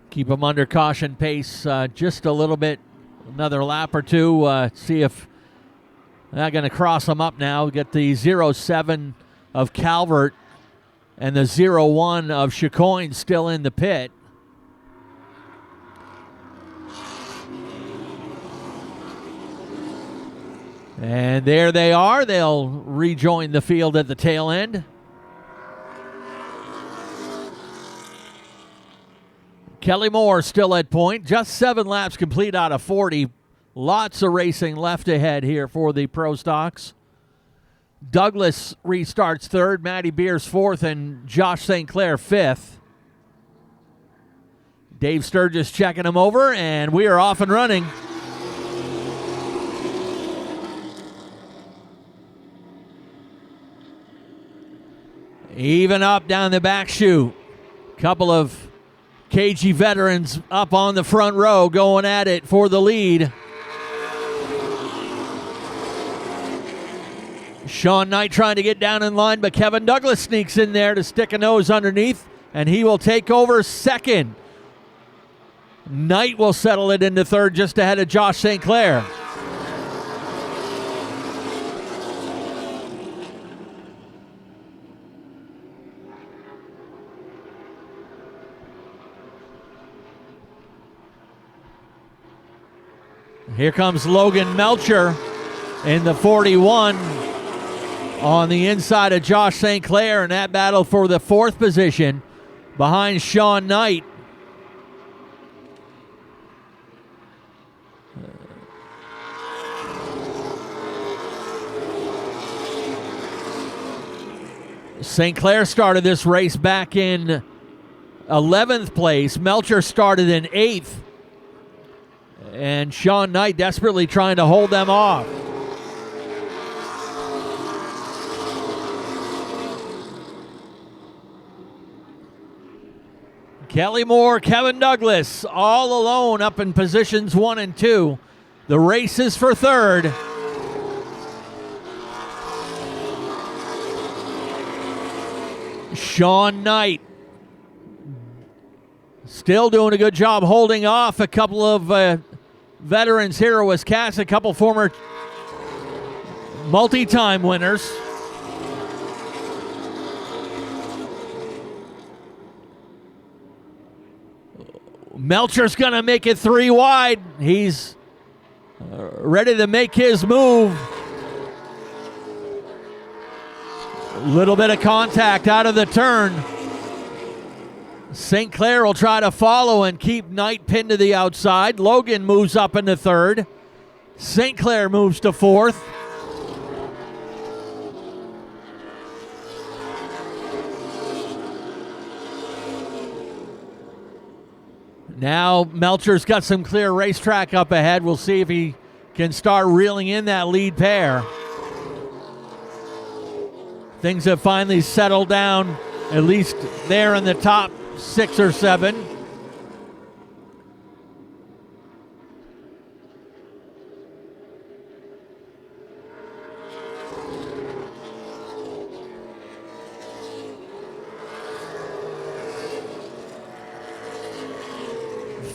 Keep them under caution pace just a little bit, another lap or two. See if they're going to cross them up now. We get the 0-7 of Calvert and the 0-1 of Chicoine still in the pit. And there they are. They'll rejoin the field at the tail end. Kelly Moore still at point. Just 7 laps complete out of 40. Lots of racing left ahead here for the Pro Stocks. Douglas restarts third, Matty Beers fourth, and Josh St. Clair fifth. Dave Sturgis checking him over, and we are off and running. Even up down the back chute. Couple of KG veterans up on the front row going at it for the lead. Sean Knight trying to get down in line, but Kevin Douglas sneaks in there to stick a nose underneath, and he will take over second. Knight will settle it into third just ahead of Josh St. Clair. Here comes Logan Melcher in the 41 on the inside of Josh St. Clair in that battle for the 4th position behind Sean Knight. St. Clair started this race back in 11th place. Melcher started in 8th. And Sean Knight desperately trying to hold them off. Kelly Moore, Kevin Douglas, all alone up in positions 1 and 2. The race is for third. Sean Knight still doing a good job holding off a couple of veterans here at Wiscasset, a couple former multi-time winners. Melcher's going to make it 3 wide. He's ready to make his move. A little bit of contact out of the turn. St. Clair will try to follow and keep Knight pinned to the outside. Logan moves up into third. St. Clair moves to 4th. Now Melcher's got some clear racetrack up ahead. We'll see if he can start reeling in that lead pair. Things have finally settled down, at least there in the top 6 or 7.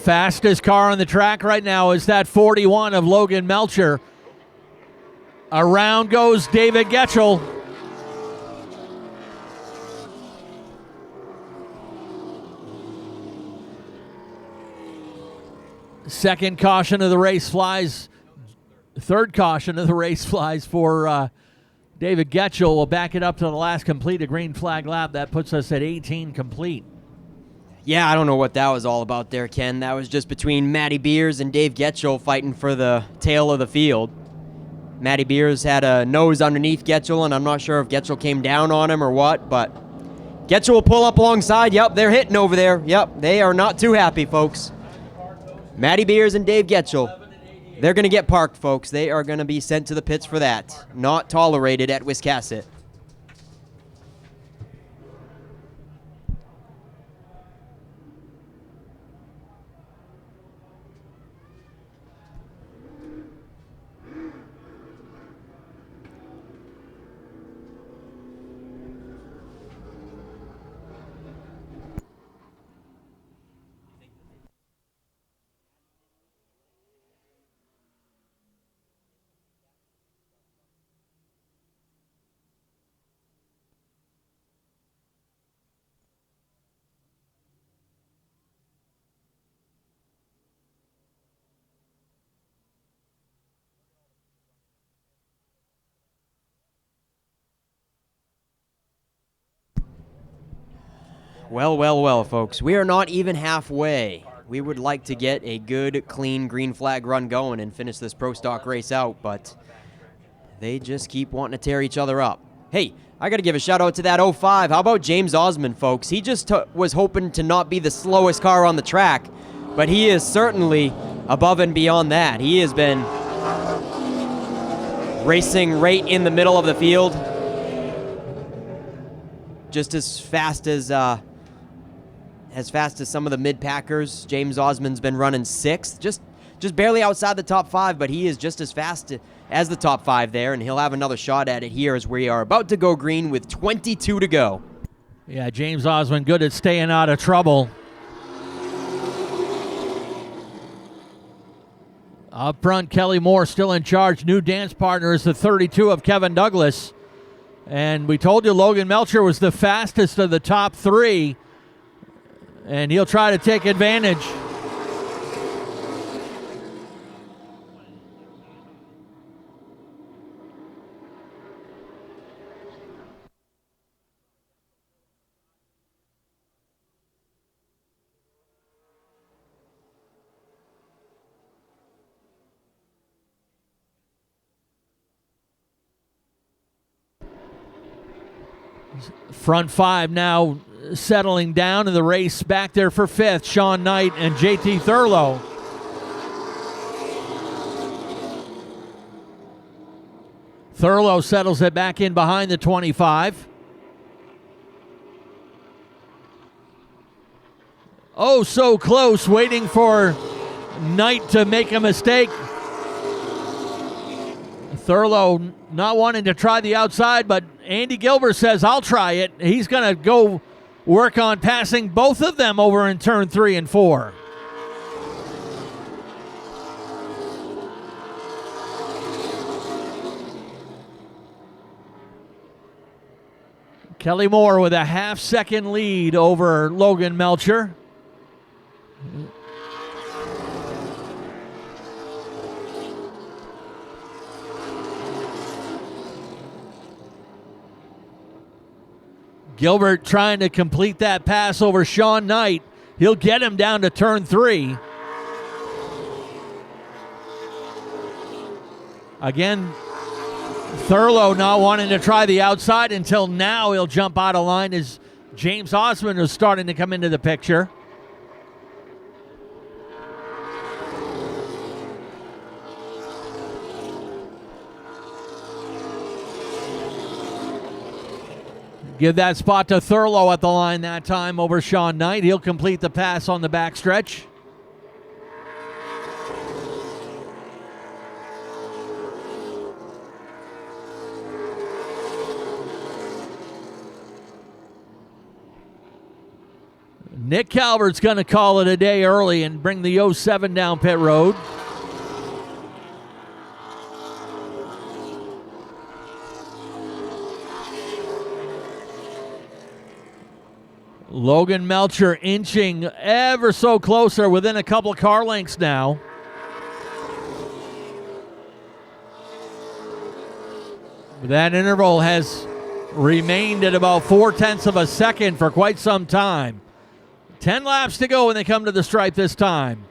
Fastest car on the track right now is that 41 of Logan Melcher. Around goes David Getchell. Second caution of the race flies. Third caution of the race flies for David Getchell. We'll back it up to the last completed green flag lap. That puts us at 18 complete. Yeah, I don't know what that was all about there, Ken. That was just between Matty Beers and Dave Getchell fighting for the tail of the field. Matty Beers had a nose underneath Getchell, and I'm not sure if Getchell came down on him or what, but Getchell will pull up alongside. Yep, they're hitting over there. Yep, they are not too happy, folks. Matty Beers and Dave Getchell. They're going to get parked, folks. They are going to be sent to the pits for that. Not tolerated at Wiscasset. Well, folks. We are not even halfway. We would like to get a good, clean green flag run going and finish this Pro Stock race out, but they just keep wanting to tear each other up. Hey, I got to give a shout out to that 05. How about James Osman, folks? He just was hoping to not be the slowest car on the track, but he is certainly above and beyond that. He has been racing right in the middle of the field, just as fast as some of the mid-packers. James Osman's been running 6th, just barely outside the top 5, but he is just as fast as the top 5 there, and he'll have another shot at it here as we are about to go green with 22 to go. Yeah, James Osman good at staying out of trouble. Up front, Kelly Moore still in charge. New dance partner is the 32 of Kevin Douglas. And we told you Logan Melcher was the fastest of the top 3. And he'll try to take advantage. Front 5 now settling down in the race. Back there for 5th, Sean Knight and JT Thurlow. Thurlow settles it back in behind the 25. Oh, so close, waiting for Knight to make a mistake. Thurlow not wanting to try the outside, but Andy Gilbert says, I'll try it. He's going to go work on passing both of them over in turn 3 and 4. Kelly Moore with a half-second lead over Logan Melcher. Gilbert trying to complete that pass over Sean Knight. He'll get him down to turn 3. Again, Thurlow not wanting to try the outside until now. He'll jump out of line as James Osman is starting to come into the picture. Give that spot to Thurlow at the line that time over Sean Knight. He'll complete the pass on the backstretch. Nick Calvert's going to call it a day early and bring the 07 down pit road. Logan Melcher inching ever so closer, within a couple car lengths now. That interval has remained at about 0.4 of a second for quite some time. 10 laps to go when they come to the stripe this time.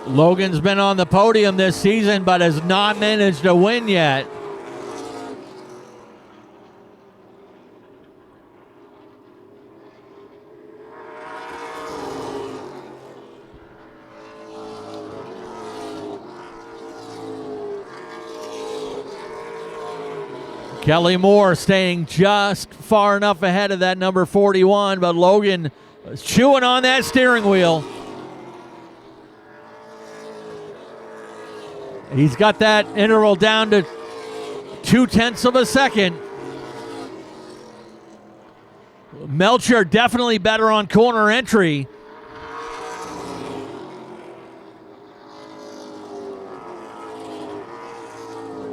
Logan's been on the podium this season but has not managed to win yet. Kelly Moore staying just far enough ahead of that number 41, but Logan is chewing on that steering wheel. He's got that interval down to 0.2 of a second. Melcher definitely better on corner entry.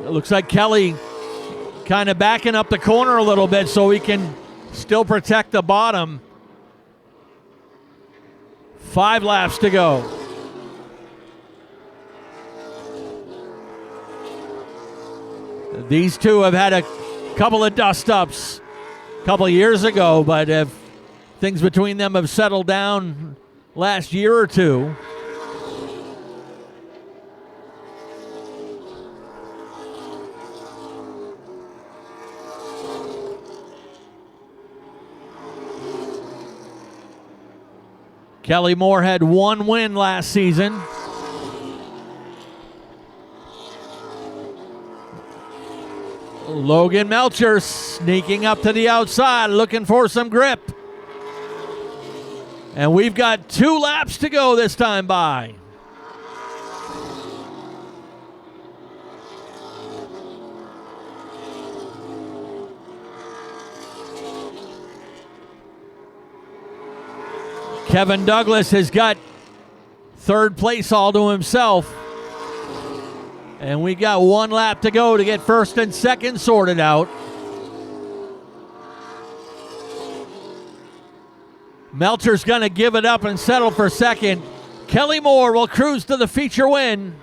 It looks like Kelly kind of backing up the corner a little bit so he can still protect the bottom. 5 laps to go. These two have had a couple of dust-ups a couple of years ago, but things between them have settled down last year or two. Kelly Moore had 1 win last season. Logan Melcher sneaking up to the outside, looking for some grip. And we've got 2 laps to go this time by. Kevin Douglas has got 3rd place all to himself. And we got 1 lap to go to get 1st and 2nd sorted out. Melcher's going to give it up and settle for 2nd. Kelly Moore will cruise to the feature win.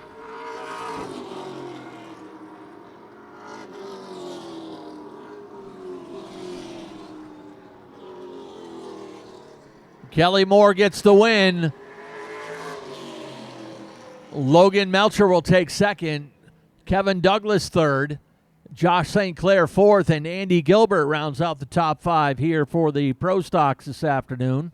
Kelly Moore gets the win. Logan Melcher will take 2nd. Kevin Douglas 3rd. Josh St. Clair 4th. And Andy Gilbert rounds out the top 5 here for the Pro Stocks this afternoon.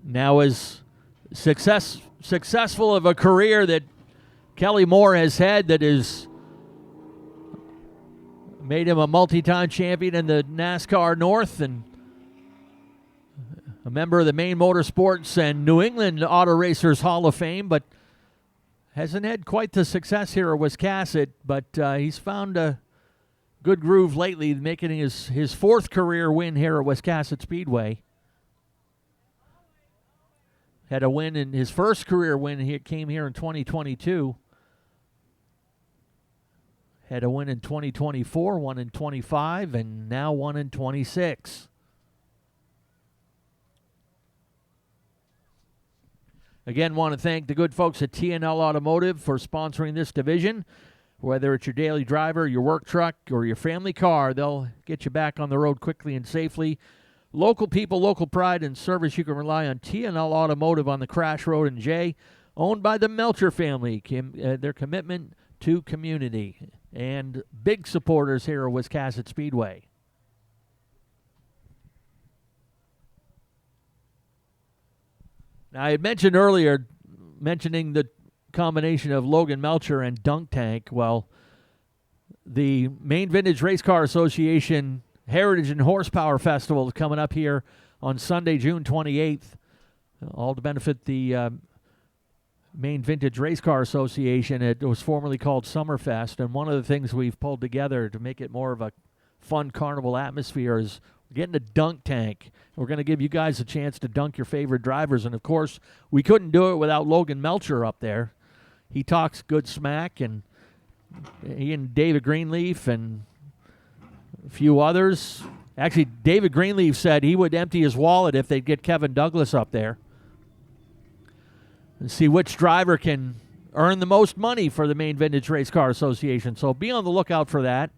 Now, as successful of a career that Kelly Moore has had, that has made him a multi-time champion in the NASCAR North and a member of the Maine Motorsports and New England Auto Racers Hall of Fame, but hasn't had quite the success here at Wiscasset, but he's found a good groove lately, making his 4th career win here at Wiscasset Speedway. Had a win in his first career win. He came here in 2022. Had a win in 2024, 1 in 25, and now 1 in 26. Again, want to thank the good folks at TNL Automotive for sponsoring this division. Whether it's your daily driver, your work truck, or your family car, they'll get you back on the road quickly and safely. Local people, local pride, and service. You can rely on TNL Automotive on the Crash Road in Jay, owned by the Melcher family. Their commitment to community and big supporters here at Wiscasset Speedway. Now, I had mentioned earlier, mentioning the combination of Logan Melcher and Dunk Tank. Well, the Maine Vintage Race Car Association Heritage and Horsepower Festival is coming up here on Sunday, June 28th, all to benefit the Maine Vintage Race Car Association. It was formerly called Summerfest, and one of the things we've pulled together to make it more of a fun carnival atmosphere is we're getting a dunk tank. We're going to give you guys a chance to dunk your favorite drivers, and of course, we couldn't do it without Logan Melcher up there. He talks good smack, and he and David Greenleaf and a few others. Actually, David Greenleaf said he would empty his wallet if they'd get Kevin Douglas up there and see which driver can earn the most money for the Maine Vintage Race Car Association. So be on the lookout for that.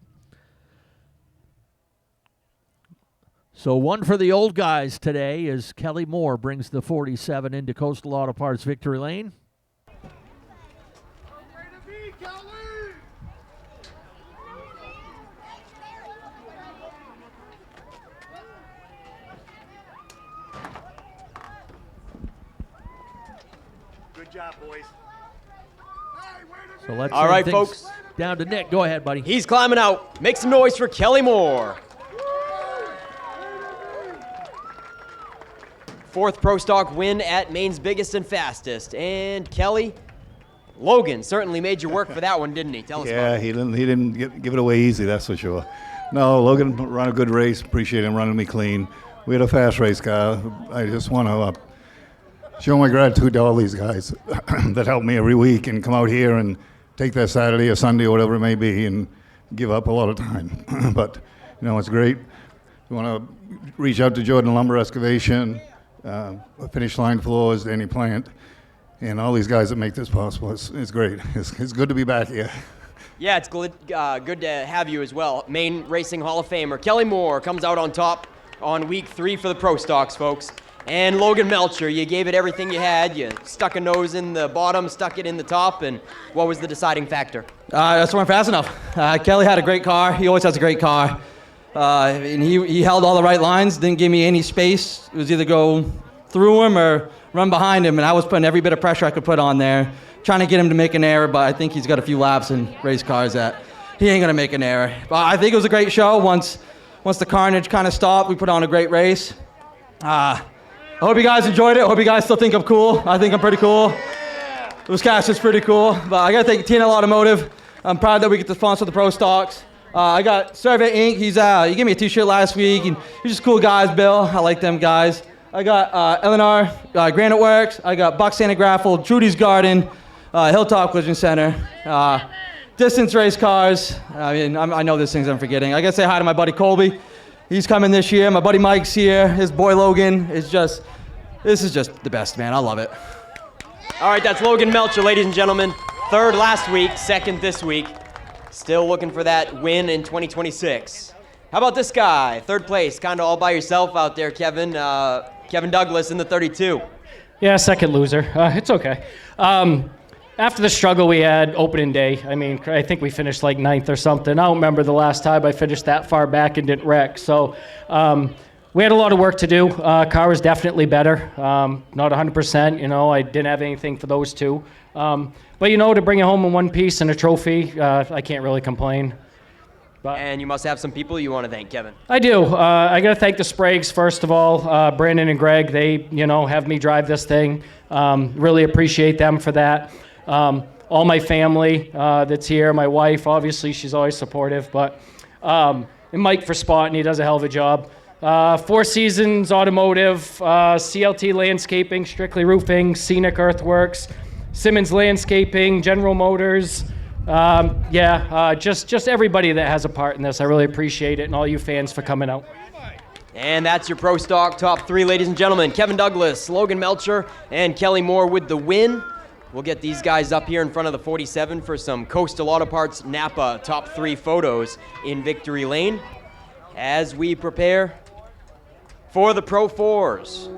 So one for the old guys today as Kelly Moore brings the 47 into Coastal Auto Parts Victory Lane. Good job, boys. So let's All send right, things folks. down to Nick. Go ahead, buddy. He's climbing out. Make some noise for Kelly Moore. Fourth Pro Stock win at Maine's biggest and fastest. And Kelly, Logan certainly made you work for that one, didn't he? Tell us about Yeah, it. he didn't give it away easy, that's for sure. No, Logan ran a good race. Appreciate him running me clean. We had a fast race car. I just want to show my gratitude to all these guys that help me every week and come out here and take that Saturday or Sunday or whatever it may be and give up a lot of time. But, you know, it's great. We want to reach out to Jordan Lumber Excavation, Finish Line Floors, Danny Plant, and all these guys that make this possible. It's great. It's good to be back here. Yeah, it's good to have you as well. Maine Racing Hall of Famer Kelly Moore comes out on top on week 3 for the Pro Stocks, folks. And Logan Melcher, you gave it everything you had. You stuck a nose in the bottom, stuck it in the top, and what was the deciding factor? Just weren't fast enough. Kelly had a great car. He always has a great car. And he held all the right lines, didn't give me any space. It was either go through him or run behind him, and I was putting every bit of pressure I could put on there, trying to get him to make an error, but I think he's got a few laps in race cars that he ain't going to make an error. But I think it was a great show. Once the carnage kind of stopped, we put on a great race. I hope you guys enjoyed it. I hope you guys still think I'm cool. I think I'm pretty cool. Wisconsin's pretty cool. But I got to thank TNL Automotive. I'm proud that we get to sponsor the Pro Stocks. I got Survey Inc. He gave me a t-shirt last week, and he's just cool guys, Bill. I like them guys. I got Eleanor, Granite Works. I got Buck Santa Graffle, Trudy's Garden, Hilltop Collision Center, Distance Race Cars. I mean, I know there's things I'm forgetting. I got to say hi to my buddy Colby. He's coming this year. My buddy Mike's here. His boy Logan is this is just the best, man. I love it. All right, that's Logan Melcher, ladies and gentlemen. Third last week, second this week. Still looking for that win in 2026. How about this guy? Third place, kind of all by yourself out there, Kevin. Kevin Douglas in the 32. Yeah, second loser. It's okay. After the struggle we had opening day, I mean, I think we finished like 9th or something. I don't remember the last time I finished that far back and didn't wreck. So we had a lot of work to do. Car was definitely better. Not 100%, you know, I didn't have anything for those two. But, you know, to bring it home in one piece and a trophy, I can't really complain. And you must have some people you want to thank, Kevin. I do. I got to thank the Spragues, first of all. Brandon and Greg, they, you know, have me drive this thing. Really appreciate them for that. All my family that's here, my wife, obviously, she's always supportive. But and Mike for spotting, he does a hell of a job. Four Seasons Automotive, CLT Landscaping, Strictly Roofing, Scenic Earthworks, Simmons Landscaping, General Motors. Just everybody that has a part in this. I really appreciate it, and all you fans for coming out. And that's your Pro Stock top 3, ladies and gentlemen. Kevin Douglas, Logan Melcher, and Kelly Moore with the win. We'll get these guys up here in front of the 47 for some Coastal Auto Parts Napa top 3 photos in Victory Lane as we prepare for the Pro 4s.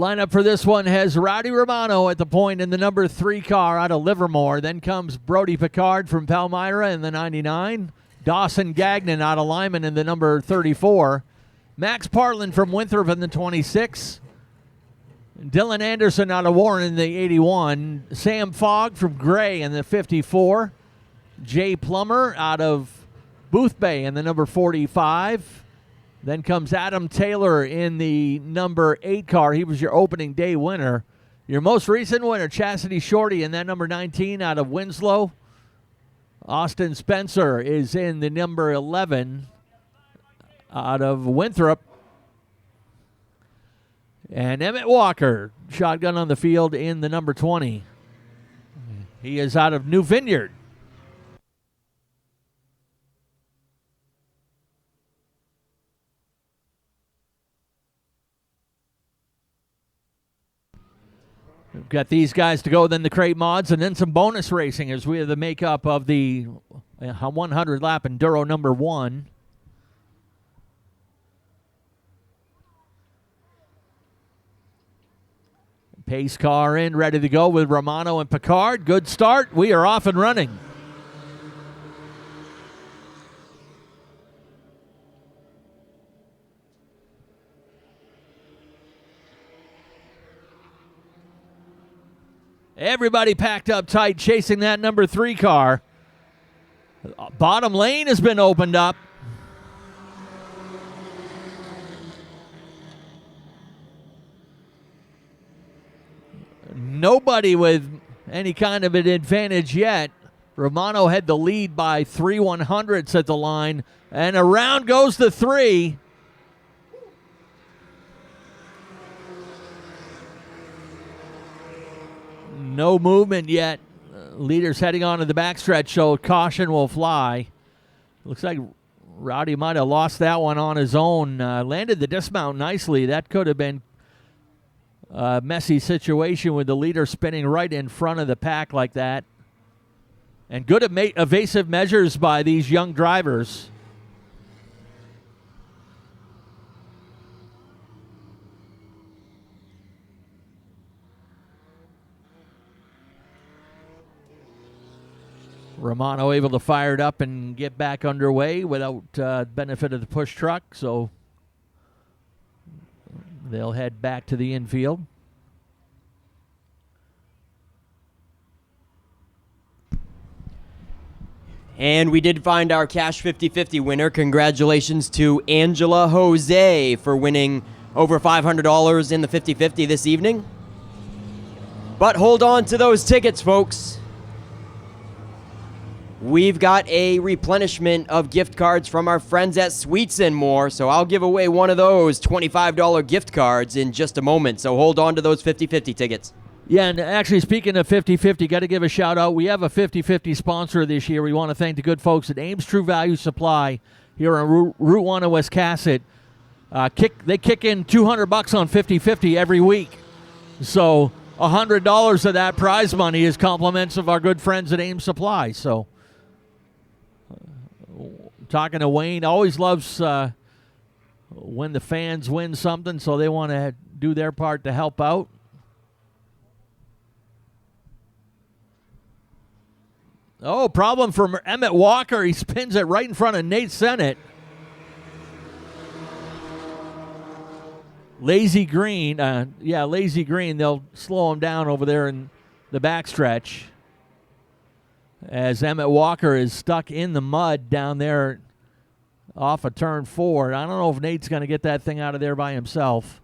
Lineup for this one has Rowdy Romano at the point in the number 3 car out of Livermore. Then comes Brody Picard from Palmyra in the 99. Dawson Gagnon out of Lyman in the number 34. Max Partland from Winthrop in the 26. Dylan Anderson out of Warren in the 81. Sam Fogg from Gray in the 54. Jay Plummer out of Boothbay in the number 45. Then comes Adam Taylor in the number 8 car. He was your opening day winner. Your most recent winner, Chastity Shorty, in that number 19 out of Winslow. Austin Spencer is in the number 11 out of Winthrop. And Emmett Walker, shotgun on the field in the number 20. He is out of New Vineyard. We've got these guys to go, then the crate mods, and then some bonus racing as we have the makeup of the 100-lap Enduro number 1. Pace car in, ready to go with Romano and Picard. Good start. We are off and running. Everybody packed up tight, chasing that number 3 car. Bottom lane has been opened up. Nobody with any kind of an advantage yet. Romano had the lead by 3 100ths at the line, and around goes the 3. No movement yet. Leaders heading on to the backstretch, so caution will fly. Looks like Rowdy might have lost that one on his own. Landed the dismount nicely. That could have been a messy situation with the leader spinning right in front of the pack like that. And good evasive measures by these young drivers. Romano able to fire it up and get back underway without benefit of the push truck, so they'll head back to the infield. And we did find our Cash 50-50 winner. Congratulations to Angela Jose for winning over $500 in the 50-50 this evening. But hold on to those tickets, folks. We've got a replenishment of gift cards from our friends at Sweets and More, so I'll give away one of those $25 gift cards in just a moment. So hold on to those 50-50 tickets. Yeah, and actually, speaking of 50-50, got to give a shout-out. We have a 50-50 sponsor this year. We want to thank the good folks at Ames True Value Supply here on Route 1 of Westcasset. They kick in $200 on 50-50 every week. So $100 of that prize money is compliments of our good friends at Ames Supply. So talking to Wayne, always loves when the fans win something, so they want to do their part to help out. Oh, problem for Emmett Walker. He spins it right in front of Nate Sennett. Lazy Green. Lazy Green. They'll slow him down over there in the backstretch as Emmett Walker is stuck in the mud down there off of turn 4. I don't know if Nate's going to get that thing out of there by himself.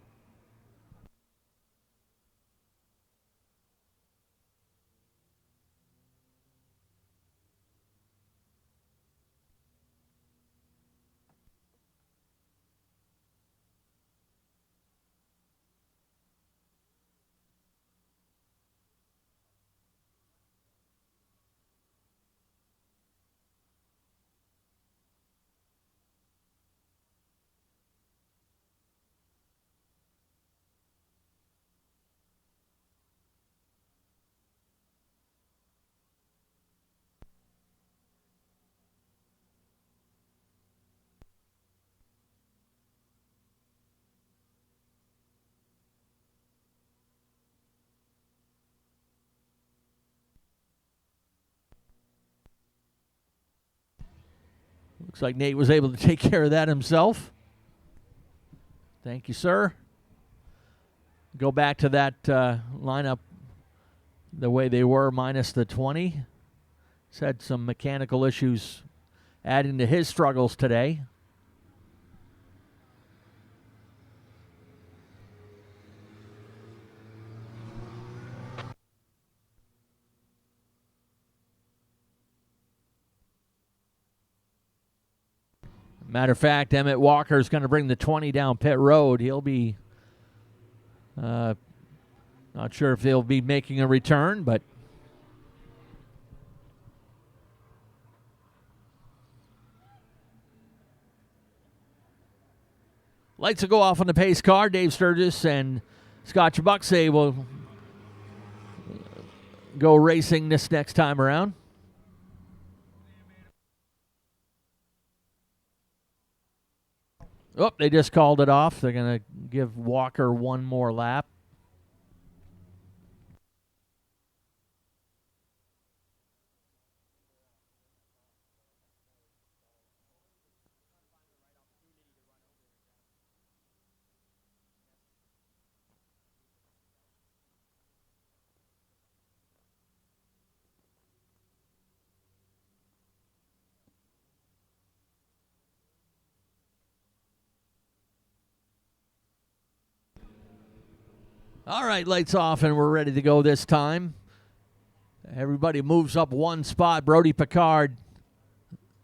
Looks like Nate was able to take care of that himself. Thank you, sir. Go back to that lineup the way they were, minus the 20. He's had some mechanical issues adding to his struggles today. Matter of fact, Emmett Walker is going to bring the 20 down pit road. He'll be not sure if he'll be making a return, but lights will go off on the pace car. Dave Sturgis and Scott Chabuxay will go racing this next time around. Oh, they just called it off. They're going to give Walker one more lap. All right, lights off, and we're ready to go this time. Everybody moves up one spot. Brody Picard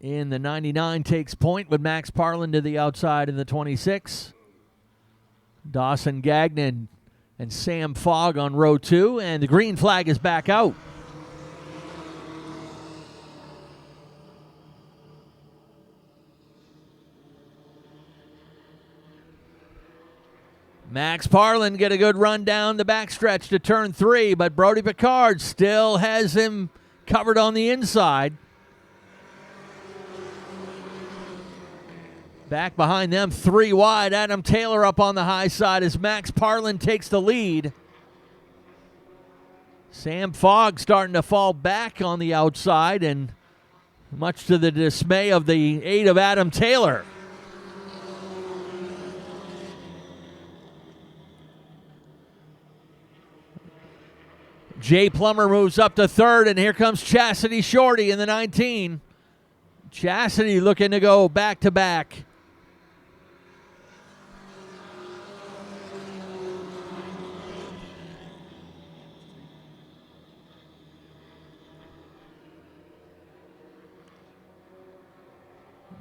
in the 99 takes point with Max Parlin to the outside in the 26. Dawson Gagnon and Sam Fogg on row 2, and the green flag is back out. Max Parlin get a good run down the backstretch to turn 3, but Brody Picard still has him covered on the inside. Back behind them, 3 wide. Adam Taylor up on the high side as Max Parlin takes the lead. Sam Fogg starting to fall back on the outside, and much to the dismay of the 8 of Adam Taylor. Jay Plummer moves up to 3rd, and here comes Chastity Shorty in the 19. Chastity looking to go back-to-back.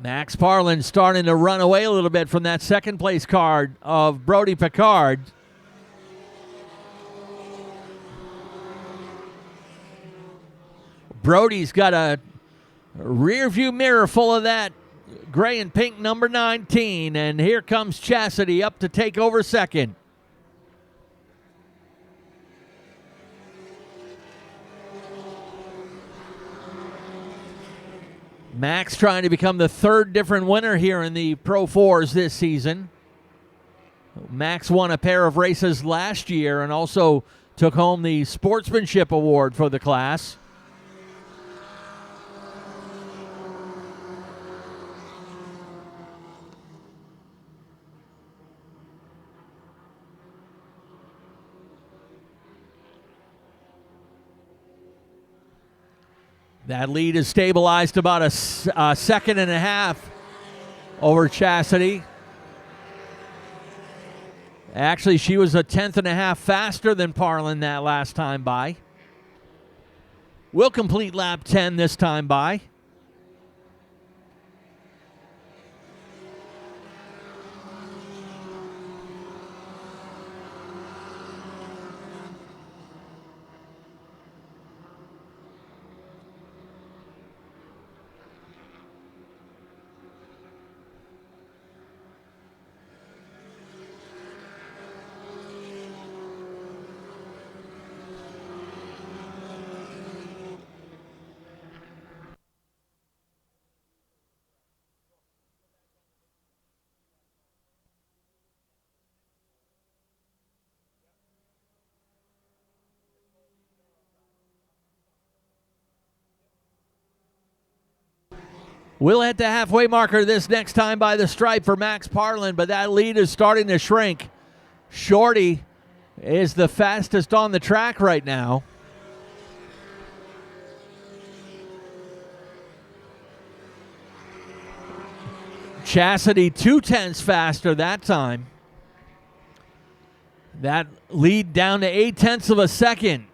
Max Parlin starting to run away a little bit from that second place card of Brody Picard. Brody's got a rear view mirror full of that gray and pink number 19, and here comes Chastity up to take over second. Max trying to become the 3rd different winner here in the Pro 4s this season. Max won a pair of races last year and also took home the Sportsmanship Award for the class. That lead is stabilized about a second and a half over Chastity. Actually, she was a 10th and a half faster than Parlin that last time by. Will complete lap 10 this time by. We'll hit the halfway marker this next time by the stripe for Max Parlin, but that lead is starting to shrink. Shorty is the fastest on the track right now. Chastity 0.2 faster that time. That lead down to 0.8 of a second.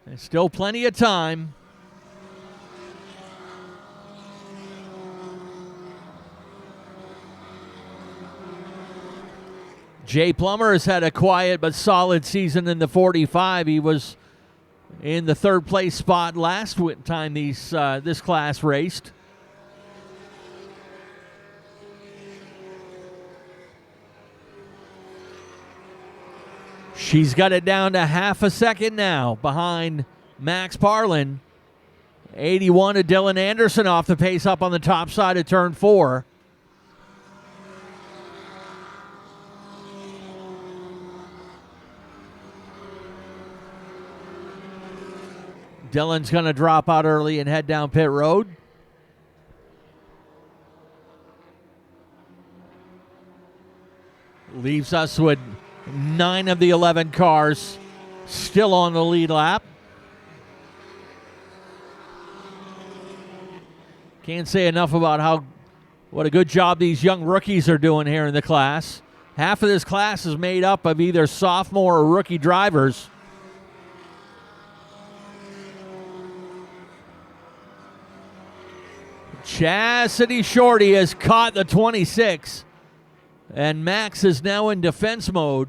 There's still plenty of time. Jay Plummer has had a quiet but solid season in the 45. He was in the third place spot last time this class raced. She's got it down to half a second now behind Max Parlin. 81 to Dylan Anderson off the pace up on the top side of turn 4. Dylan's going to drop out early and head down pit road. Leaves us with 9 of the 11 cars still on the lead lap. Can't say enough about what a good job these young rookies are doing here in the class. Half of this class is made up of either sophomore or rookie drivers. Chastity Shorty has caught the 26, and Max is now in defense mode.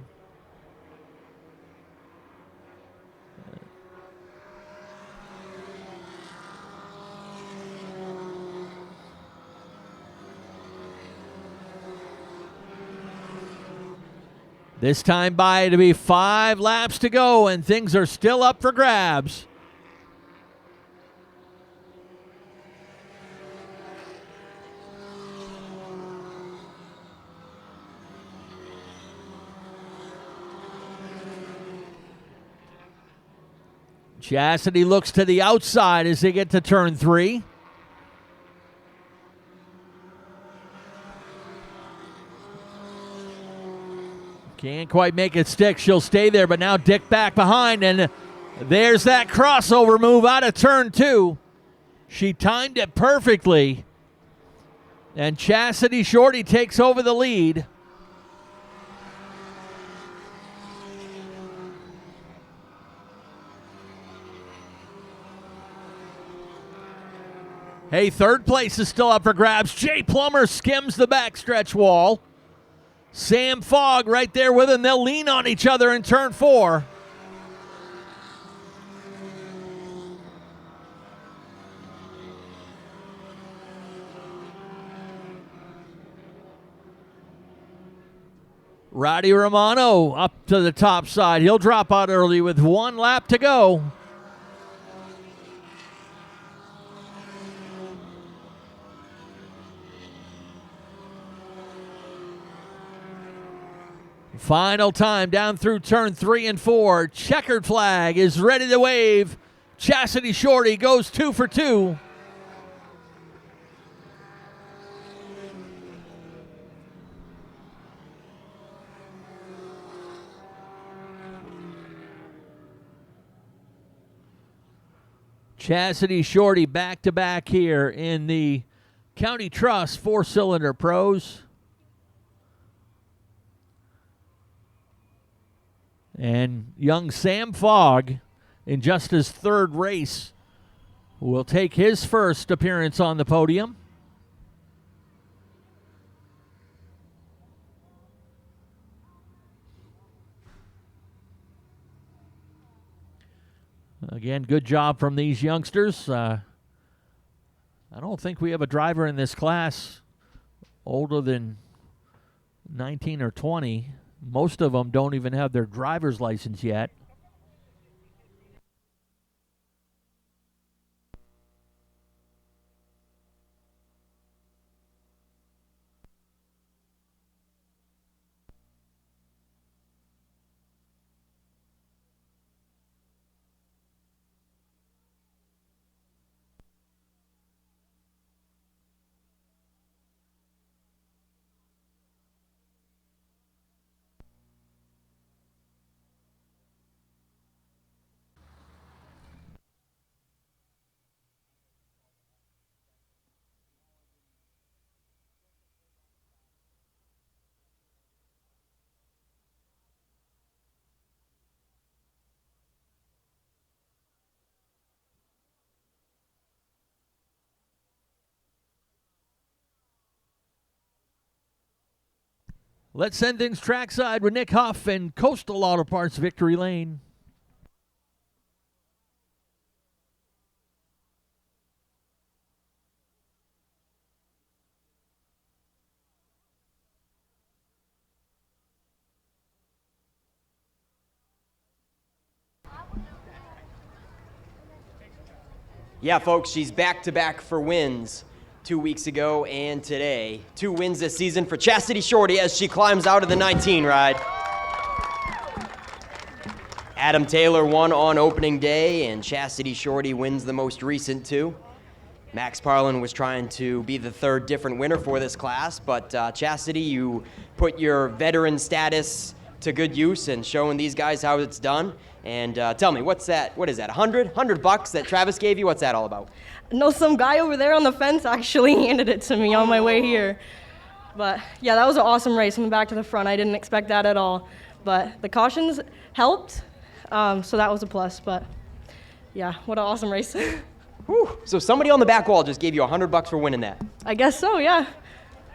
This time by to be 5 laps to go, and things are still up for grabs. Chastity looks to the outside as they get to turn 3. Can't quite make it stick. She'll stay there, but now Dick back behind, and there's that crossover move out of turn 2. She timed it perfectly, and Chastity Shorty takes over the lead. Hey, third place is still up for grabs. Jay Plummer skims the backstretch wall. Sam Fogg right there with him. They'll lean on each other in turn 4. Roddy Romano up to the top side. He'll drop out early with 1 lap to go. Final time down through turn 3 and 4. Checkered flag is ready to wave. Chastity Shorty goes 2 for 2. Chastity Shorty back to back here in the County Trust 4-cylinder pros. And young Sam Fogg, in just his 3rd race, will take his first appearance on the podium. Again, good job from these youngsters. I don't think we have a driver in this class older than 19 or 20. Most of them don't even have their driver's license yet. Let's send things trackside with Nick Huff and Coastal Auto Parts Victory Lane. Yeah, folks, she's back-to-back for wins 2 weeks ago and today. 2 wins this season for Chastity Shorty as she climbs out of the 19 ride. Adam Taylor won on opening day, and Chastity Shorty wins the most recent 2. Max Parlin was trying to be the 3rd different winner for this class, but Chastity, you put your veteran status to good use and showing these guys how it's done. And tell me, what's that? What is that, $100 that Travis gave you? What's that all about? No, some guy over there on the fence actually handed it to me on my way here. But yeah, that was an awesome race from the back to the front. I didn't expect that at all. But the cautions helped, so that was a plus. But yeah, what an awesome race. Whew. So somebody on the back wall just gave you $100 for winning that. I guess so, yeah.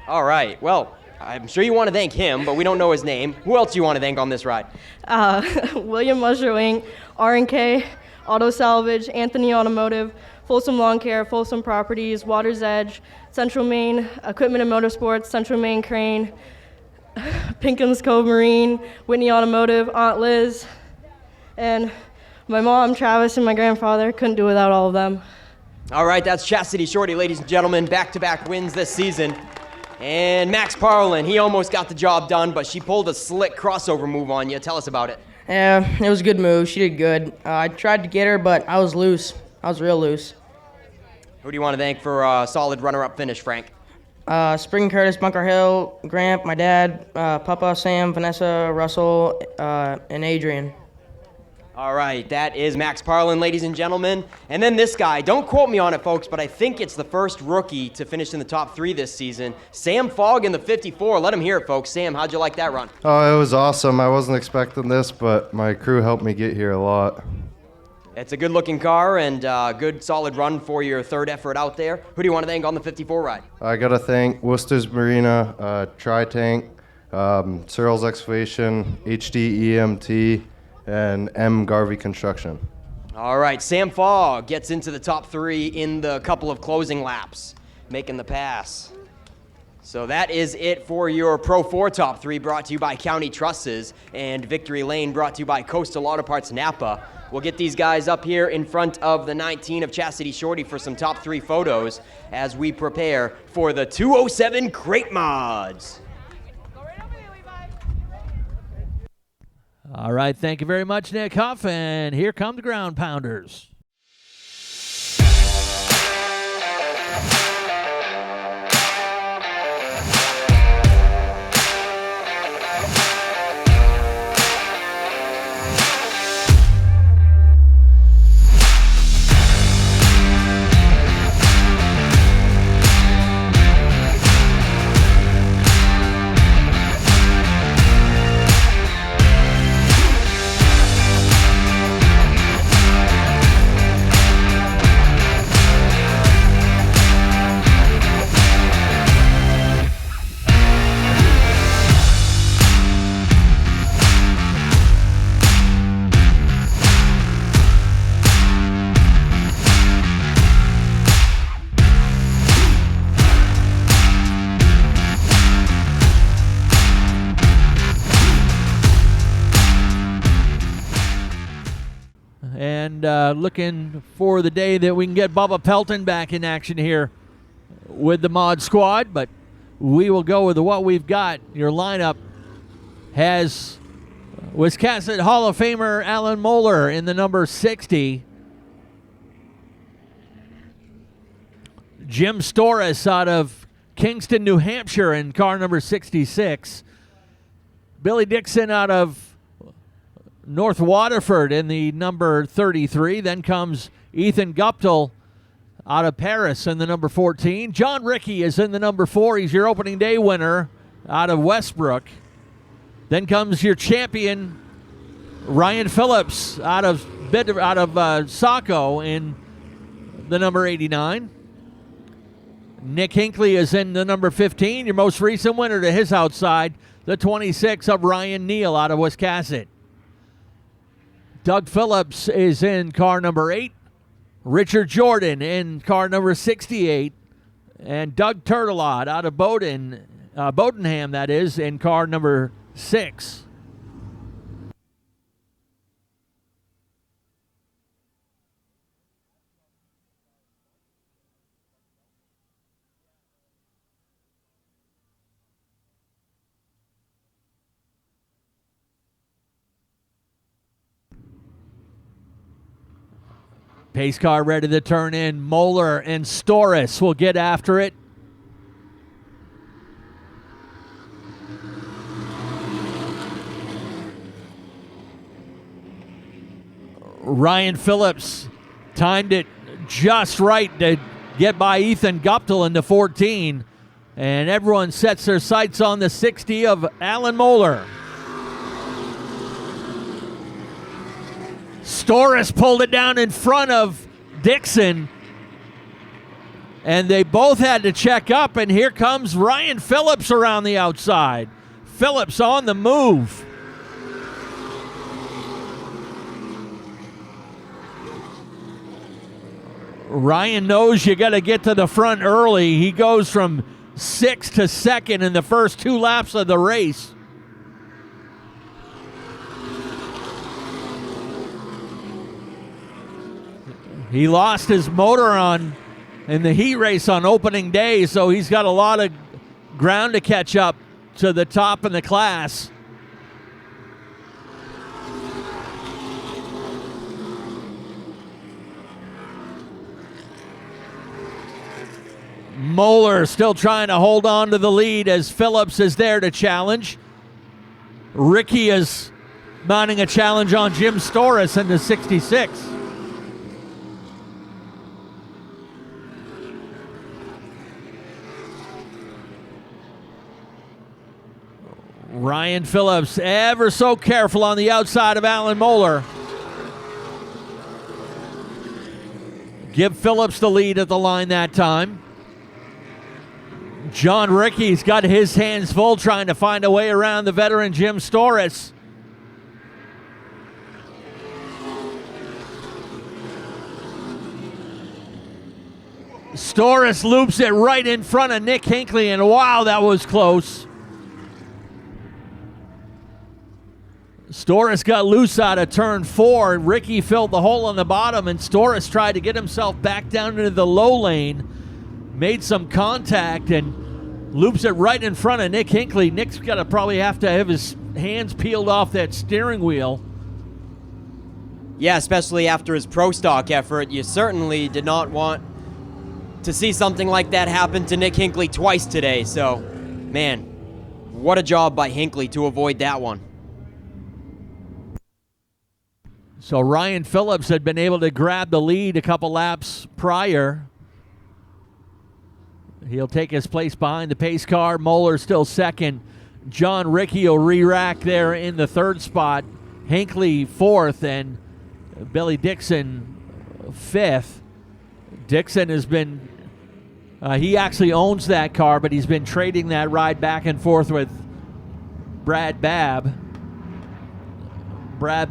All right, well, I'm sure you want to thank him, but we don't know his name. Who else do you want to thank on this ride? William Musherwing, R&K, Auto Salvage, Anthony Automotive, Folsom Lawn Care, Folsom Properties, Water's Edge, Central Maine Equipment and Motorsports, Central Maine Crane, Pinkham's Cove Marine, Whitney Automotive, Aunt Liz, and my mom, Travis, and my grandfather. Couldn't do without all of them. All right, that's Chastity Shorty, ladies and gentlemen. Back-to-back wins this season. And Max Parlin, he almost got the job done, but she pulled a slick crossover move on you. Tell us about it. Yeah, it was a good move. She did good. I tried to get her, but I was loose. I was real loose. Who do you want to thank for a solid runner-up finish, Frank? Spring Curtis, Bunker Hill, Gramp, my dad, Papa, Sam, Vanessa, Russell, and Adrian. All right, that is Max Parlin, ladies and gentlemen. And then this guy, don't quote me on it, folks, but I think it's the first rookie to finish in the top 3 this season. Sam Fogg in the 54. Let him hear it, folks. Sam, how'd you like that run? Oh, it was awesome. I wasn't expecting this, but my crew helped me get here a lot. It's a good-looking car and a good, solid run for your 3rd effort out there. Who do you want to thank on the 54 ride? I got to thank Worcester's Marina, Tri-Tank, Searles Excavation, HD EMT, and M. Garvey Construction. All right, Sam Fogg gets into the top 3 in the couple of closing laps, making the pass. So that is it for your Pro 4 top 3, brought to you by County Trusses, and Victory Lane, brought to you by Coastal Auto Parts Napa. We'll get these guys up here in front of the 19 of Chastity Shorty for some top 3 photos as we prepare for the 207 Crate Mods. All right, thank you very much, Nick Huff, and here come the Ground Pounders. And looking for the day that we can get Bubba Pelton back in action here with the Mod Squad, but we will go with what we've got. Your lineup has Wiscasset Hall of Famer Alan Moeller in the number 60. Jim Storis out of Kingston, New Hampshire in car number 66. Billy Dixon out of North Waterford in the number 33. Then comes Ethan Guptill out of Paris in the number 14. John Rickey is in the number 4. He's your opening day winner out of Westbrook. Then comes your champion, Ryan Phillips out of Saco in the number 89. Nick Hinckley is in the number 15, your most recent winner to his outside. the 26 of Ryan Neal out of Wiscasset. Doug Phillips is in car number 8. Richard Jordan in car number 68. And Doug Turtelot out of Bodenham, that is, in car number 6. Pace car ready to turn in. Moeller and Storis will get after it. Ryan Phillips timed it just right to get by Ethan Guptill into 14. And everyone sets their sights on the 60 of Alan Moeller. Storis pulled it down in front of Dixon, and they both had to check up, and here comes Ryan Phillips around the outside. Phillips on the move. Ryan knows you got to get to the front early. He goes from 6th to 2nd in the first 2 laps of the race. He lost his motor in the heat race on opening day, so he's got a lot of ground to catch up to the top in the class. Moeller still trying to hold on to the lead as Phillips is there to challenge. Ricky is mounting a challenge on Jim Storis in the 66. Ryan Phillips ever so careful on the outside of Alan Moeller. Give Phillips the lead at the line that time. John Ricky's got his hands full trying to find a way around the veteran Jim Storis. Storis loops it right in front of Nick Hinckley, and wow, that was close. Storis got loose out of turn 4. Ricky filled the hole on the bottom, and Storis tried to get himself back down into the low lane. Made some contact and loops it right in front of Nick Hinckley. Nick's got to probably have to have his hands peeled off that steering wheel. Yeah, especially after his pro stock effort. You certainly did not want to see something like that happen to Nick Hinckley twice today. So, man, what a job by Hinckley to avoid that one. So Ryan Phillips had been able to grab the lead a couple laps prior. He'll take his place behind the pace car. Moeller still second. John Ricky will re-rack there in the 3rd spot. Hinckley 4th, and Billy Dixon 5th. Dixon has been, he actually owns that car, but he's been trading that ride back and forth with Brad Babb. Brad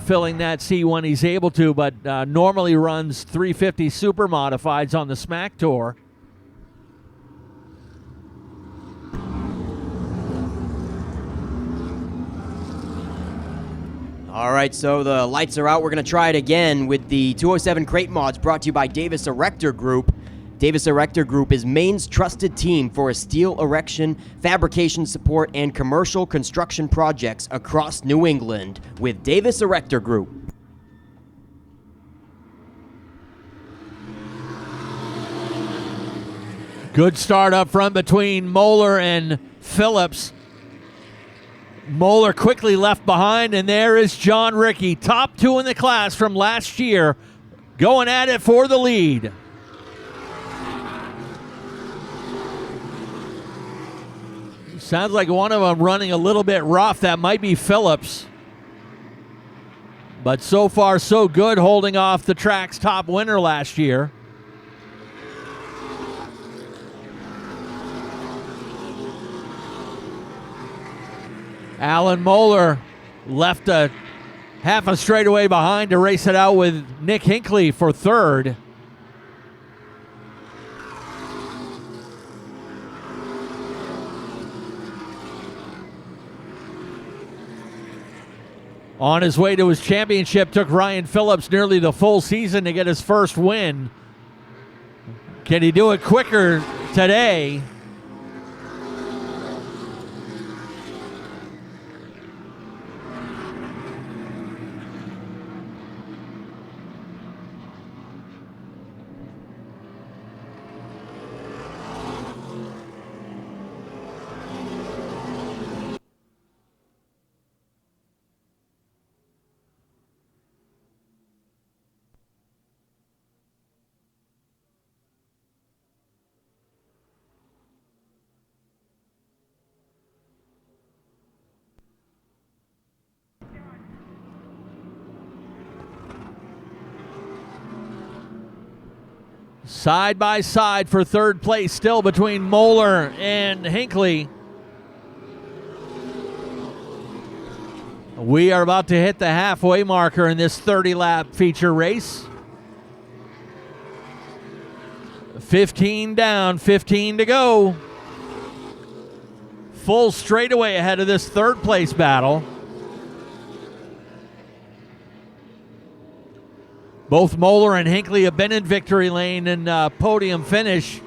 filling that seat when he's able to, but normally runs 350 Super Modifieds on the Smack Tour. All right, so the lights are out. We're going to try it again with the 207 Crate Mods, brought to you by Davis Erector Group. Davis Erector Group is Maine's trusted team for steel erection, fabrication support, and commercial construction projects across New England with Davis Erector Group. Good start up front between Moeller and Phillips. Moeller quickly left behind, and there is John Ricky, top 2 in the class from last year, going at it for the lead. Sounds like one of them running a little bit rough. That might be Phillips. But so far, so good, holding off the track's top winner last year. Alan Moeller left a half a straightaway behind to race it out with Nick Hinckley for third. On his way to his championship, took Ryan Phillips nearly the full season to get his first win. Can he do it quicker today? Side by side for third place, still between Moeller and Hinckley. We are about to hit the halfway marker in this 30-lap feature race. 15 down, 15 to go. Full straightaway ahead of this third place battle. Both Moeller and Hinckley have been in victory lane and podium finish.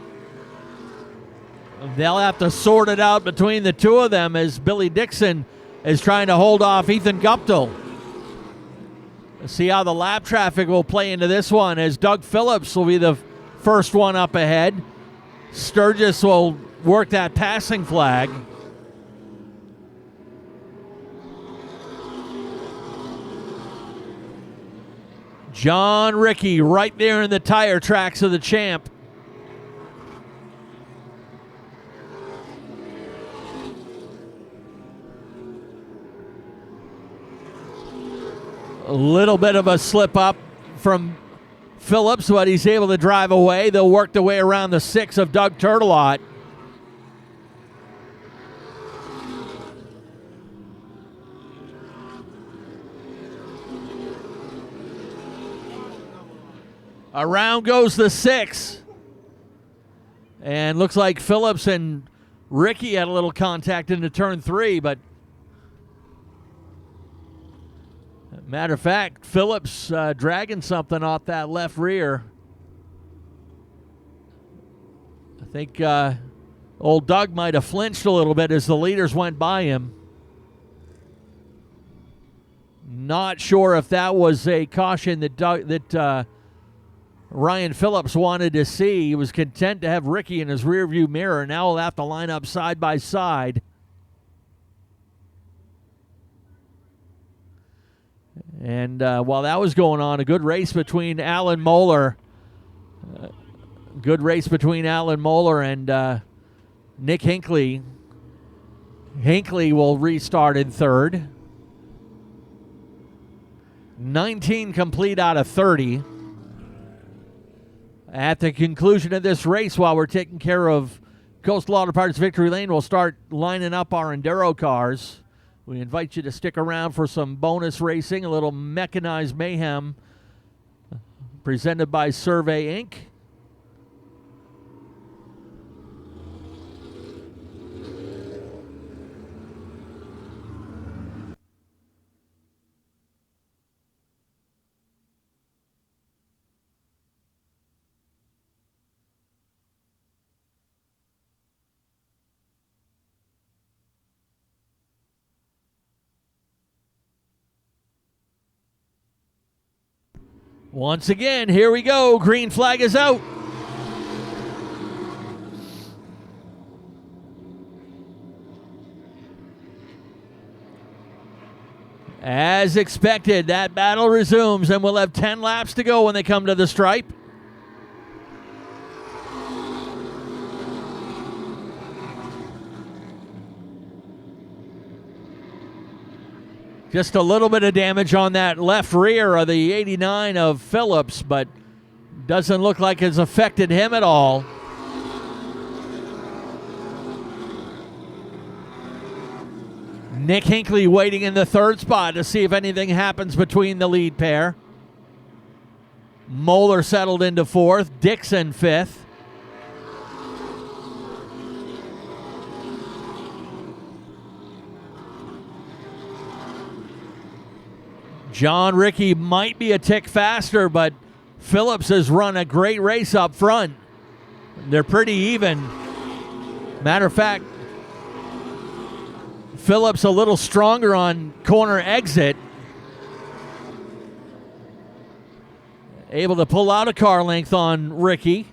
They'll have to sort it out between the two of them as Billy Dixon is trying to hold off Ethan Guptill. Let's see how the lap traffic will play into this one, as Doug Phillips will be the first one up ahead. Sturgis will work that passing flag. John Rickey right there in the tire tracks of the champ. A little bit of a slip up from Phillips, but he's able to drive away. They'll work their way around the 6 of Doug Turtelot. Around goes the 6. And looks like Phillips and Rickey had a little contact into turn 3, but matter of fact, Phillips dragging something off that left rear. I think old Doug might have flinched a little bit as the leaders went by him. Not sure if that was a caution that Ryan Phillips wanted to see. He was content to have Rickey in his rearview mirror. Now we'll have to line up side by side. And while that was going on, a good race between Alan Moeller. And Nick Hinckley. Hinckley will restart in third. 19 complete out of 30. At the conclusion of this race, while we're taking care of Coastal Auto Parts Victory Lane, we'll start lining up our Enduro cars. We invite you to stick around for some bonus racing, a little mechanized mayhem presented by Survey Inc. Once again, here we go. Green flag is out. As expected, that battle resumes, and we'll have 10 laps to go when they come to the stripe. Just a little bit of damage on that left rear of the 89 of Phillips, but doesn't look like it's affected him at all. Nick Hinckley waiting in the third spot to see if anything happens between the lead pair. Moeller settled into fourth. Dixon fifth. John Ricky might be a tick faster, but Phillips has run a great race up front. They're pretty even. Matter of fact, Phillips a little stronger on corner exit. Able to pull out a car length on Ricky.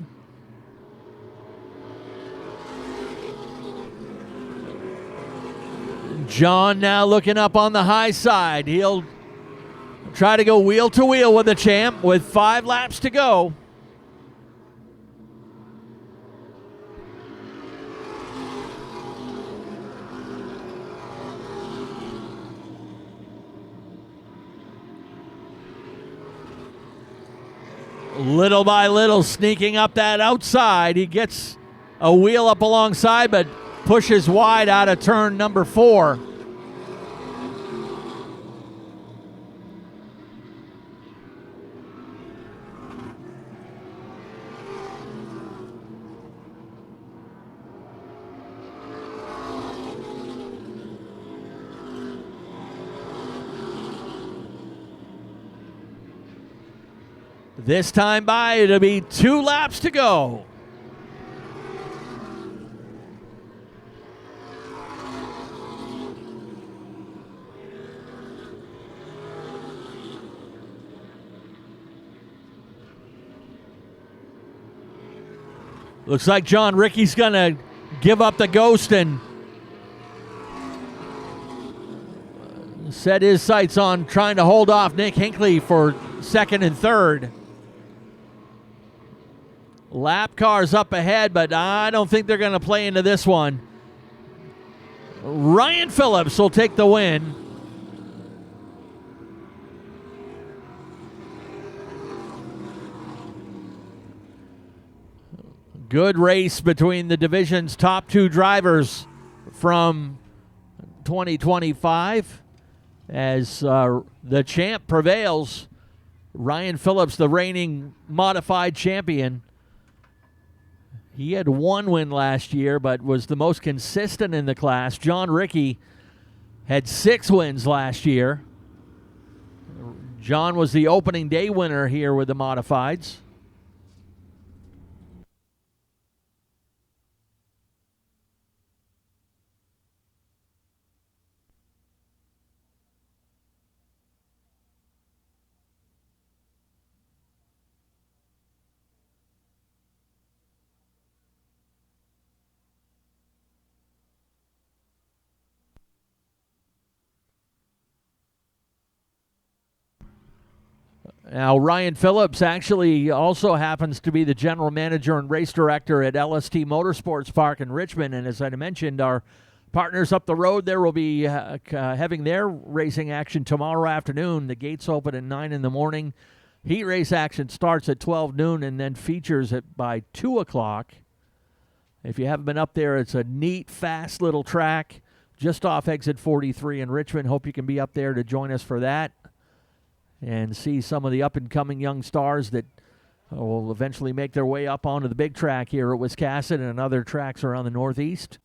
John now looking up on the high side. He'll try to go wheel to wheel with the champ with 5 laps to go. Little by little, sneaking up that outside. He gets a wheel up alongside, but pushes wide out of turn number 4. This time by, it'll be 2 laps to go. Looks like John Ricky's going to give up the ghost and set his sights on trying to hold off Nick Hinckley for second and third. Lap cars up ahead, but I don't think they're going to play into this one. Ryan Phillips will take the win. Good race between the division's top 2 drivers from 2025 as the champ prevails. Ryan Phillips, the reigning modified champion. He had 1 win last year, but was the most consistent in the class. John Ricky had 6 wins last year. John was the opening day winner here with the modifieds. Now, Ryan Phillips actually also happens to be the general manager and race director at LST Motorsports Park in Richmond. And as I mentioned, our partners up the road there will be having their racing action tomorrow afternoon. The gates open at 9 in the morning. Heat race action starts at 12 noon and then features it by 2 o'clock. If you haven't been up there, it's a neat, fast little track just off exit 43 in Richmond. Hope you can be up there to join us for that and see some of the up-and-coming young stars that will eventually make their way up onto the big track here at Wiscasset and other tracks around the Northeast.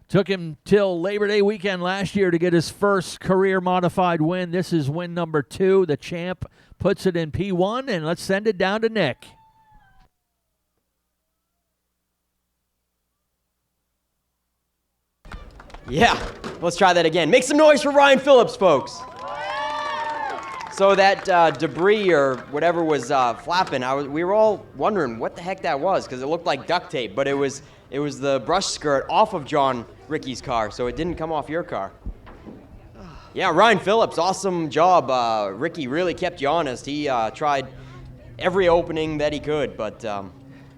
Took him till Labor Day weekend last year to get his first career modified win. This is win number 2. The champ puts it in P1, and let's send it down to Nick. Yeah, let's try that again. Make some noise for Ryan Phillips, folks. So that debris or whatever was flapping, we were all wondering what the heck that was because it looked like duct tape, but it was the brush skirt off of John Ricky's car, so it didn't come off your car. Yeah, Ryan Phillips, awesome job. Ricky really kept you honest. He tried every opening that he could, but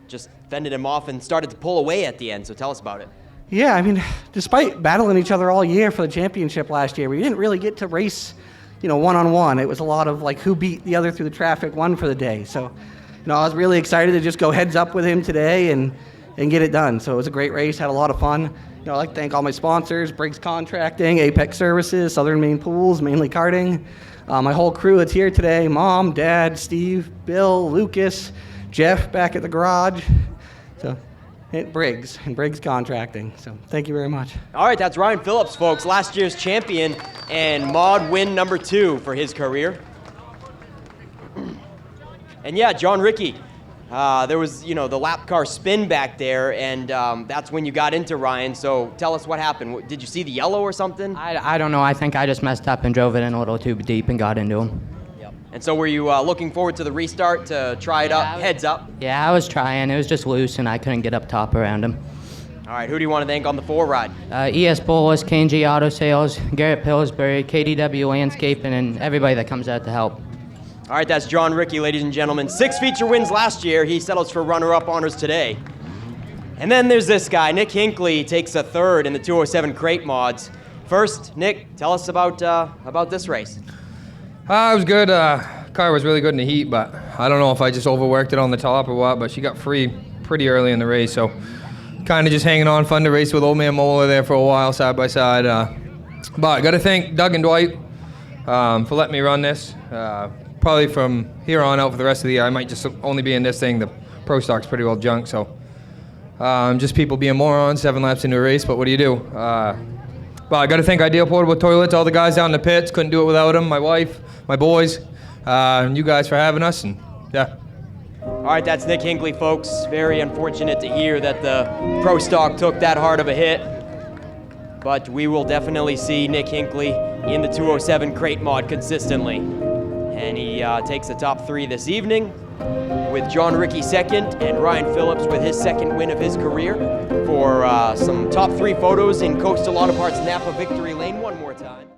just fended him off and started to pull away at the end. So tell us about it. Yeah, I mean, despite battling each other all year for the championship last year, we didn't really get to race, one-on-one. It was a lot of like who beat the other through the traffic, won for the day. So, I was really excited to just go heads up with him today and get it done. So it was a great race, had a lot of fun. I'd like to thank all my sponsors, Briggs Contracting, Apex Services, Southern Maine Pools, Mainly Karting, my whole crew that's here today, Mom, Dad, Steve, Bill, Lucas, Jeff back at the garage. So, Briggs and Briggs Contracting. So thank you very much. All right, that's Ryan Phillips, folks, last year's champion and mod win number 2 for his career. And yeah, John Ricky, there was, the lap car spin back there, and that's when you got into Ryan. So tell us what happened. Did you see the yellow or something? I don't know. I think I just messed up and drove it in a little too deep and got into him. Yep. And so were you looking forward to the restart to try it heads up? Yeah, I was trying. It was just loose, and I couldn't get up top around him. All right, who do you want to thank on the 4 ride? ES Bolus, K&G Auto Sales, Garrett Pillsbury, KDW Landscaping, and everybody that comes out to help. All right, that's John Ricky, ladies and gentlemen. 6 feature wins last year. He settles for runner-up honors today. And then there's this guy, Nick Hinckley, takes a 3rd in the 207 crate mods. First, Nick, tell us about this race. It was good. Car was really good in the heat, but I don't know if I just overworked it on the top or what, but she got free pretty early in the race, so kind of just hanging on, fun to race with Old Man Mola there for a while, side by side. But I got to thank Doug and Dwight for letting me run this. Probably from here on out for the rest of the year, I might just only be in this thing. The Pro Stock's pretty well junk, so just people being morons 7 laps into a race, but what do you do? But I got to thank Ideal Portable Toilets, all the guys down in the pits, couldn't do it without them, my wife, my boys, and you guys for having us, and yeah. All right, that's Nick Hinckley, folks. Very unfortunate to hear that the Pro Stock took that hard of a hit, but we will definitely see Nick Hinckley in the 207 crate mod consistently. And he takes the top 3 this evening with John Ricky 2nd and Ryan Phillips with his 2nd win of his career for some top 3 photos in Coastal Auto Parts Napa Victory Lane one more time.